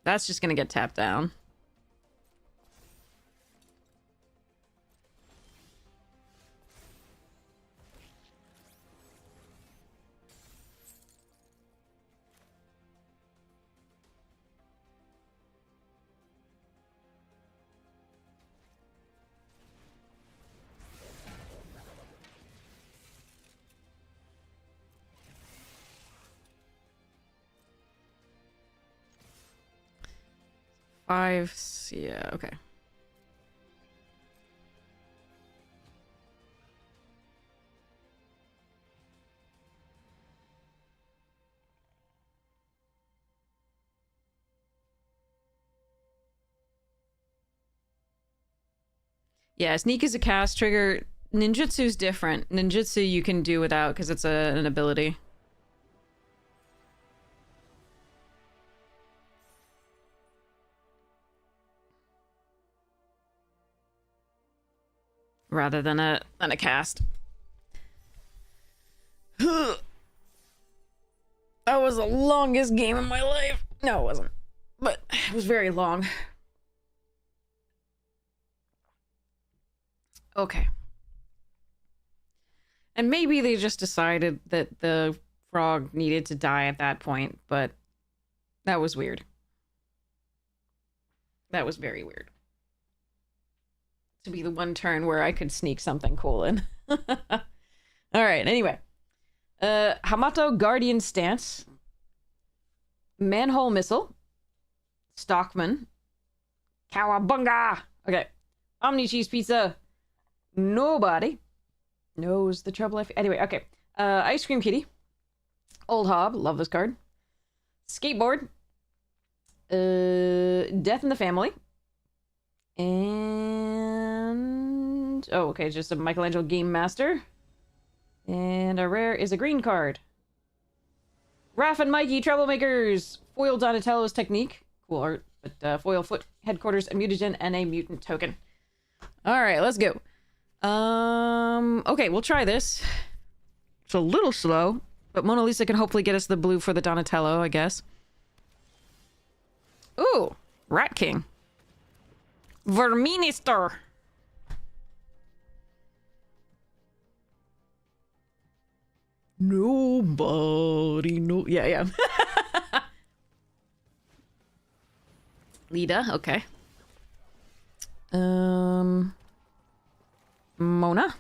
That's just gonna get tapped down. Five, yeah, okay. Yeah, sneak is a cast trigger. Ninjutsu's different. Ninjutsu you can do without because it's an ability. Rather than a cast. That was the longest game of my life. No, it wasn't. But it was very long. Okay. And maybe they just decided that the frog needed to die at that point, but that was weird. That was very weird. To be the one turn where I could sneak something cool in. Alright, anyway. Hamato Guardian Stance. Manhole Missile. Stockman. Cowabunga! Okay. Omni Cheese Pizza. Nobody knows the trouble anyway, okay. Ice Cream Kitty. Old Hob. Love this card. Skateboard. Death in the Family. And... oh, okay, just a Michelangelo Game Master. And a rare is a green card. Raph and Mikey, Troublemakers! Foil Donatello's Technique. Cool art. But foil foot, headquarters, a mutagen, and a mutant token. Alright, let's go. Okay, we'll try this. It's a little slow, but Mona Lisa can hopefully get us the blue for the Donatello, I guess. Ooh, Rat King. Verminister. Nobody know. Yeah. Lita, okay. Mona.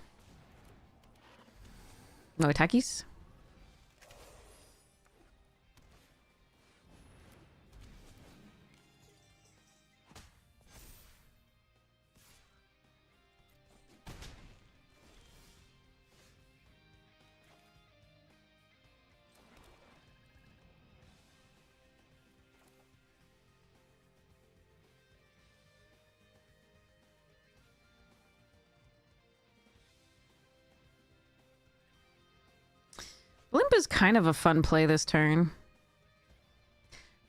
Noitakis. Limp is kind of a fun play this turn.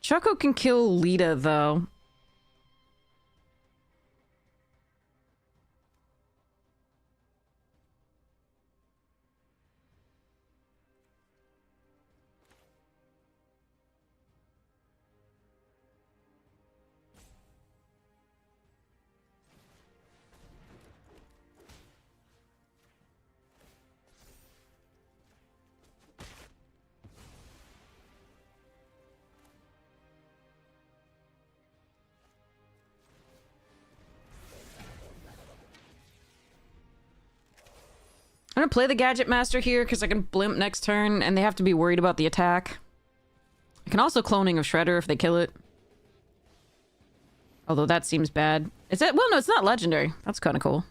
Choco can kill Lita, though. I'm gonna play the Gadget Master here because I can blimp next turn and they have to be worried about the attack. I can also cloning of Shredder if they kill it. Although that seems bad. Is that? Well, no, it's not legendary. That's kind of cool.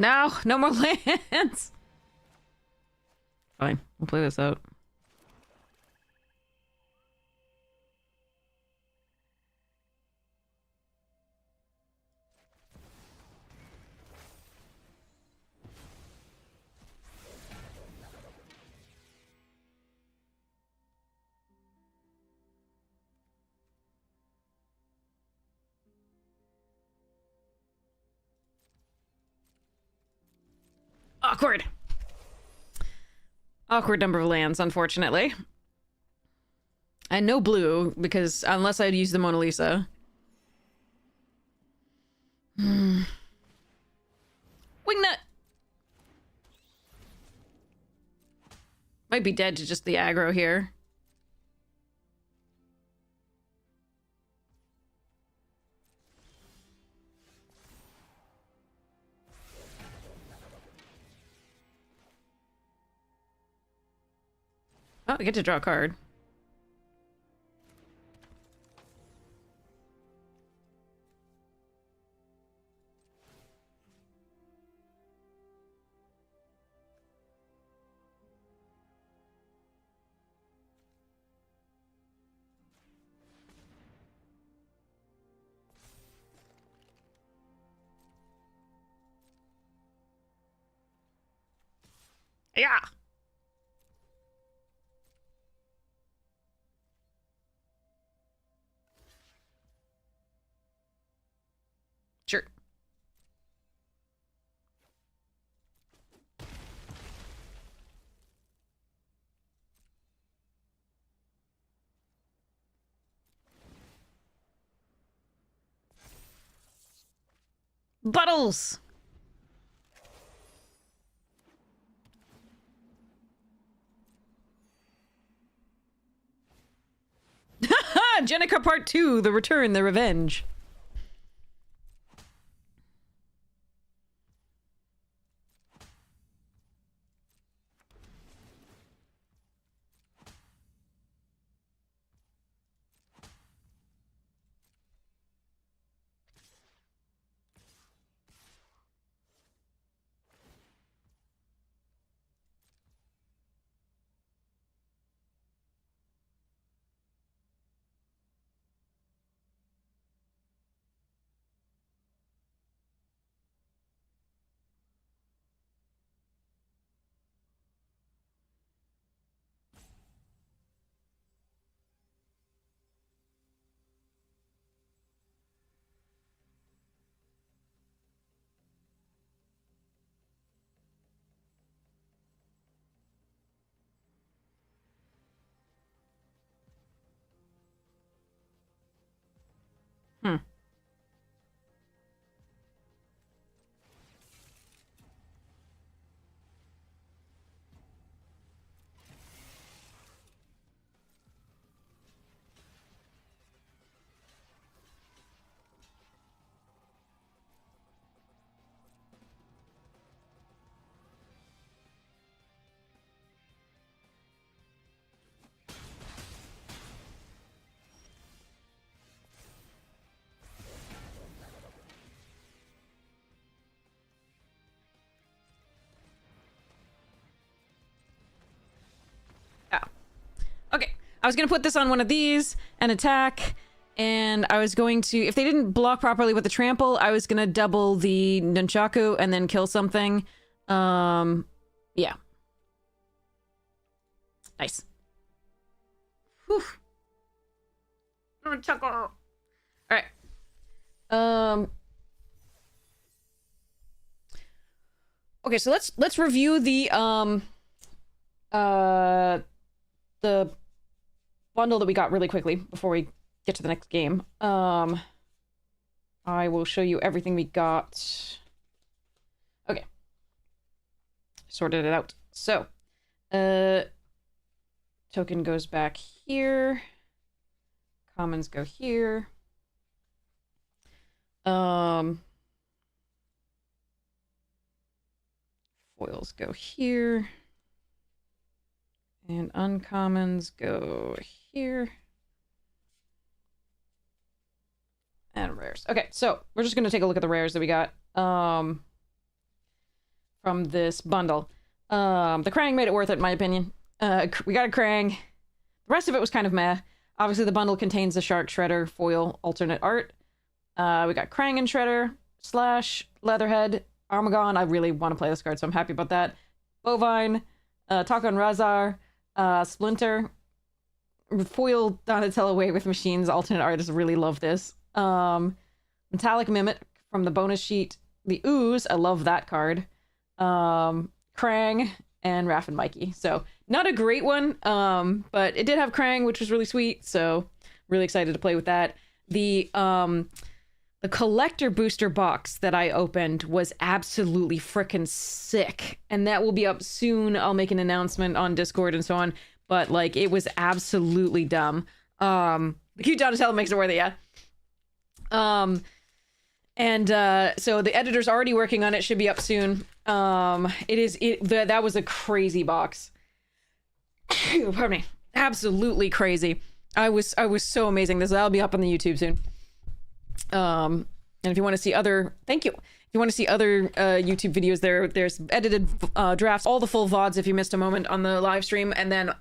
No, no more lands. Fine, we'll play this out. Awkward. Awkward number of lands, unfortunately. And no blue, because unless I'd use the Mona Lisa. Wingnut! Might be dead to just the aggro here. Oh, I get to draw a card. Yeah. Sure. Buttles! Jenica Part 2, The Return, The Revenge. Hmm. Yeah. Okay. I was gonna put this on one of these and attack, and I was going to, if they didn't block properly with the trample, I was gonna double the nunchaku and then kill something. Yeah. Nice. Whew. Nunchaku. All right. Okay, so let's review the bundle that we got really quickly before we get to the next game. I will show you everything we got. Okay. Sorted it out. So, token goes back here. Commons go here. Foils go here. And uncommons go here. And rares. Okay, so we're just gonna take a look at the rares that we got. from this bundle. The Krang made it worth it, in my opinion. We got a Krang. The rest of it was kind of meh. Obviously, the bundle contains the Shark Shredder foil alternate art. We got Krang and Shredder, Slash, Leatherhead, Armagon. I really want to play this card, so I'm happy about that. Bovine, Taka and Razar, Splinter, foil Donatello Way with Machines alternate art. I just really love this. Metallic Mimic from the bonus sheet. The Ooze, I love that card. Krang, and Raph and Mikey. So not a great one, but it did have Krang, which was really sweet. So really excited to play with that. The collector booster box that I opened was absolutely freaking sick, and that will be up soon. I'll make an announcement on Discord and so on. But like, it was absolutely dumb. The cute Donatello makes it worth it, yeah. So the editor's already working on it. Should be up soon. That was a crazy box. Pardon me. Absolutely crazy. I was so amazing. That'll be up on the YouTube soon. And if you want to see other, thank you. If you want to see other YouTube videos, there's edited drafts, all the full VODs if you missed a moment on the live stream, and then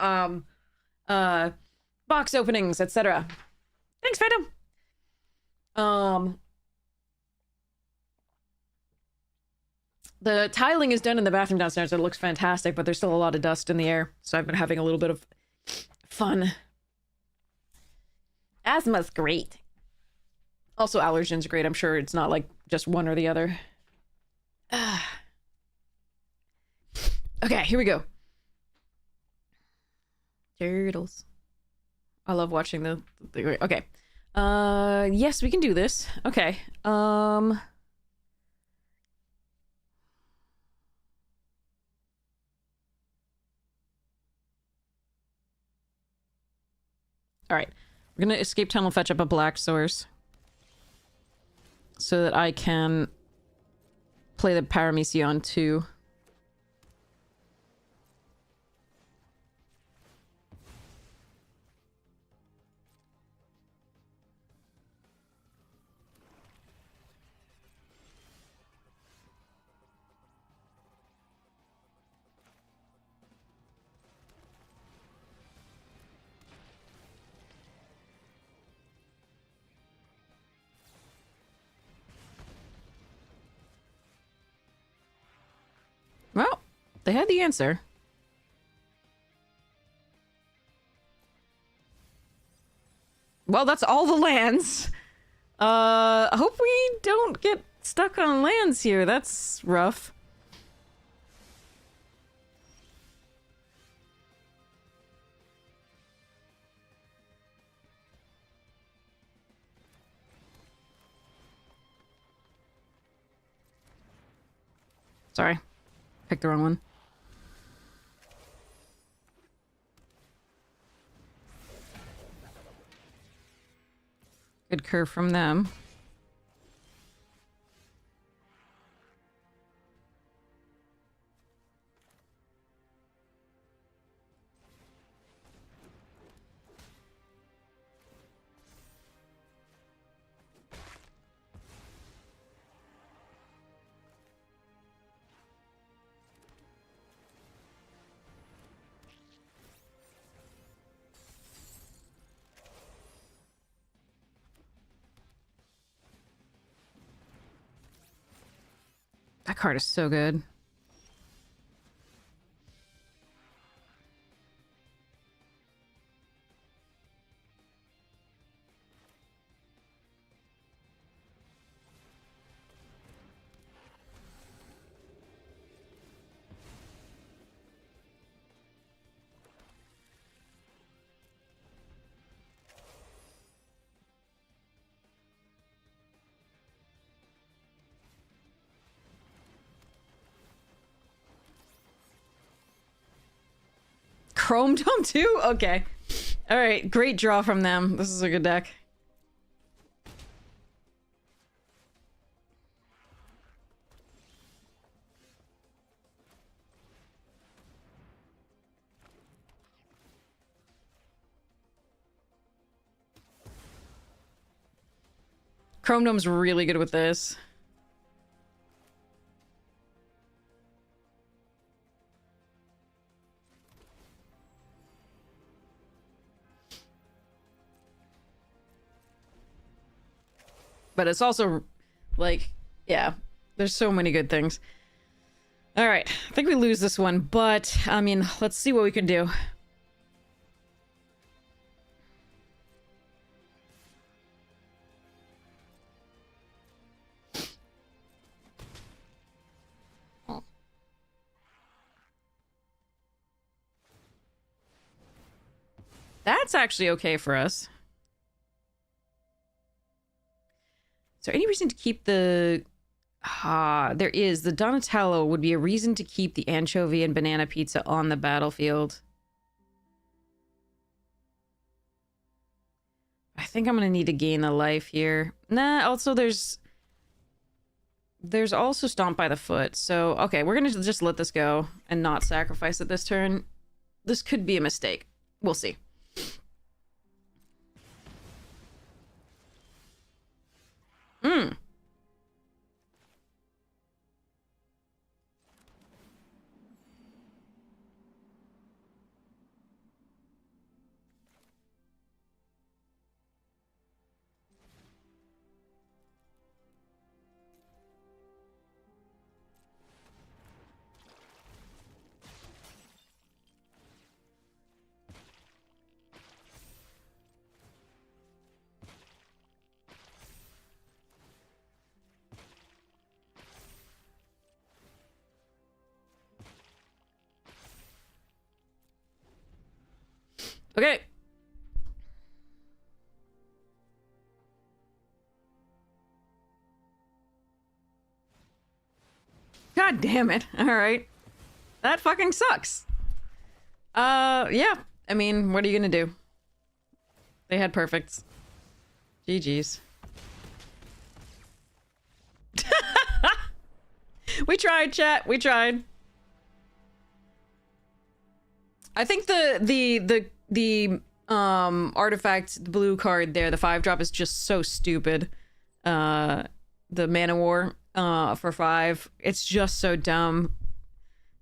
box openings, etc. Thanks, Phantom. The tiling is done in the bathroom downstairs. It looks fantastic, but there's still a lot of dust in the air, so I've been having a little bit of fun. Asthma's great. Also, allergens are great. I'm sure it's not like just one or the other. Okay, here we go. Turtles. I love watching the okay. Yes, we can do this. Okay. All right, we're gonna escape tunnel, fetch up a black source so that I can play the Paramesion too. Well, they had the answer. Well, that's all the lands. I hope we don't get stuck on lands here. That's rough. Sorry. Picked the wrong one. Good curve from them. That card is so good. Chrome Dome too? Okay. Alright, great draw from them. This is a good deck. Chrome Dome's really good with this. but it's also like, yeah, there's so many good things. All right, I think we lose this one, but I mean, let's see what we can do. That's actually okay for us. Is there any reason to keep the... there is. The Donatello would be a reason to keep the anchovy and banana pizza on the battlefield. I think I'm gonna need to gain a life here. Nah, also there's also Stomp by the Foot. So, okay, we're gonna just let this go and not sacrifice it this turn. This could be a mistake. We'll see. Hmm. Okay. God damn it. All right. That fucking sucks. Yeah. I mean, what are you gonna do? They had perfects. GG's. We tried, chat. We tried. I think the artifact, the blue card there, the 5-drop is just so stupid. The Mana War for 5. It's just so dumb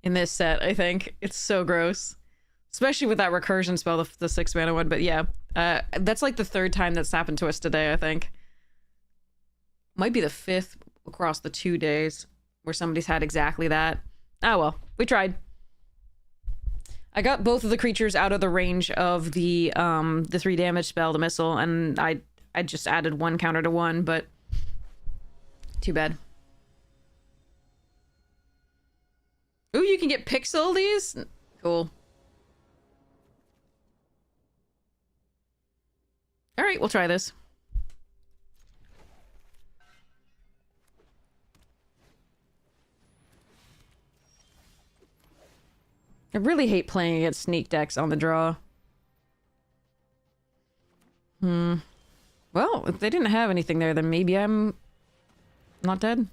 in this set, I think. It's so gross. Especially with that recursion spell, the 6 mana one. But yeah, that's like the 3rd time that's happened to us today, I think. Might be the 5th across the 2 days where somebody's had exactly that. Ah well, we tried. I got both of the creatures out of the range of the 3 damage spell, the missile, and I just added 1 counter to 1, but too bad. Ooh, you can get pixel these? Cool. Alright, we'll try this. I really hate playing against sneak decks on the draw. Well, if they didn't have anything there, then maybe I'm not dead.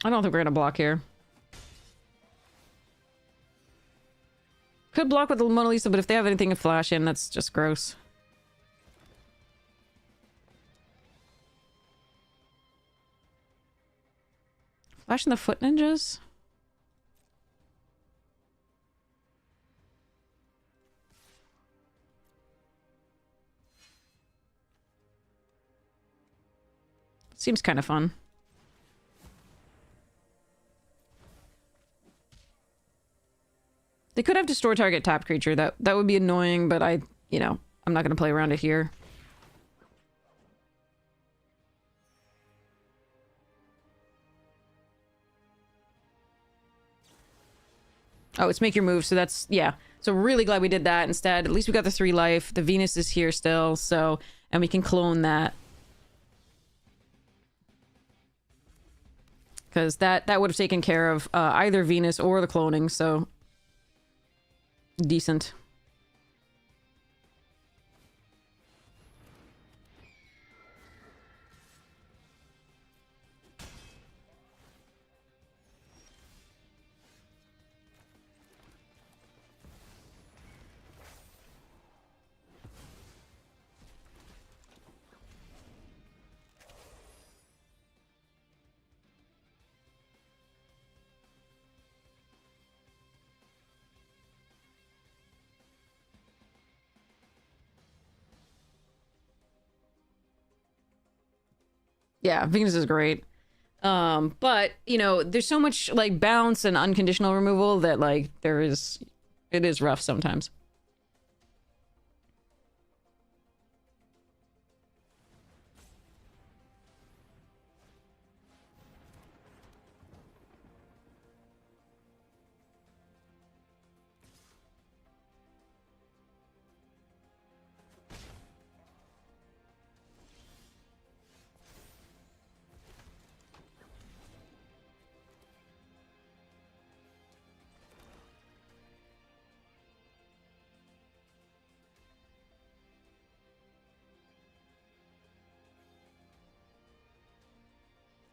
I don't think we're gonna block here. Could block with the Mona Lisa, but if they have anything to flash in, that's just gross. Flashing the Foot Ninjas? Seems kind of fun. They could have Destroy Target Tap Creature. That would be annoying, but I'm not gonna play around it here. Oh, it's make your move, so that's, yeah. So really glad we did that instead. At least we got the 3 life. The Venus is here still, so, and we can clone that. because that would have taken care of either Venus or the cloning, so decent. Yeah, Venus is great. But, you know, there's so much, like, bounce and unconditional removal that, like, it is rough sometimes.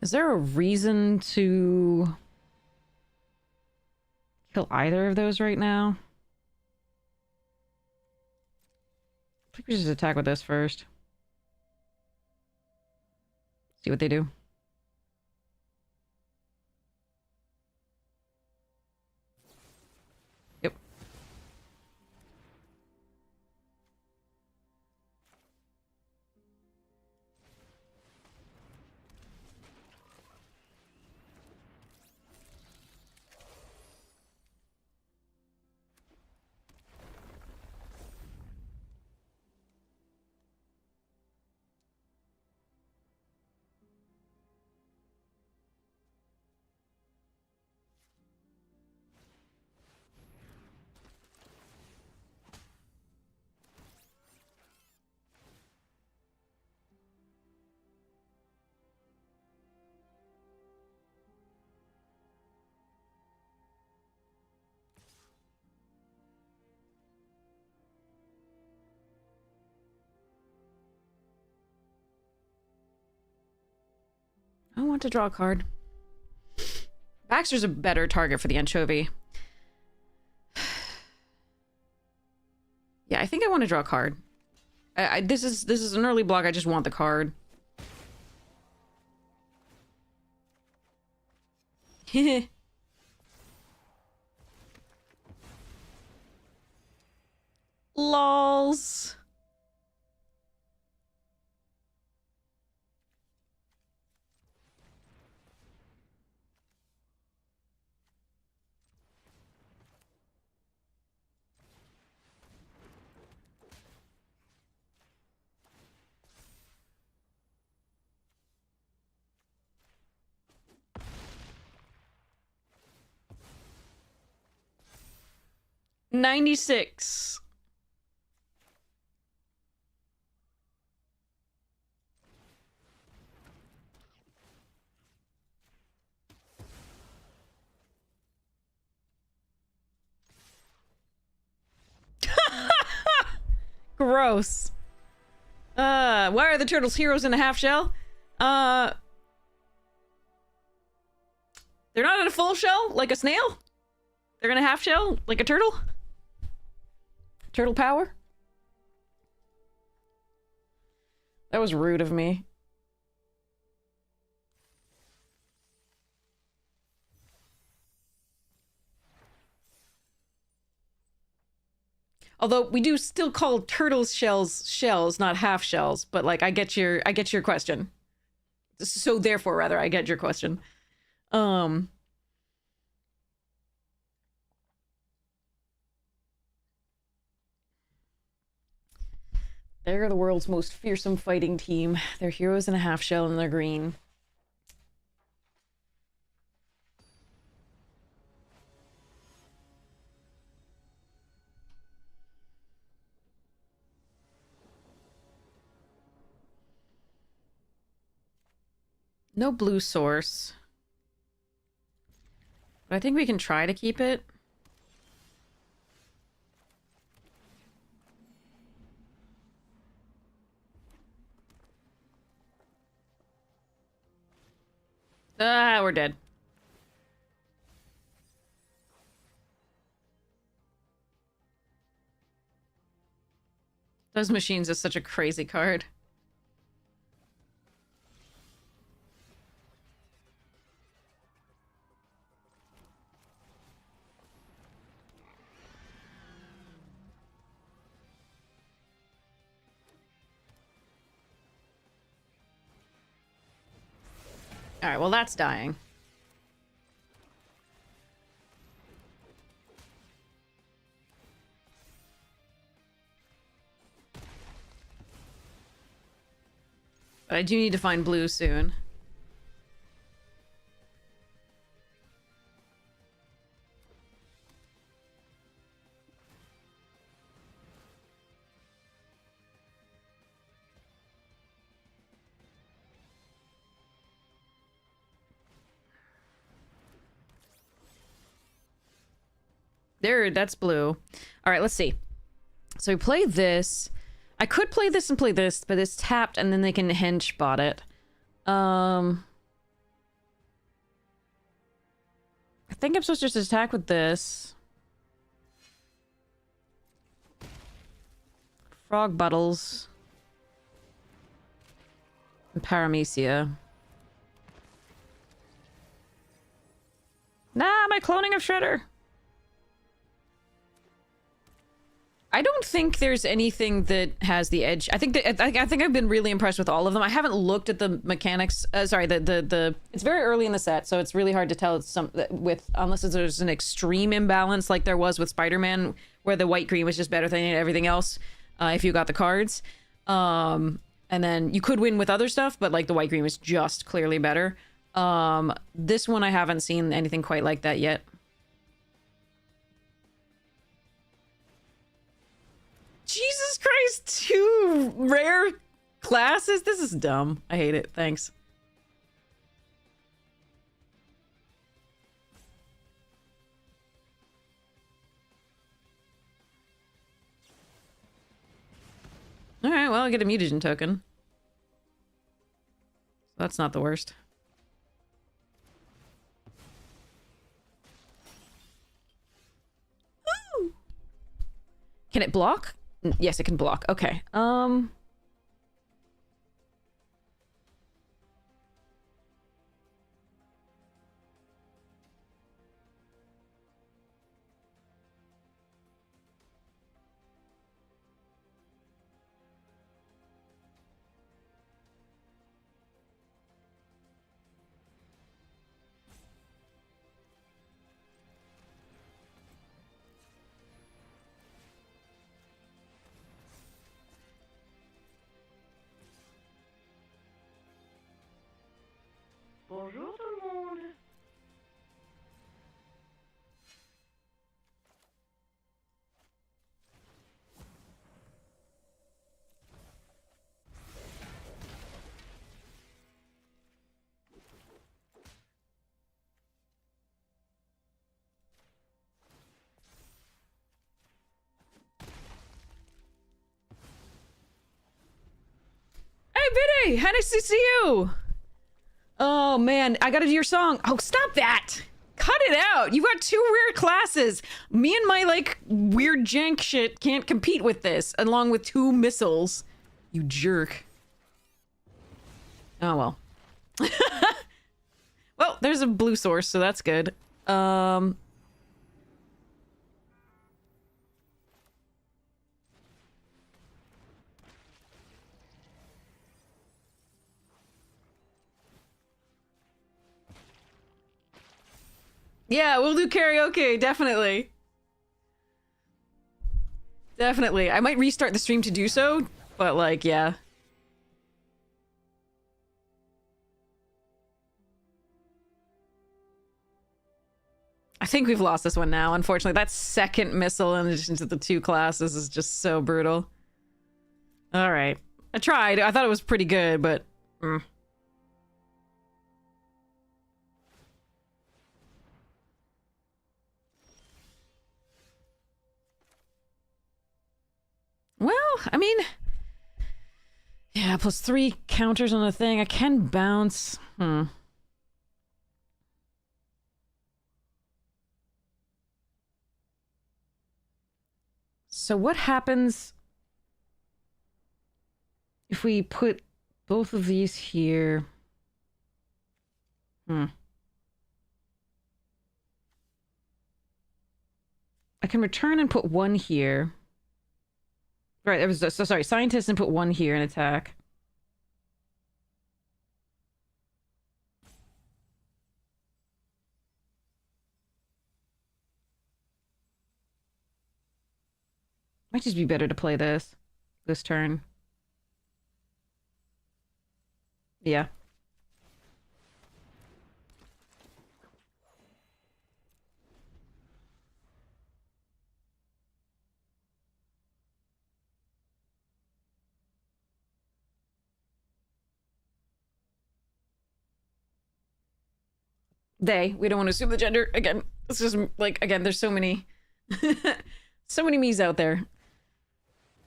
Is there a reason to kill either of those right now? I think we should just attack with this first. See what they do. Yep. I want to draw a card. Baxter's a better target for the anchovy. Yeah, I think I want to draw a card. This is an early block. I just want the card. Lols. $96. Gross. Why are the turtles heroes in a half shell? They're not in a full shell, like a snail? They're in a half shell, like a turtle? Turtle power? That was rude of me. Although we do still call turtles shells, not half shells, but like I get your question. So therefore, rather, I get your question. They're the world's most fearsome fighting team. They're heroes in a half shell and they're green. No blue source. But I think we can try to keep it. Ah, we're dead. Those machines is such a crazy card. Alright, well that's dying. But I do need to find blue soon. There, that's blue. All right, let's see. So we play this. I could play this and play this, but it's tapped and then they can hench bot it. I think I'm supposed to just attack with this. Frog Buttles. And Paramecia. Nah, my cloning of Shredder. I don't think there's anything that has the edge. I think I've been really impressed with all of them. I haven't looked at the mechanics. Sorry, it's very early in the set, so it's really hard to tell. Unless there's an extreme imbalance like there was with Spider-Man, where the white green was just better than everything else. If you got the cards, and then you could win with other stuff, but like the white green was just clearly better. This one I haven't seen anything quite like that yet. Jesus Christ, 2 rare classes? This is dumb. I hate it. Thanks. Alright, well, I get a mutagen token. That's not the worst. Ooh. Can it block? Yes, it can block. Okay. Bonjour tout le monde. Hey, Biddy! How nice to see you! Oh, man. I gotta do your song. Oh, stop that! Cut it out! You've got 2 rare classes! Me and my, like, weird jank shit can't compete with this, along with 2 missiles. You jerk. Oh, well. Well, there's a blue source, so that's good. Yeah, we'll do karaoke, definitely. Definitely. I might restart the stream to do so, but like, yeah. I think we've lost this one now, unfortunately. That second missile in addition to the 2 classes is just so brutal. Alright. I tried. I thought it was pretty good, but... I mean, yeah, plus 3 counters on a thing. I can bounce. So what happens if we put both of these here? I can return and put 1 here. Right, so sorry, scientist and put 1 here and attack. Might just be better to play this turn. Yeah. We don't want to assume the gender. Again, it's just, like, again, there's so many... so many me's out there.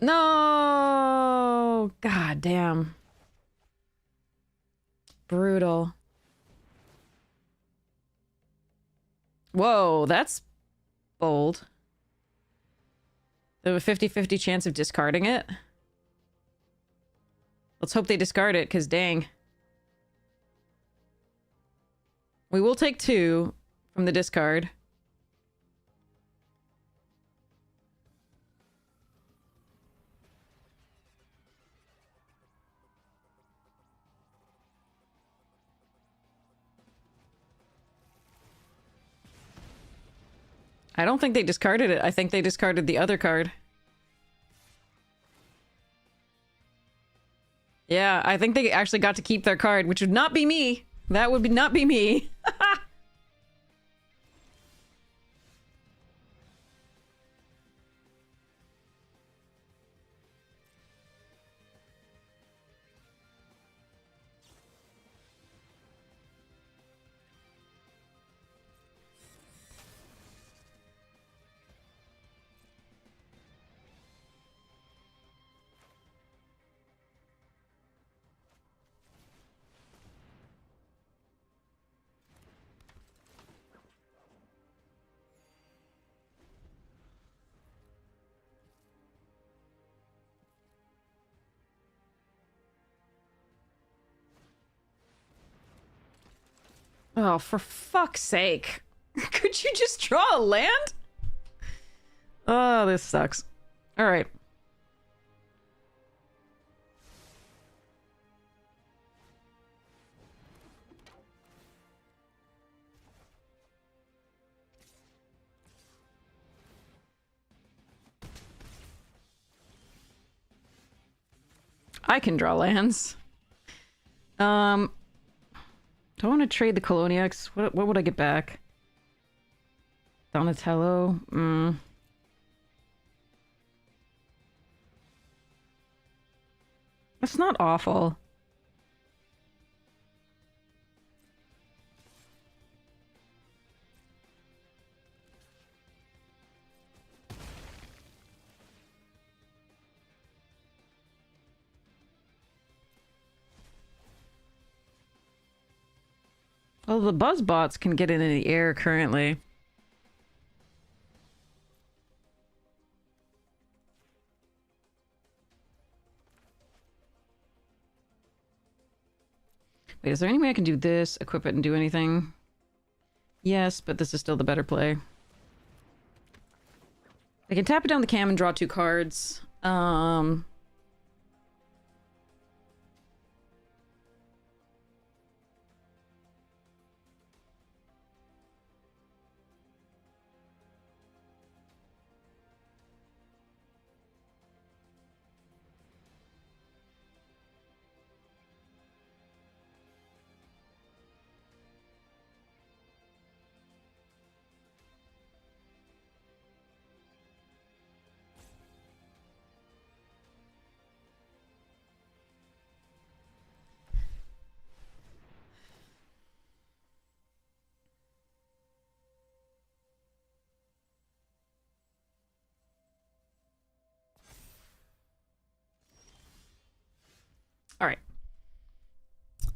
No! God damn. Brutal. Whoa, that's bold. They have a 50-50 chance of discarding it. Let's hope they discard it, because dang. We will take 2 from the discard. I don't think they discarded it. I think they discarded the other card. Yeah, I think they actually got to keep their card, which would not be me. That would not be me. Oh, for fuck's sake. Could you just draw a land? Oh, this sucks. Alright. I can draw lands. Do I want to trade the Coloniacs? What would I get back? Donatello? That's not awful. Well, the Buzzbots can get into the air currently. Wait, is there any way I can do this, equip it, and do anything? Yes, but this is still the better play. I can tap it down the cam and draw 2 cards.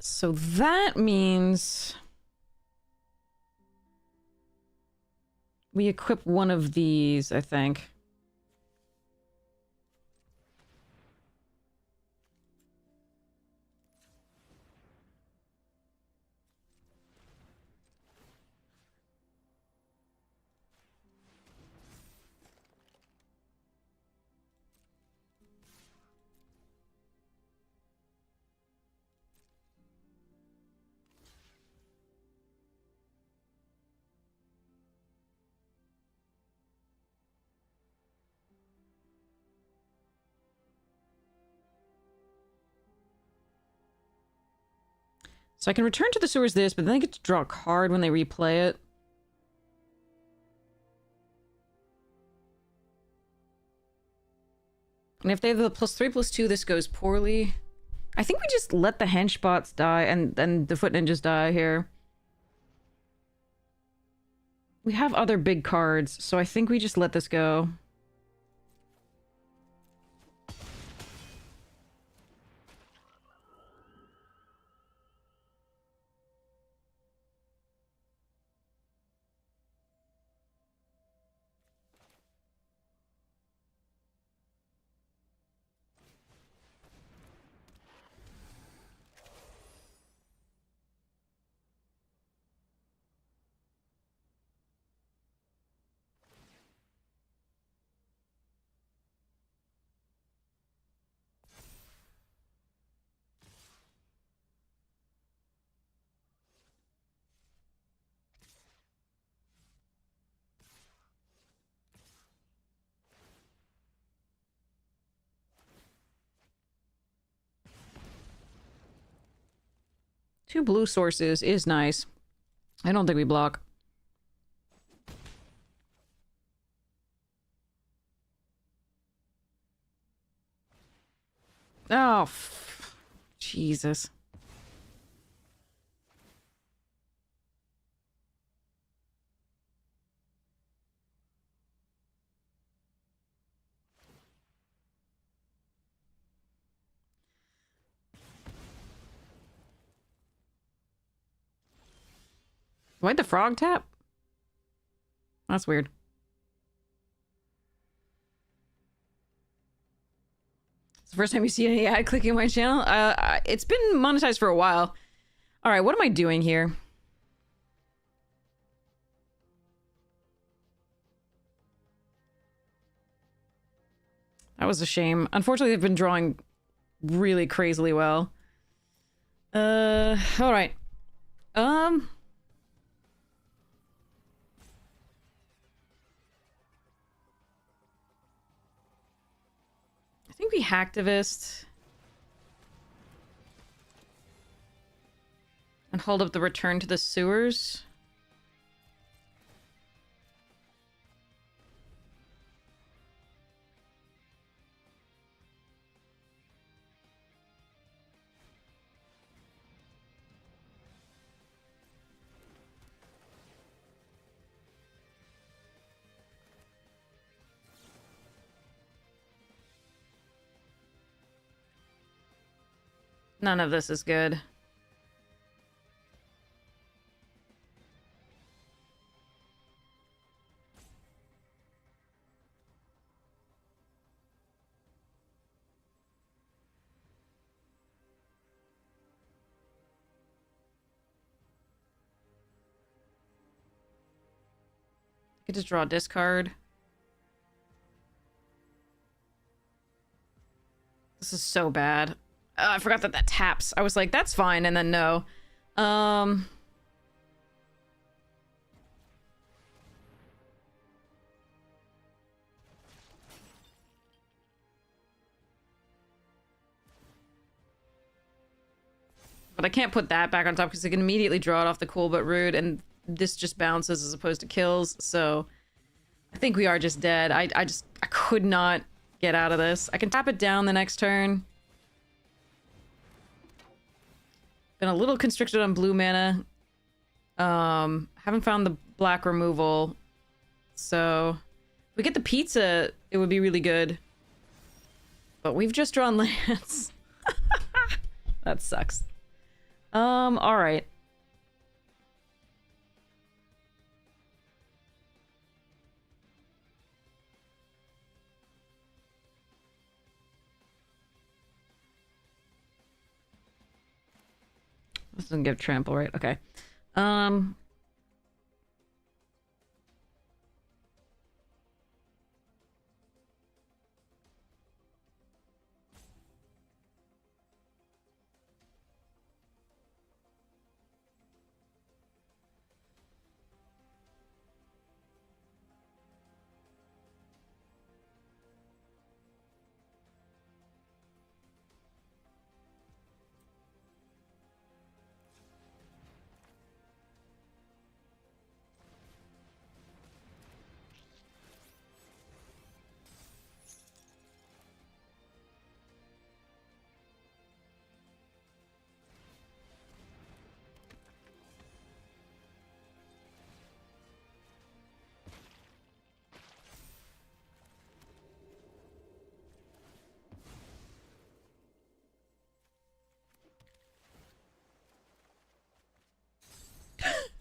So that means we equip one of these, I think. So I can return to the sewers this, but then I get to draw a card when they replay it. And if they have the +3/+2, this goes poorly. I think we just let the hench bots die and the foot ninjas die here. We have other big cards, so I think we just let this go. Two blue sources is nice. I don't think we block. Oh, Jesus. Why'd the frog tap? That's weird. It's the first time you see any ad clicking my channel. It's been monetized for a while. All right, what am I doing here? That was a shame. Unfortunately, they've been drawing really crazily well. All right. I think we hacktivist and hold up the return to the sewers. None of this is good. I could just draw a discard. This is so bad. I forgot that that taps. I was like, that's fine, and then no. But I can't put that back on top because I can immediately draw it off the cool but rude, and this just bounces as opposed to kills, so I think we are just dead. I could not get out of this. I can tap it down the next turn. Been a little constricted on blue mana. Haven't found the black removal. So if we get the pizza, it would be really good. But we've just drawn lands. That sucks. All right. This doesn't give trample, right? Okay. Um.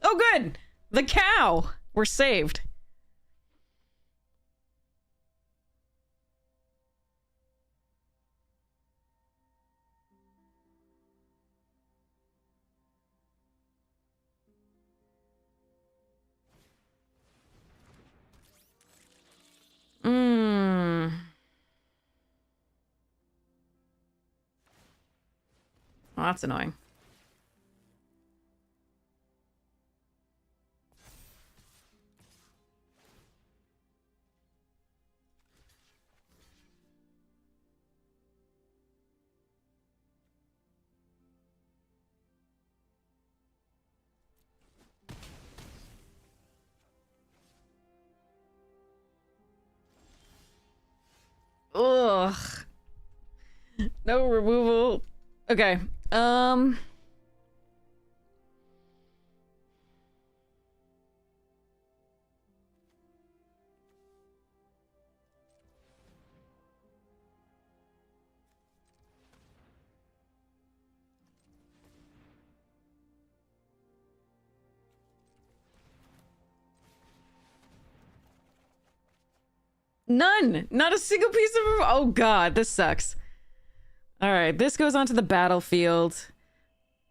Oh, good. The cow. We're saved. Mmm. Oh, that's annoying. Ugh. No removal. Okay. None. Not a single piece of. Oh god, this sucks. All right, this goes onto the battlefield.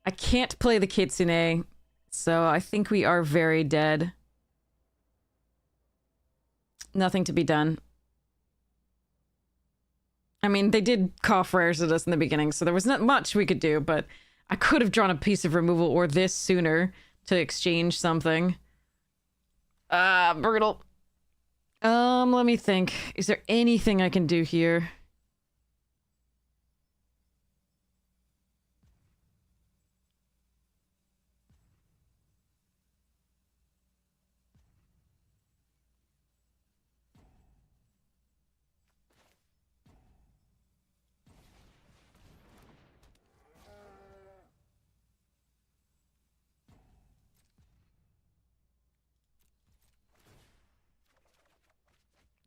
I can't play the Kitsune, so I think we are very dead. Nothing to be done. I mean, they did cough rares at us in the beginning, so there was not much we could do, but I could have drawn a piece of removal or this sooner to exchange something. Brutal. Let me think. Is there anything I can do here?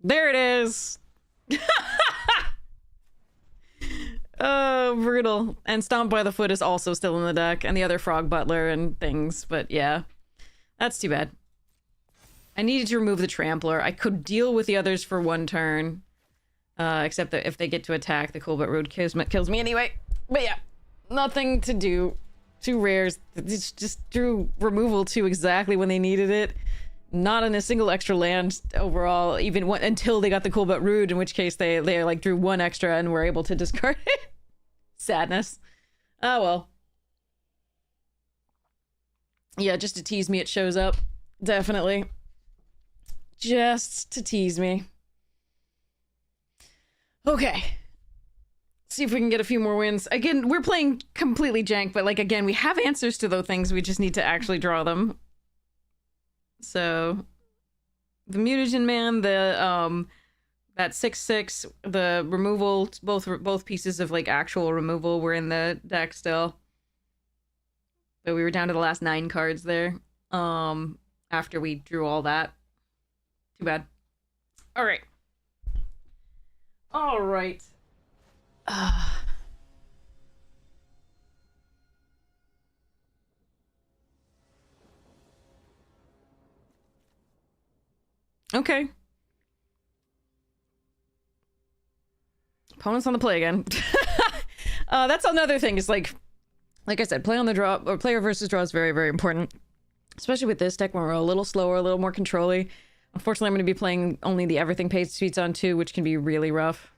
There it is. Oh, brutal. And Stomp by the Foot is also still in the deck, and the other Frog Butler and things, but yeah. That's too bad. I needed to remove the Trampler. I could deal with the others for one turn. Except that if they get to attack, the Colbert Road kills me anyway. But yeah, nothing to do. Two rares. It's just drew removal to exactly when they needed it. Not in a single extra land overall, even until they got the Colbert Rood, in which case they like drew one extra and were able to discard it. Sadness. Oh well. Yeah, just to tease me, it shows up. Definitely. Just to tease me. Okay. See if we can get a few more wins. Again, we're playing completely jank, but like, again, we have answers to those things. We just need to actually draw them. So, the Mutagen Man, the, that 6/6, the removal, both pieces of, like, actual removal were in the deck still. But we were down to the last 9 cards there, after we drew all that. Too bad. Alright. Okay. Opponents on the play again. That's another thing. Is like I said, play on the draw or player versus draw is very, very important. Especially with this deck when we're a little slower, a little more controlly. Unfortunately, I'm going to be playing only the everything paid suites on 2, which can be really rough.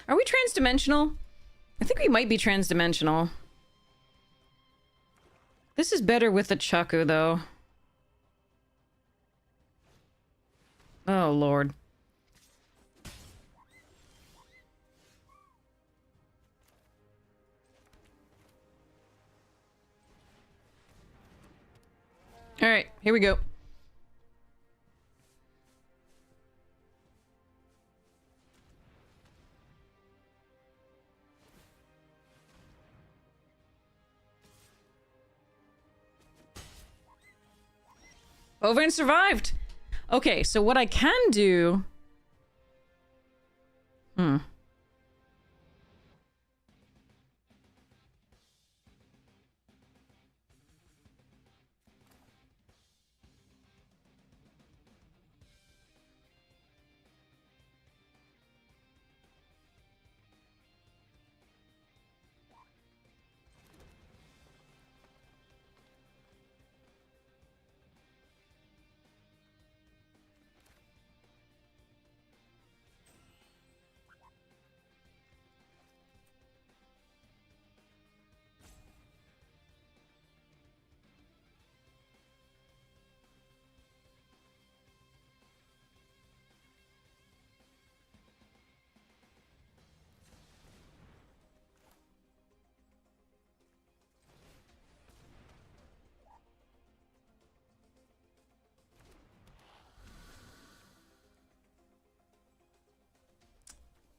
Are we transdimensional? I think we might be transdimensional. This is better with the Chaku, though. Oh, Lord. Alright, here we go. Over and survived! Okay, so what I can do...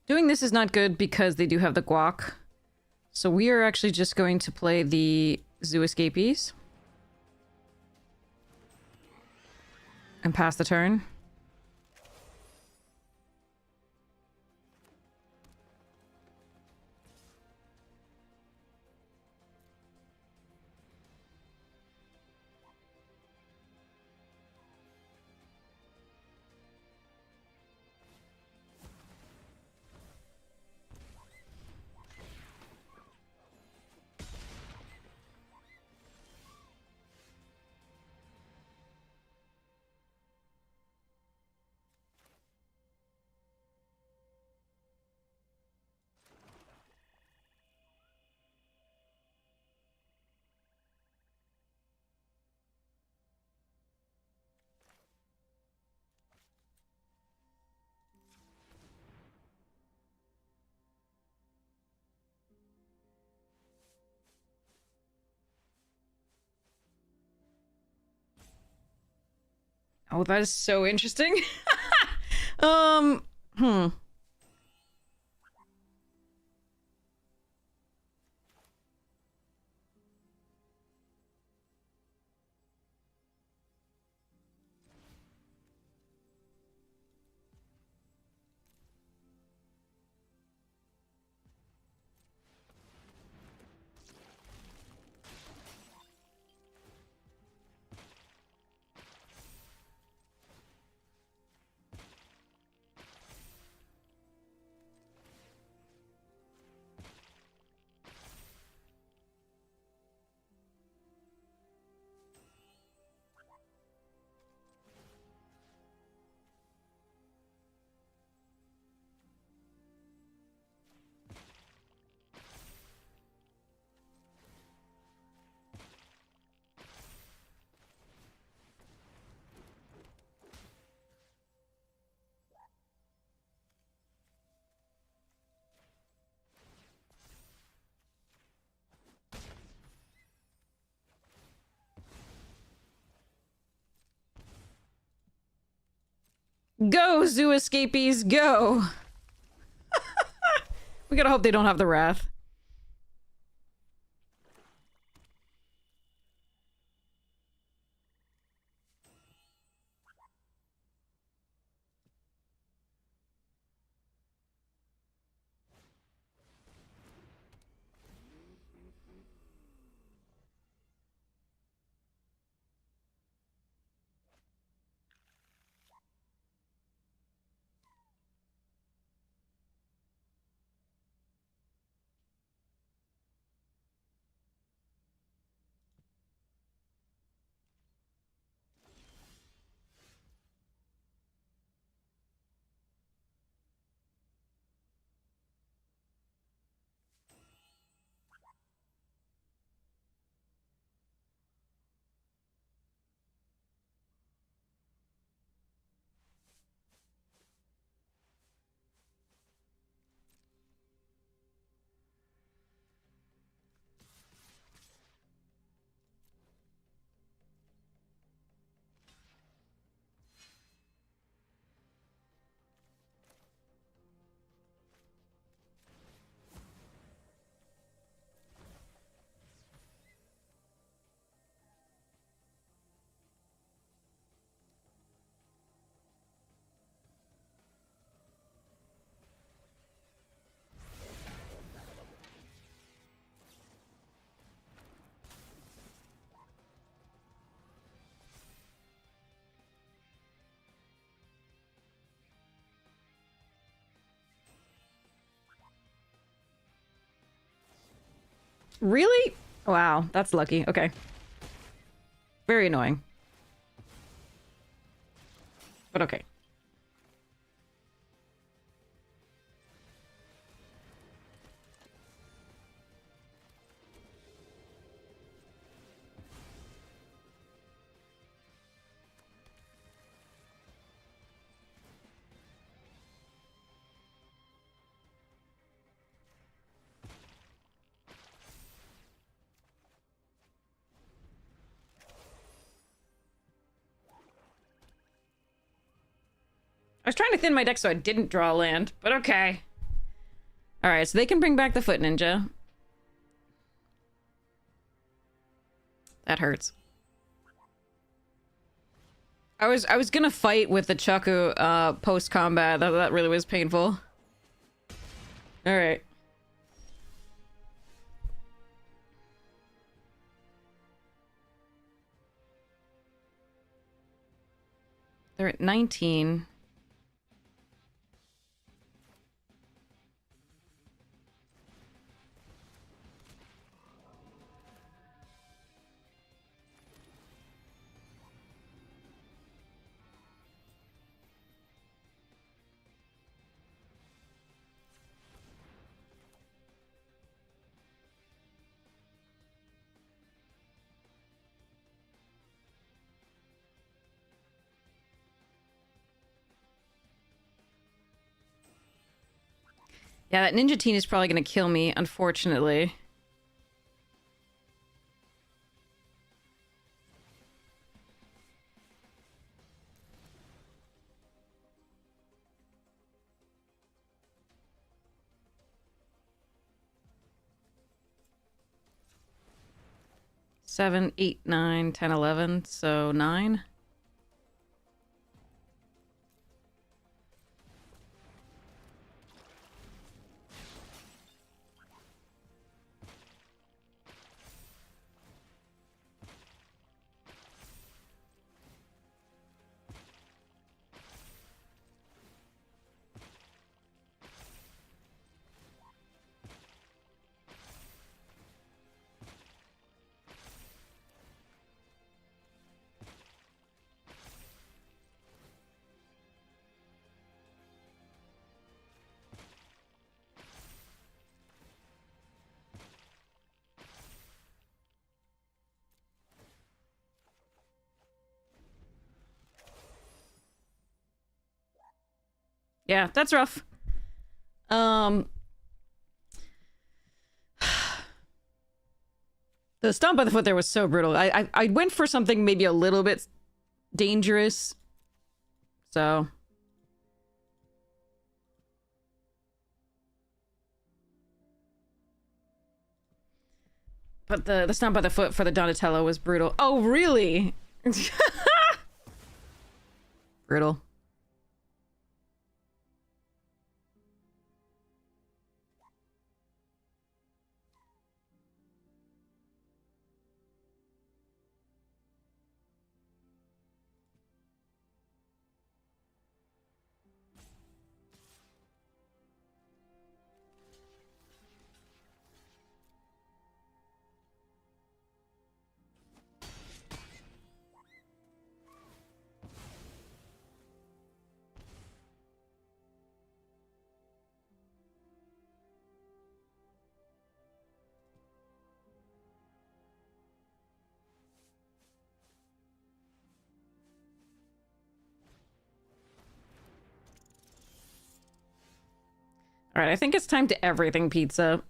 Doing this is not good because they do have the guac. So we are actually just going to play the Zoo Escapees. And pass the turn. Oh, that is so interesting. Hmm. Go, zoo escapees, go! We gotta hope they don't have the wrath. Really? Wow, that's lucky. Okay. Very annoying. But okay. I was trying to thin my deck so I didn't draw land, but okay. Alright, so they can bring back the Foot Ninja. That hurts. I was gonna fight with the Chaku post-combat. That really was painful. Alright. They're at 19. Yeah, that Ninja Teen is probably gonna kill me, unfortunately. Seven, 8, 9, 10, 11, so 9. Yeah, that's rough. The stomp by the foot there was so brutal. I went for something maybe a little bit dangerous. So, But the stomp by the foot for the Donatello was brutal. Oh, really? Brutal. All right, I think it's time to everything pizza.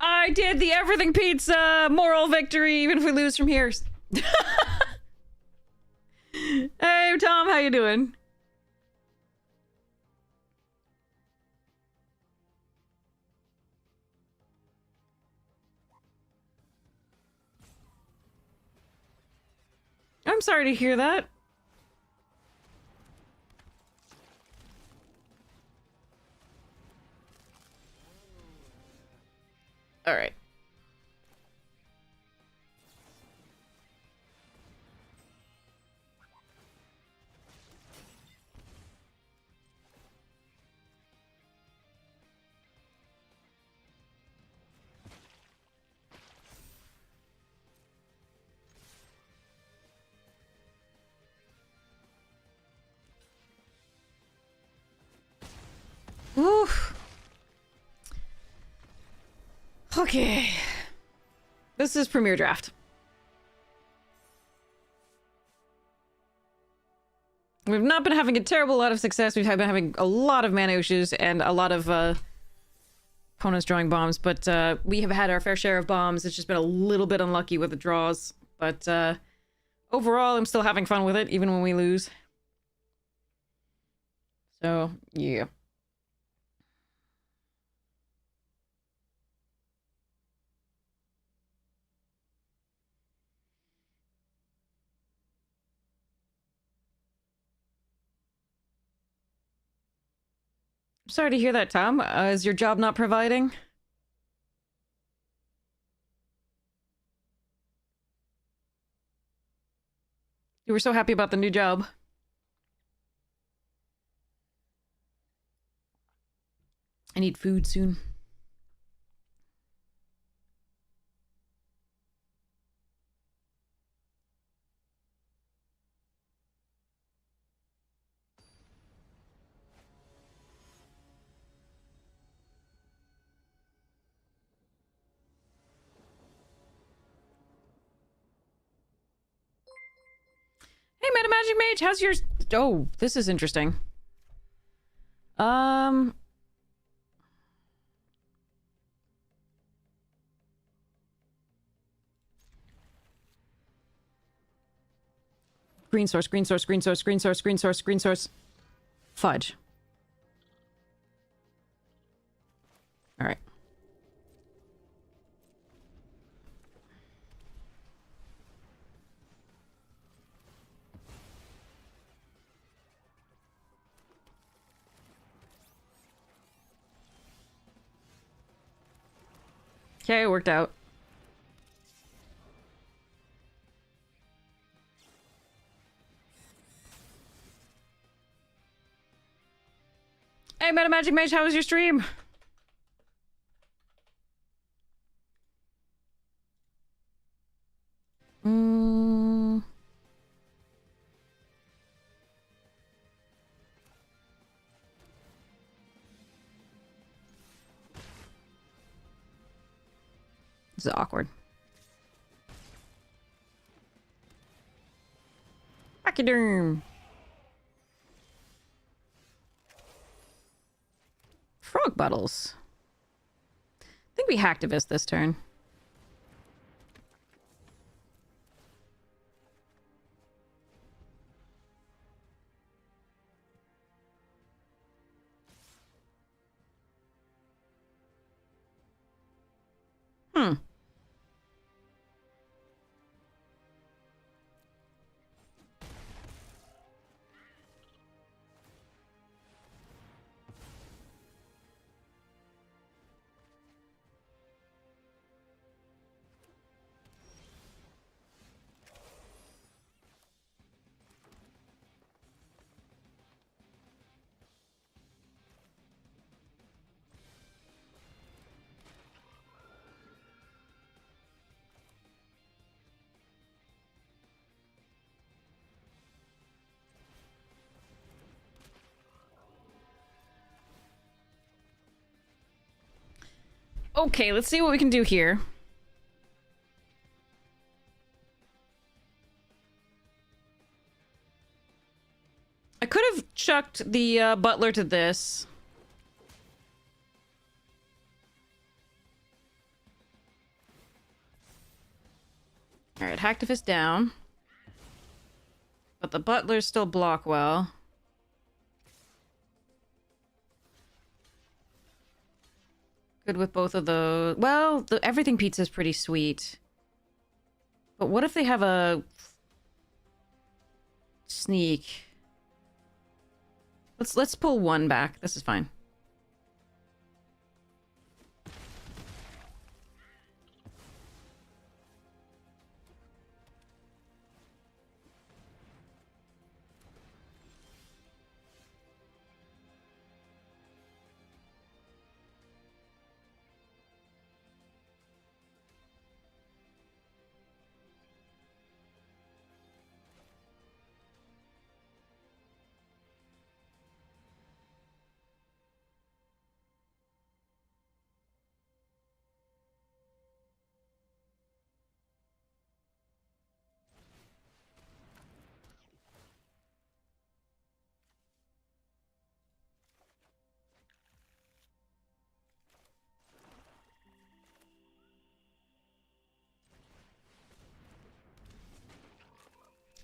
I did the everything pizza! Moral victory, even if we lose from here. Hey, Tom, how you doing? I'm sorry to hear that. All right. Oof. Okay. This is Premier Draft. We've not been having a terrible lot of success. We've been having a lot of mana issues and a lot of opponents drawing bombs, but we have had our fair share of bombs. It's just been a little bit unlucky with the draws, but overall, I'm still having fun with it, even when we lose. So, yeah. Sorry to hear that, Tom. Is your job not providing? You were so happy about the new job. I need food soon. Hey, Meta Magic Mage, how's yours? Oh, this is interesting. Green source, green source, green source, green source, green source, green source. Fudge. Alright. Okay, it worked out. Hey, Meta Magic Mage, how was your stream? This is awkward. Pachyderm. Frog bottles. I think we hacktivist this turn. Hmm. Okay, let's see what we can do here. I could have chucked the butler to this. Alright, hacktivist down. But the butlers still block well. Good with both of those. Well, the everything pizza is pretty sweet. But what if they have a sneak? Let's pull one back. This is fine.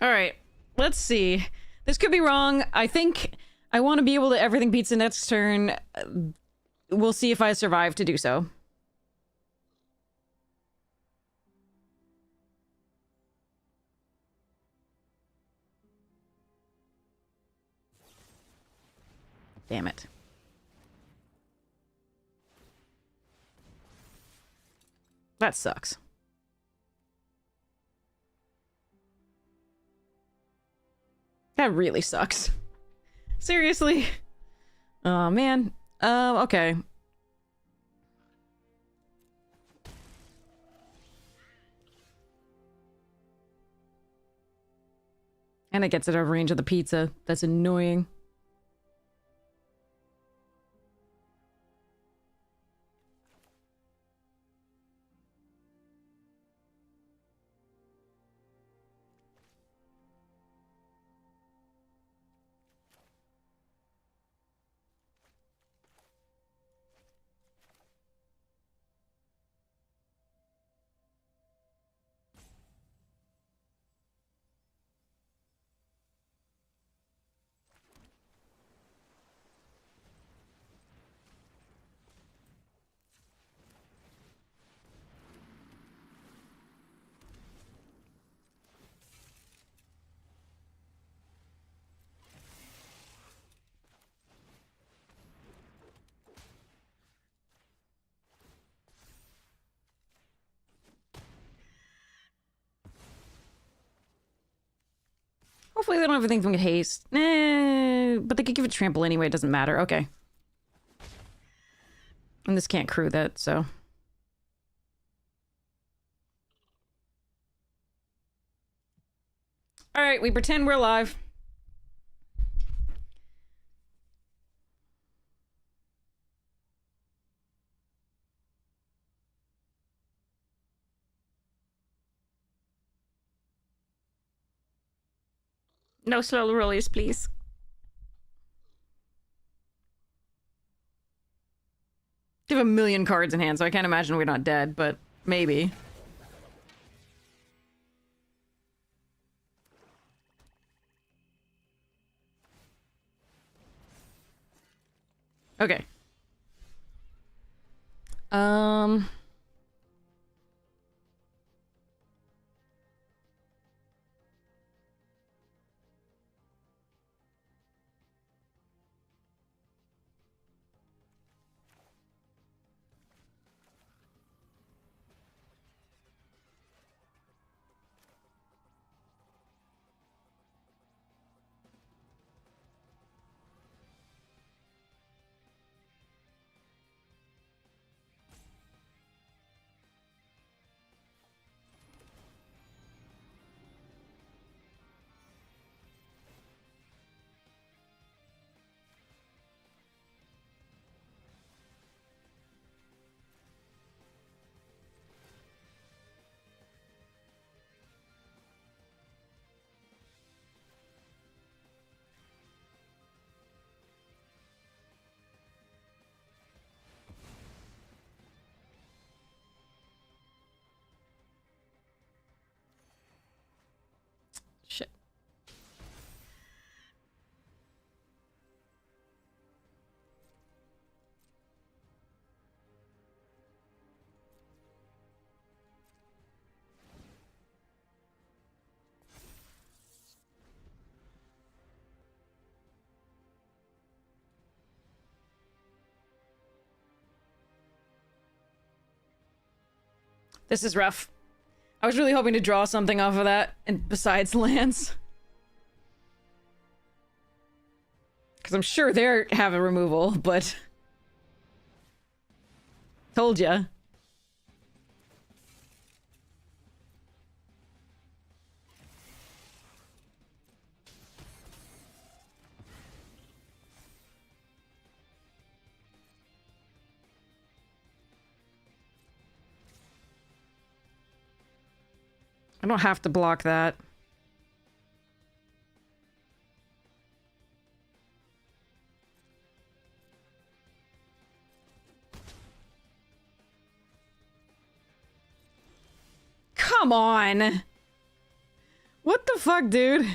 All right, let's see. This could be wrong. I think I want to be able to everything pizza next turn. We'll see if I survive to do so. Damn it. That sucks. That really sucks. Seriously? Oh, man. Okay. And it gets it out of range of the pizza. That's annoying. Hopefully they don't have anything with haste. But they could give it trample anyway. It doesn't matter. Okay. And this can't crew that, so... Alright, we pretend we're alive. No slow release, please. They have a million cards in hand, so I can't imagine we're not dead, but maybe. Okay. Shit. This is rough. I was really hoping to draw something off of that, and besides lands. Because I'm sure they have a removal, but... Told ya. I don't have to block that. Come on! What the fuck, dude?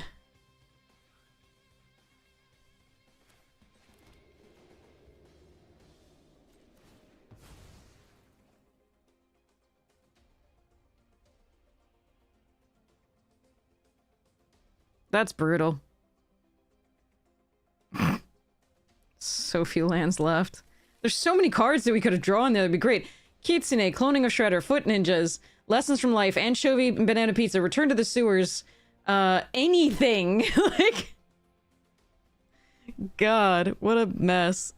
That's brutal. So few lands left. There's so many cards that we could have drawn there. That'd be great. Kitsune, Cloning of Shredder, Foot Ninjas, Lessons from Life, Anchovy, Banana Pizza, Return to the Sewers, anything. Like... God, what a mess.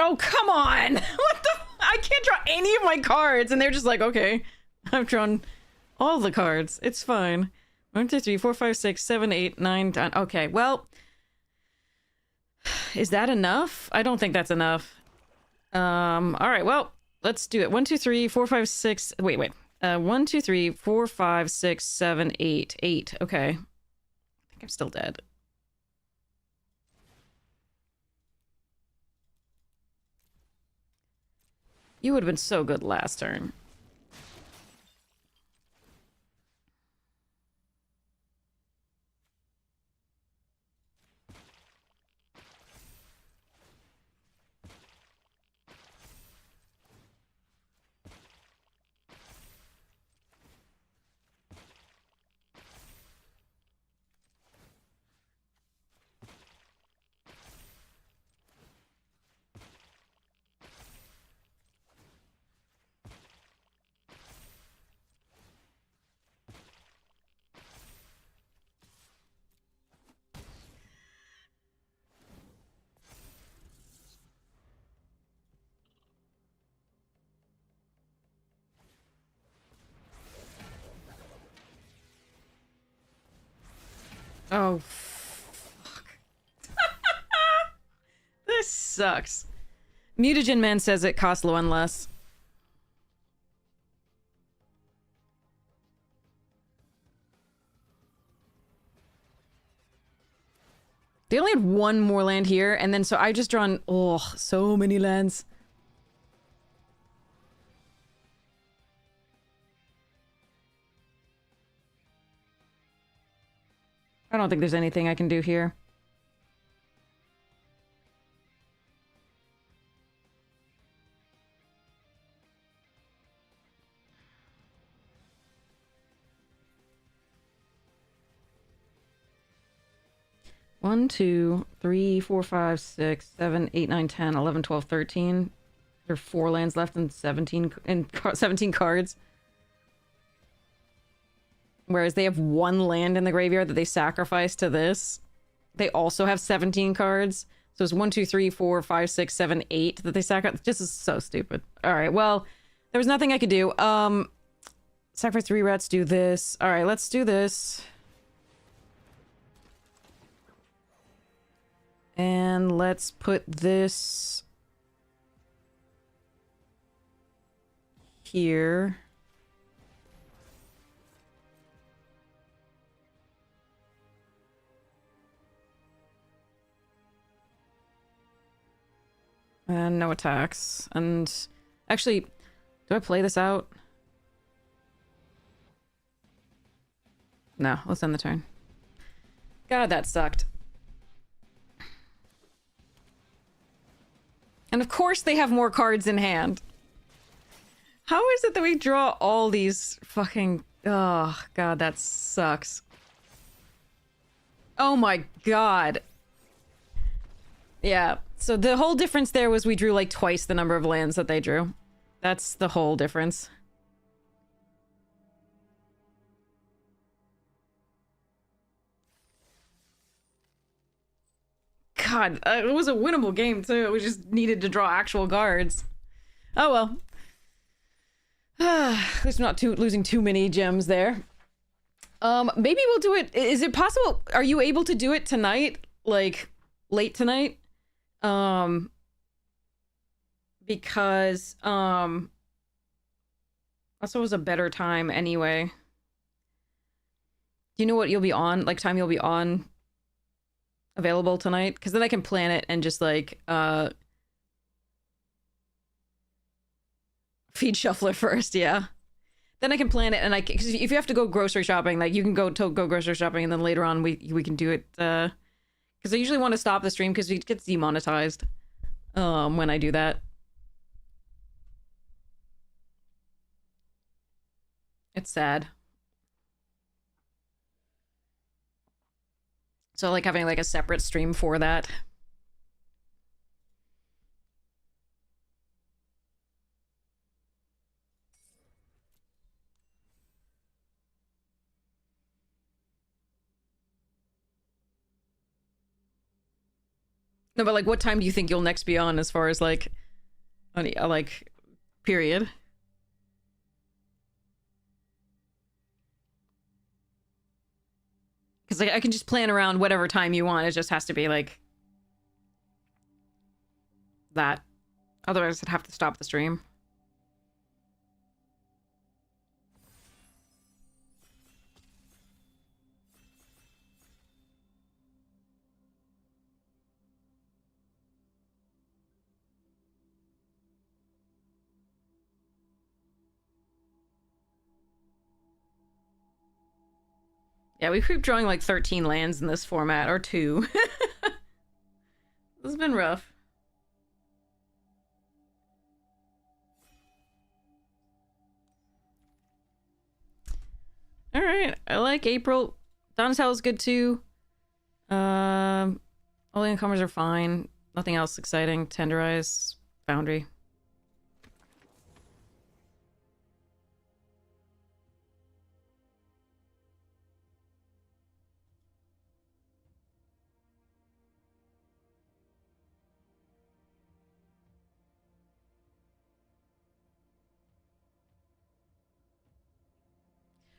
Oh, come on! What the? I can't draw any of my cards, and they're just like, okay, I've drawn all the cards. It's fine. 1, 2, 3, 4, 5, 6, 7, 8, 9, 10. Okay, well, is that enough? I don't think that's enough. All right, well, let's do it. 1, 2, 3, 4, 5, 6. Wait. 1, 2, 3, 4, 5, 6, 7, 8. 8. Okay. I think I'm still dead. You would have been so good last turn. Oh, fuck. This sucks. Mutagen Man says it costs Lorwyn less. They only had one more land here, and then so I just drawn, oh, so many lands. I don't think there's anything I can do here. One, 2, 3, 4, 5, 6, 7, 8, 9, 10, 11, 12, 13. There are 4 lands left and 17 cards. Whereas they have 1 land in the graveyard that they sacrifice to this. They also have 17 cards. So it's 1, 2, 3, 4, 5, 6, 7, 8 that they sacrifice. This is so stupid. All right, well, there was nothing I could do. Sacrifice 3 rats, do this. All right, let's do this. And let's put this here. And no attacks. And actually, do I play this out? No, let's end the turn. God, that sucked. And of course they have more cards in hand. How is it that we draw all these fucking... Oh, God, that sucks. Oh my god. Yeah, so the whole difference there was we drew like twice the number of lands that they drew. That's the whole difference. God, it was a winnable game too. We just needed to draw actual cards. Oh well. At least I'm not losing too many gems there. Maybe we'll do it. Is it possible? Are you able to do it tonight? Like, late tonight? Because, also was a better time anyway. Do you know what you'll be on? Like, time you'll be on available tonight? Because then I can plan it and just, like, feed Shuffler first, yeah. Then I can plan it, and because if you have to go grocery shopping, like, you can go grocery shopping, and then later on we can do it, because I usually want to stop the stream because it gets demonetized, when I do that. It's sad. So, like, having, like, a separate stream for that. No, but like, what time do you think you'll next be on as far as like, like, period? Because like I can just plan around whatever time you want. It just has to be like that. Otherwise, I'd have to stop the stream. Yeah, we keep drawing like 13 lands in this format, or 2. This has been rough. Alright, I like April. Donatello is good too. All the incomers are fine. Nothing else exciting. Tenderize, Foundry.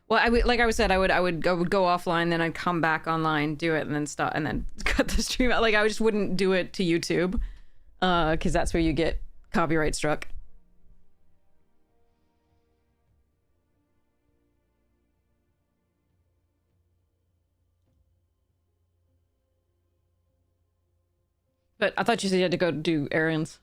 Well, I would, like I said, I would go offline, then I'd come back online, do it, and then stop, and then cut the stream out. Like I just wouldn't do it to YouTube, because that's where you get copyright struck. But I thought you said you had to go do errands.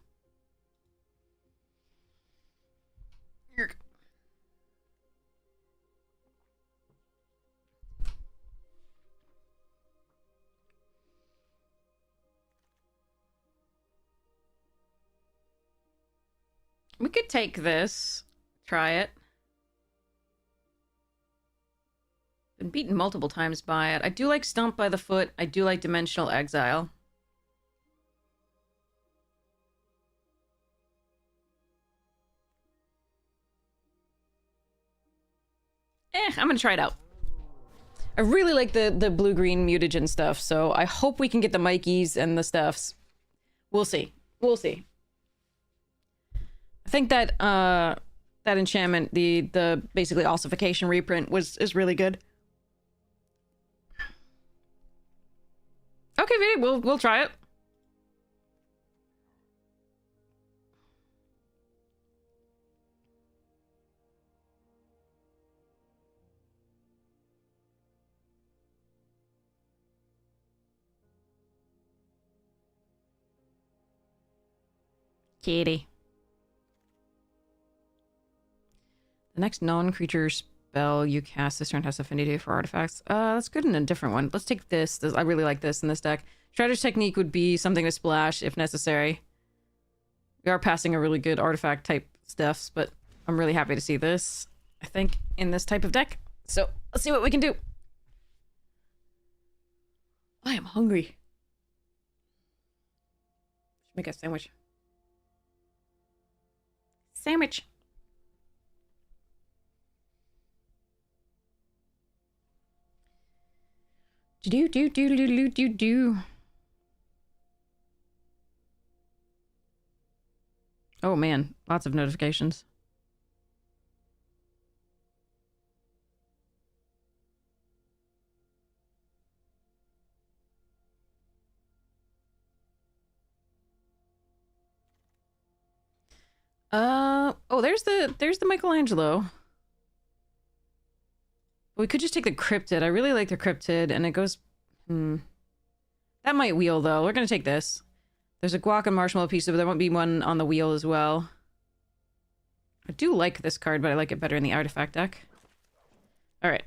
We could take this, try it. Been beaten multiple times by it. I do like Stomp by the Foot. I do like Dimensional Exile. I'm gonna try it out. I really like the blue-green mutagen stuff, so I hope we can get the Mikeys and the stuffs. We'll see. We'll see. I think that that enchantment, the basically ossification reprint is really good. Okay, Vidi, we'll try it. Kitty. The next non-creature spell you cast this turn has affinity for artifacts. That's good in a different one. Let's take this. I really like this in this deck. Shredder's Technique would be something to splash if necessary. We are passing a really good artifact type stuffs, but I'm really happy to see this, I think, in this type of deck. So let's see what we can do. I am hungry. Should make a sandwich. Sandwich. Do. Oh man, lots of notifications. Oh, there's the Michelangelo. We could just take the cryptid. I really like the cryptid, and it goes... That might wheel, though. We're gonna take this. There's a guac and marshmallow piece, but there won't be one on the wheel as well. I do like this card, but I like it better in the artifact deck. Alright.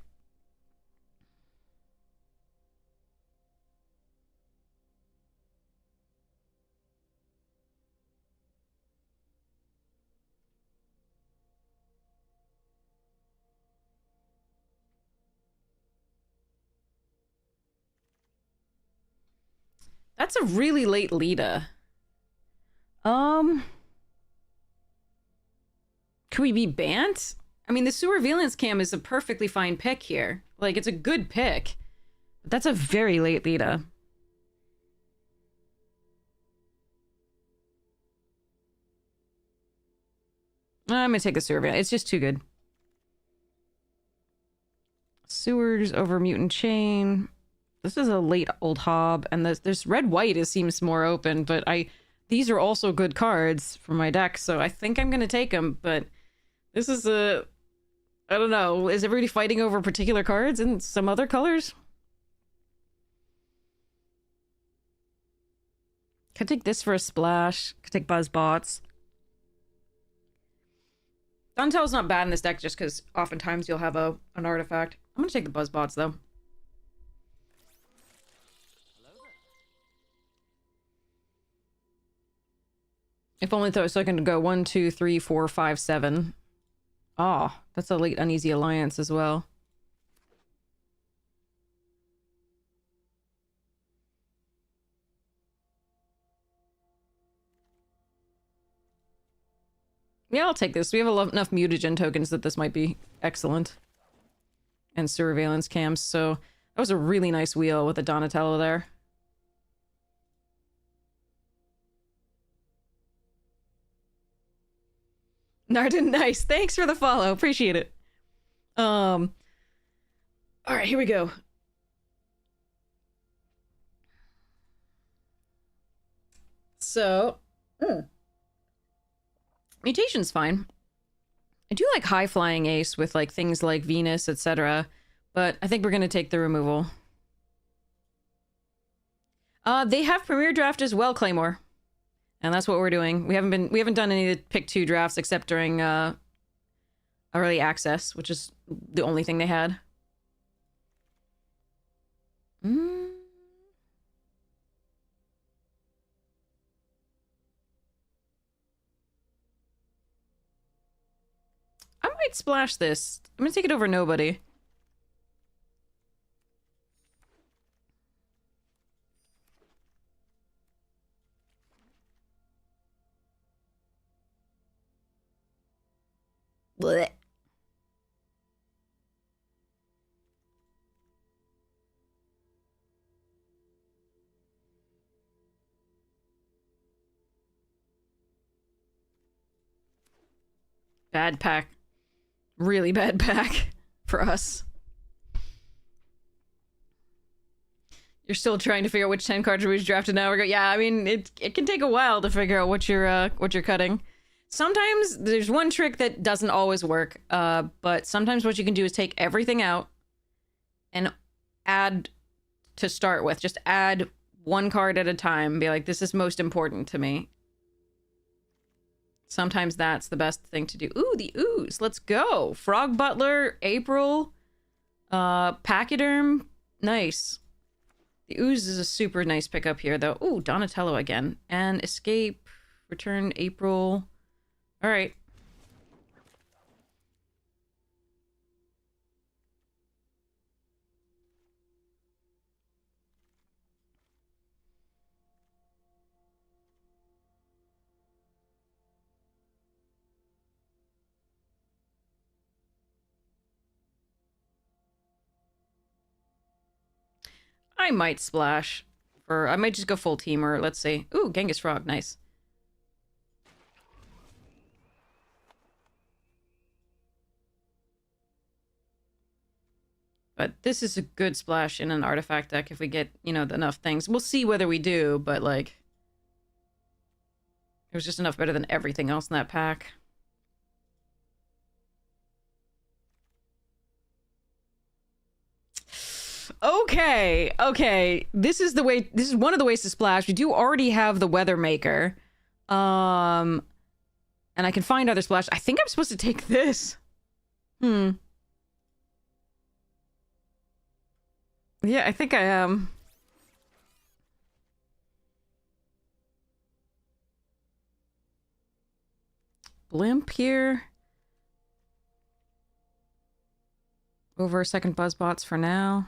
That's a really late Lita. Could we be Bant? I mean, the Sewer Valence Cam is a perfectly fine pick here. Like, it's a good pick. But that's a very late Lita. I'm gonna take the survey. It's just too good. Sewers over mutant chain. This is a late old hob, and this red white seems more open, but these are also good cards for my deck, so I think I'm gonna take them. But this is I don't know. Is everybody fighting over particular cards and some other colors? Could take this for a splash. Could take Buzzbots. Donatello's not bad in this deck just because oftentimes you'll have an artifact. I'm gonna take the Buzzbots though. If only so I can go 1, 2, 3, 4, 5, 7. Ah, that's a late uneasy alliance as well. Yeah, I'll take this. We have enough mutagen tokens that this might be excellent. And surveillance cams, so that was a really nice wheel with the Donatello there. Narden, nice. Thanks for the follow. Appreciate it. All right, here we go. So, mutation's fine. I do like high flying ace with like things like Venus, etc. But I think we're gonna take the removal. They have Premier Draft as well, Claymore. And that's what we're doing. We haven't done any of the pick 2 drafts except during early access, which is the only thing they had. I might splash this. I'm gonna take it over nobody. Blech. Bad pack. Really bad pack for us. You're still trying to figure out which 10 cards we drafted an hour ago. Yeah, I mean, it can take a while to figure out what you're cutting. Sometimes there's one trick that doesn't always work, but sometimes what you can do is take everything out and add to start with. Just add one card at a time. Be like, this is most important to me. Sometimes that's the best thing to do. Ooh, the ooze. Let's go. Frog Butler, April, Pachyderm. Nice. The ooze is a super nice pickup here, though. Ooh, Donatello again. And escape, return, April. All right. I might splash. I might just go full teamer. Let's see. Ooh, Genghis Frog. Nice. But this is a good splash in an artifact deck if we get, enough things. We'll see whether we do, but, like... It was just enough better than everything else in that pack. Okay. This is one of the ways to splash. We do already have the Weather Maker. And I can find other splash. I think I'm supposed to take this. Yeah, I think I am. Blimp here. Over second Buzzbots for now.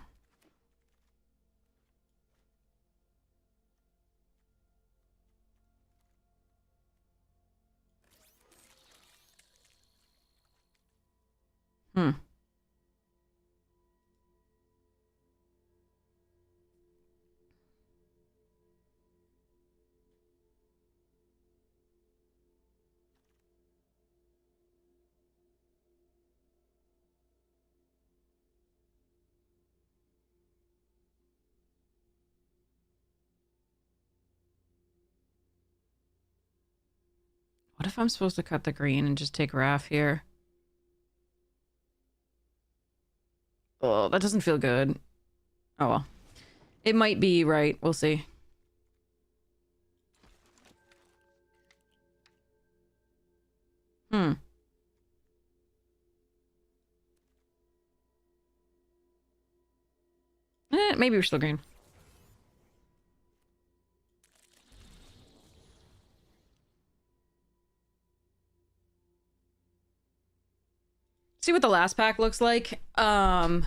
What if I'm supposed to cut the green and just take Raph here? Oh, that doesn't feel good. Oh well. It might be right. We'll see. Maybe we're still green. See what the last pack looks like. I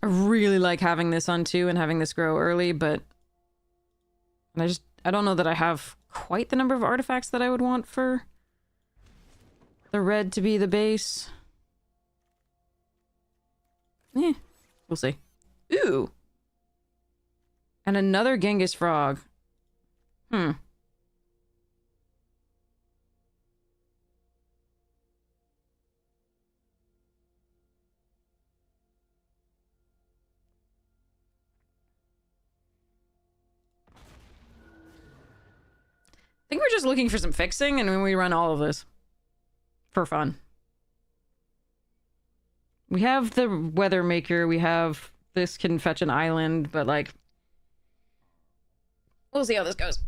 really like having this on 2 and having this grow early, but I don't know that I have quite the number of artifacts that I would want for the red to be the base. We'll see. Ooh! And another Genghis frog. I think we're just looking for some fixing, and then we run all of this. For fun. We have the weather maker, we have... This can fetch an island, but like... We'll see how this goes.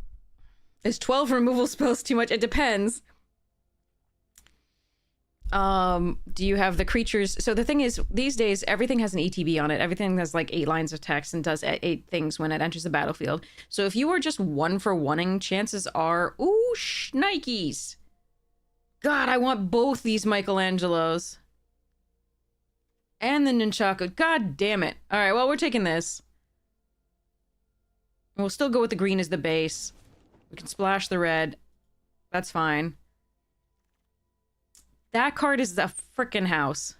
Is 12 removal spells too much? It depends. Do you have the creatures? So the thing is, these days, everything has an ETB on it. Everything has like 8 lines of text and does 8 things when it enters the battlefield. So if you are just 1-for-1ing, chances are... Ooh, shnikes! God, I want both these Michelangelos. And the Nunchaku. God damn it. Alright, well, we're taking this. We'll still go with the green as the base. We can splash the red. That's fine. That card is a frickin' house.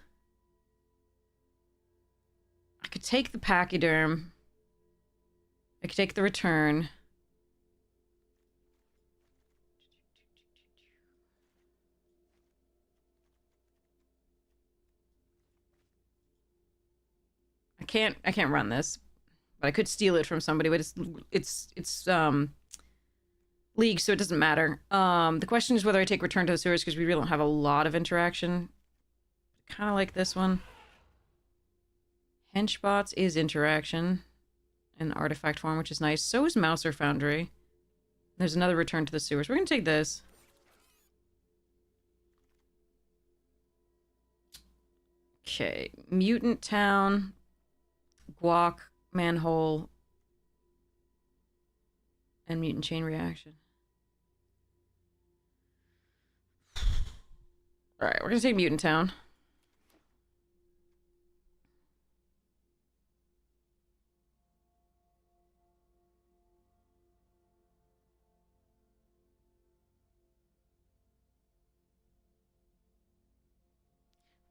I could take the Pachyderm. I could take the return. I can't run this. But I could steal it from somebody, but it's league, so it doesn't matter. The question is whether I take Return to the Sewers, because we really don't have a lot of interaction. Kind of like this one. Henchbots is interaction in artifact form, which is nice. So is Mouser Foundry. There's another Return to the Sewers. We're gonna take this. Okay, Mutant Town, Guac, Manhole, and Mutant Chain Reaction. Alright, we're gonna take Mutant Town.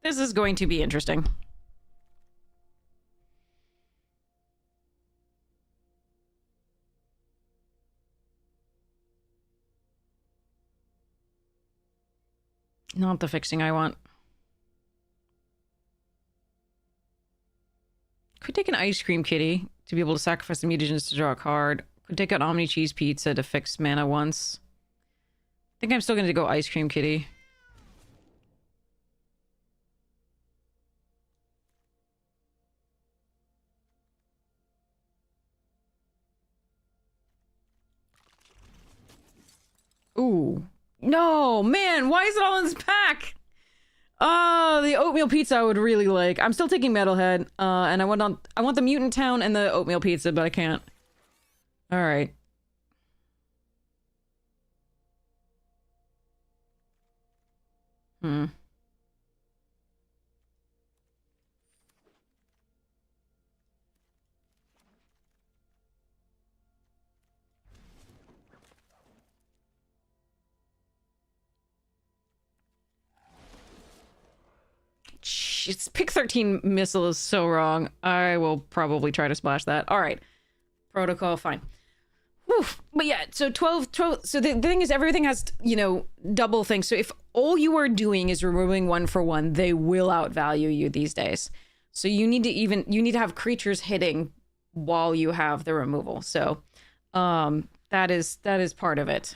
This is going to be interesting. Not the fixing I want. Could take an Ice Cream Kitty to be able to sacrifice the mutagens to draw a card. Could take an Omni Cheese Pizza to fix mana once. I think I'm still going to go Ice Cream Kitty. Ooh. No, man, why is it all in this pack? The oatmeal pizza I would really like. I'm still taking Metalhead, and I want the Mutant Town and the oatmeal pizza, but I can't. Alright. It's pick 13 missile is so wrong. I will probably try to splash that. All right. Protocol, fine. Whew. But yeah, so 12. So the thing is, everything has, you know, double things. So if all you are doing is removing 1-for-1, they will outvalue you these days. So you need to have creatures hitting while you have the removal. So that is part of it.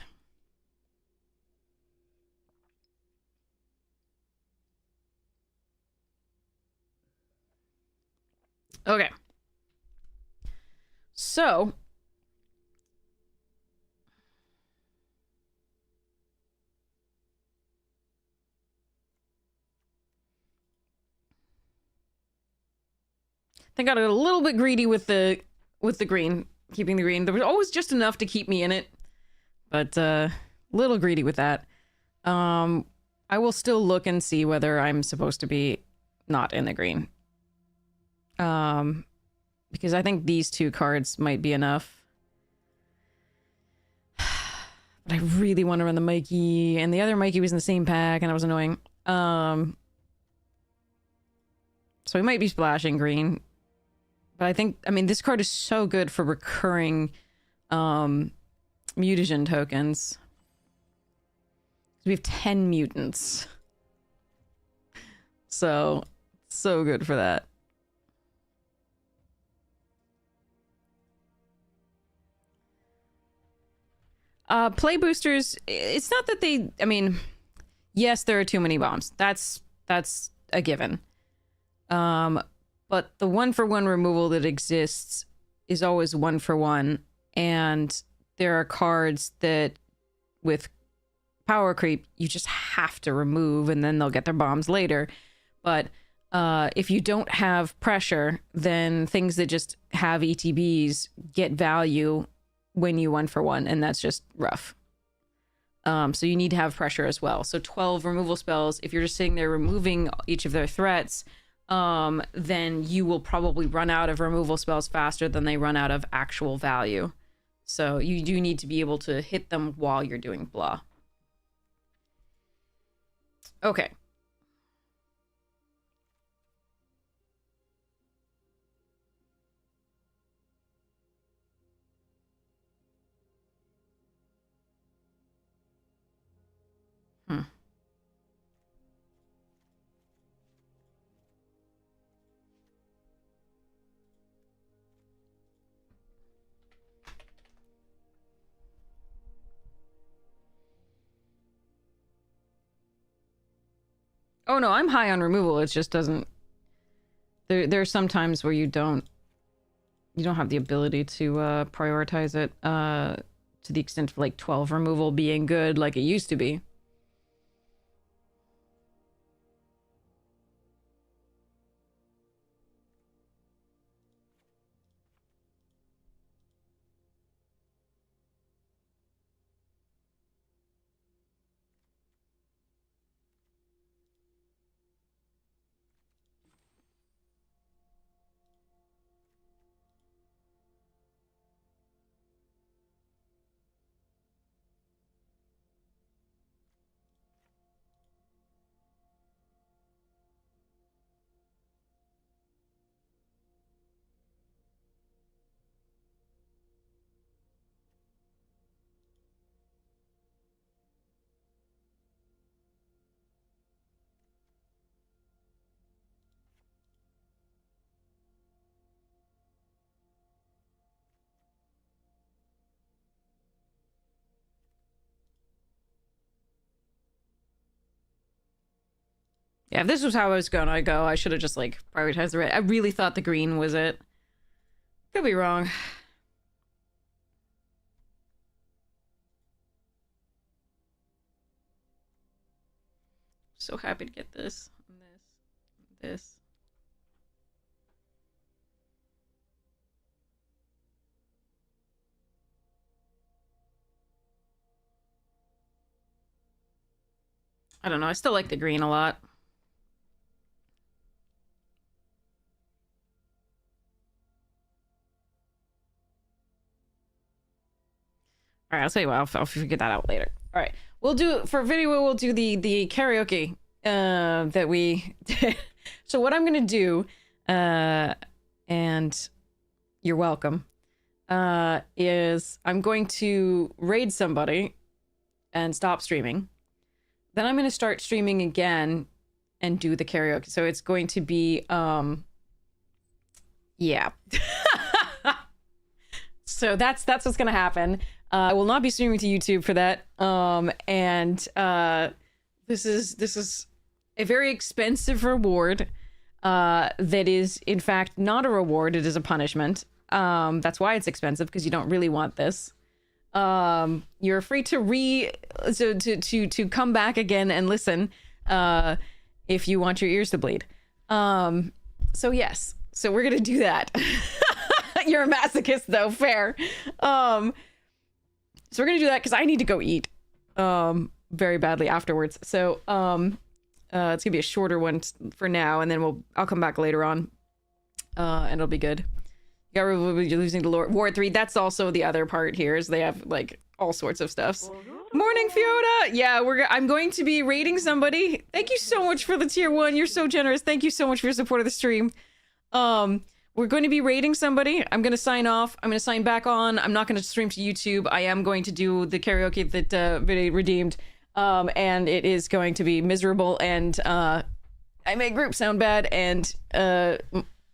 Okay. So I got a little bit greedy with the green, keeping the green. There was always just enough to keep me in it, but a little greedy with that. I will still look and see whether I'm supposed to be not in the green. Because I think these two cards might be enough. But I really want to run the Mikey, and the other Mikey was in the same pack, and I was annoying. So we might be splashing green. But I mean, this card is so good for recurring mutagen tokens. We have 10 mutants. So good for that. Play boosters, it's not that they, I mean, yes, there are too many bombs. That's a given. But the 1-for-1 removal that exists is always 1-for-1, and there are cards that with power creep you just have to remove, and then they'll get their bombs later. But if you don't have pressure, then things that just have ETBs get value when you 1-for-1, and that's just rough. So you need to have pressure as well. So 12 removal spells, if you're just sitting there removing each of their threats, then you will probably run out of removal spells faster than they run out of actual value. So you do need to be able to hit them while you're doing blah. Okay. Oh no, I'm high on removal. It just doesn't. There's some times where you don't have the ability to prioritize it to the extent of like 12 removal being good like it used to be. Yeah, if this was how I was gonna go, I should have just like prioritized the red. I really thought the green was it. Could be wrong. So happy to get this, and this, and this. I don't know. I still like the green a lot. All right, I'll tell you what. I'll figure that out later. All right, we'll do for video. We'll do the karaoke that we did. So what I'm gonna do, and you're welcome, is I'm going to raid somebody and stop streaming. Then I'm gonna start streaming again and do the karaoke. So it's going to be yeah. So that's what's gonna happen. I will not be streaming to YouTube for that. And this is a very expensive reward. that is in fact not a reward, it is a punishment. That's why it's expensive, because you don't really want this. You're free to come back again and listen if you want your ears to bleed. So yes, so we're gonna do that. You're a masochist though, fair. So we're gonna do that because I need to go eat very badly afterwards. So it's gonna be a shorter one for now, and then I'll come back later on, and it'll be good. You're losing to Ward 3. That's also the other part here, is they have like all sorts of stuffs. Morning, Fiona. Yeah, I'm going to be raiding somebody. Thank you so much for the tier 1. You're so generous. Thank you so much for your support of the stream. We're going to be raiding somebody. I'm going to sign off. I'm going to sign back on. I'm not going to stream to YouTube. I am going to do the karaoke that Vinny redeemed. And it is going to be miserable, and I make group sound bad, and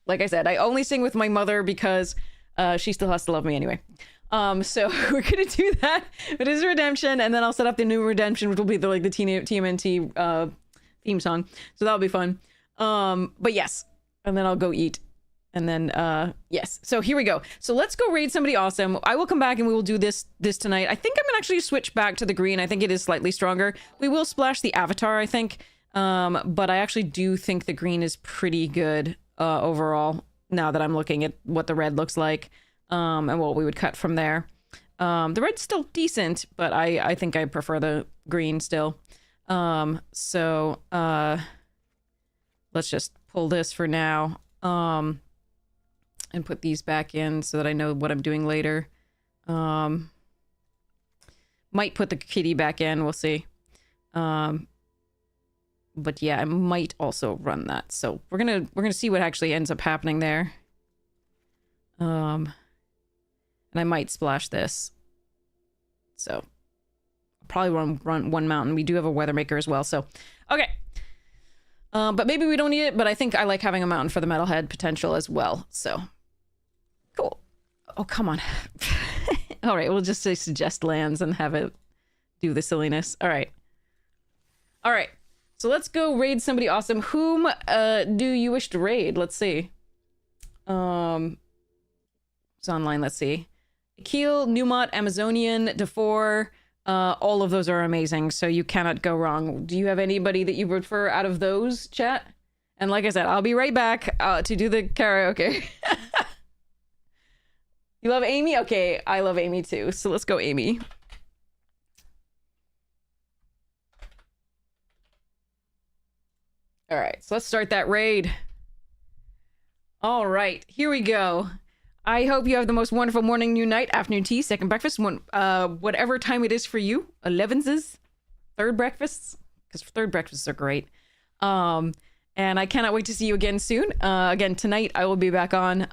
like I said, I only sing with my mother because she still has to love me anyway. So we're gonna do that. It is redemption, and then I'll set up the new redemption, which will be the TMNT theme song. So that'll be fun. But yes, and then I'll go eat, and then yes. So here we go. So let's go raid somebody awesome. I will come back and we will do this tonight. I think I'm gonna actually switch back to the green. I think it is slightly stronger. We will splash the avatar, I think. But I actually do think the green is pretty good overall, now that I'm looking at what the red looks like, and what we would cut from there. The red's still decent, but I think I prefer the green still. So let's just pull this for now, and put these back in so that I know what I'm doing later. Might put the kitty back in, we'll see. But yeah, I might also run that. So we're gonna see what actually ends up happening there. And I might splash this. So I'll probably run one mountain. We do have a weather maker as well. So okay. But maybe we don't need it. But I think I like having a mountain for the metalhead potential as well. So cool. Oh, come on. All right, we'll just say suggest lands and have it do the silliness. All right. All right. So let's go raid somebody awesome. Whom do you wish to raid? Let's see. It's online. Let's see. Akil, Newmont, Amazonian, Defor. All of those are amazing, so you cannot go wrong. Do you have anybody that you prefer out of those, chat? And like I said, I'll be right back to do the karaoke. You love Amy? Okay, I love Amy too. So let's go, Amy. All right, so let's start that raid. All right, here we go. I hope you have the most wonderful morning, noon, night, afternoon tea, second breakfast, whatever time it is for you. 11s, third breakfasts, because third breakfasts are great. And I cannot wait to see you again soon. Again, tonight I will be back on,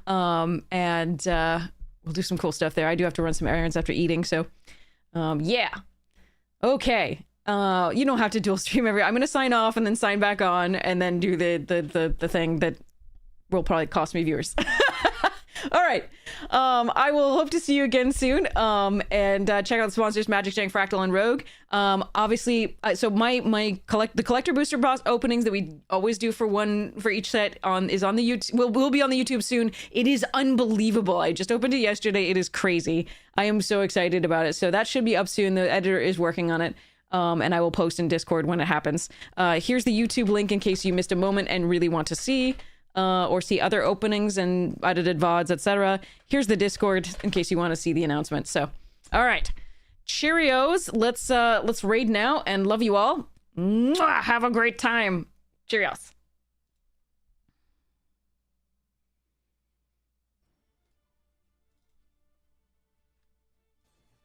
and we'll do some cool stuff there. I do have to run some errands after eating, so yeah. Okay. You don't have to dual stream I'm gonna sign off and then sign back on and then do the thing that will probably cost me viewers. All right. I will hope to see you again soon. And check out the sponsors, Magic Jank, Fractal, and Rogue. Obviously, so the collector booster boss openings that we always do for each set is on the YouTube. Will be on the YouTube soon. It is unbelievable. I just opened it yesterday. It is crazy. I am so excited about it. So that should be up soon. The editor is working on it. And I will post in Discord when it happens. Here's the YouTube link in case you missed a moment and really want to see or see other openings and edited VODs, etc. Here's the Discord in case you want to see the announcement. So, all right. Cheerios. Let's raid now and love you all. Mwah! Have a great time. Cheerios.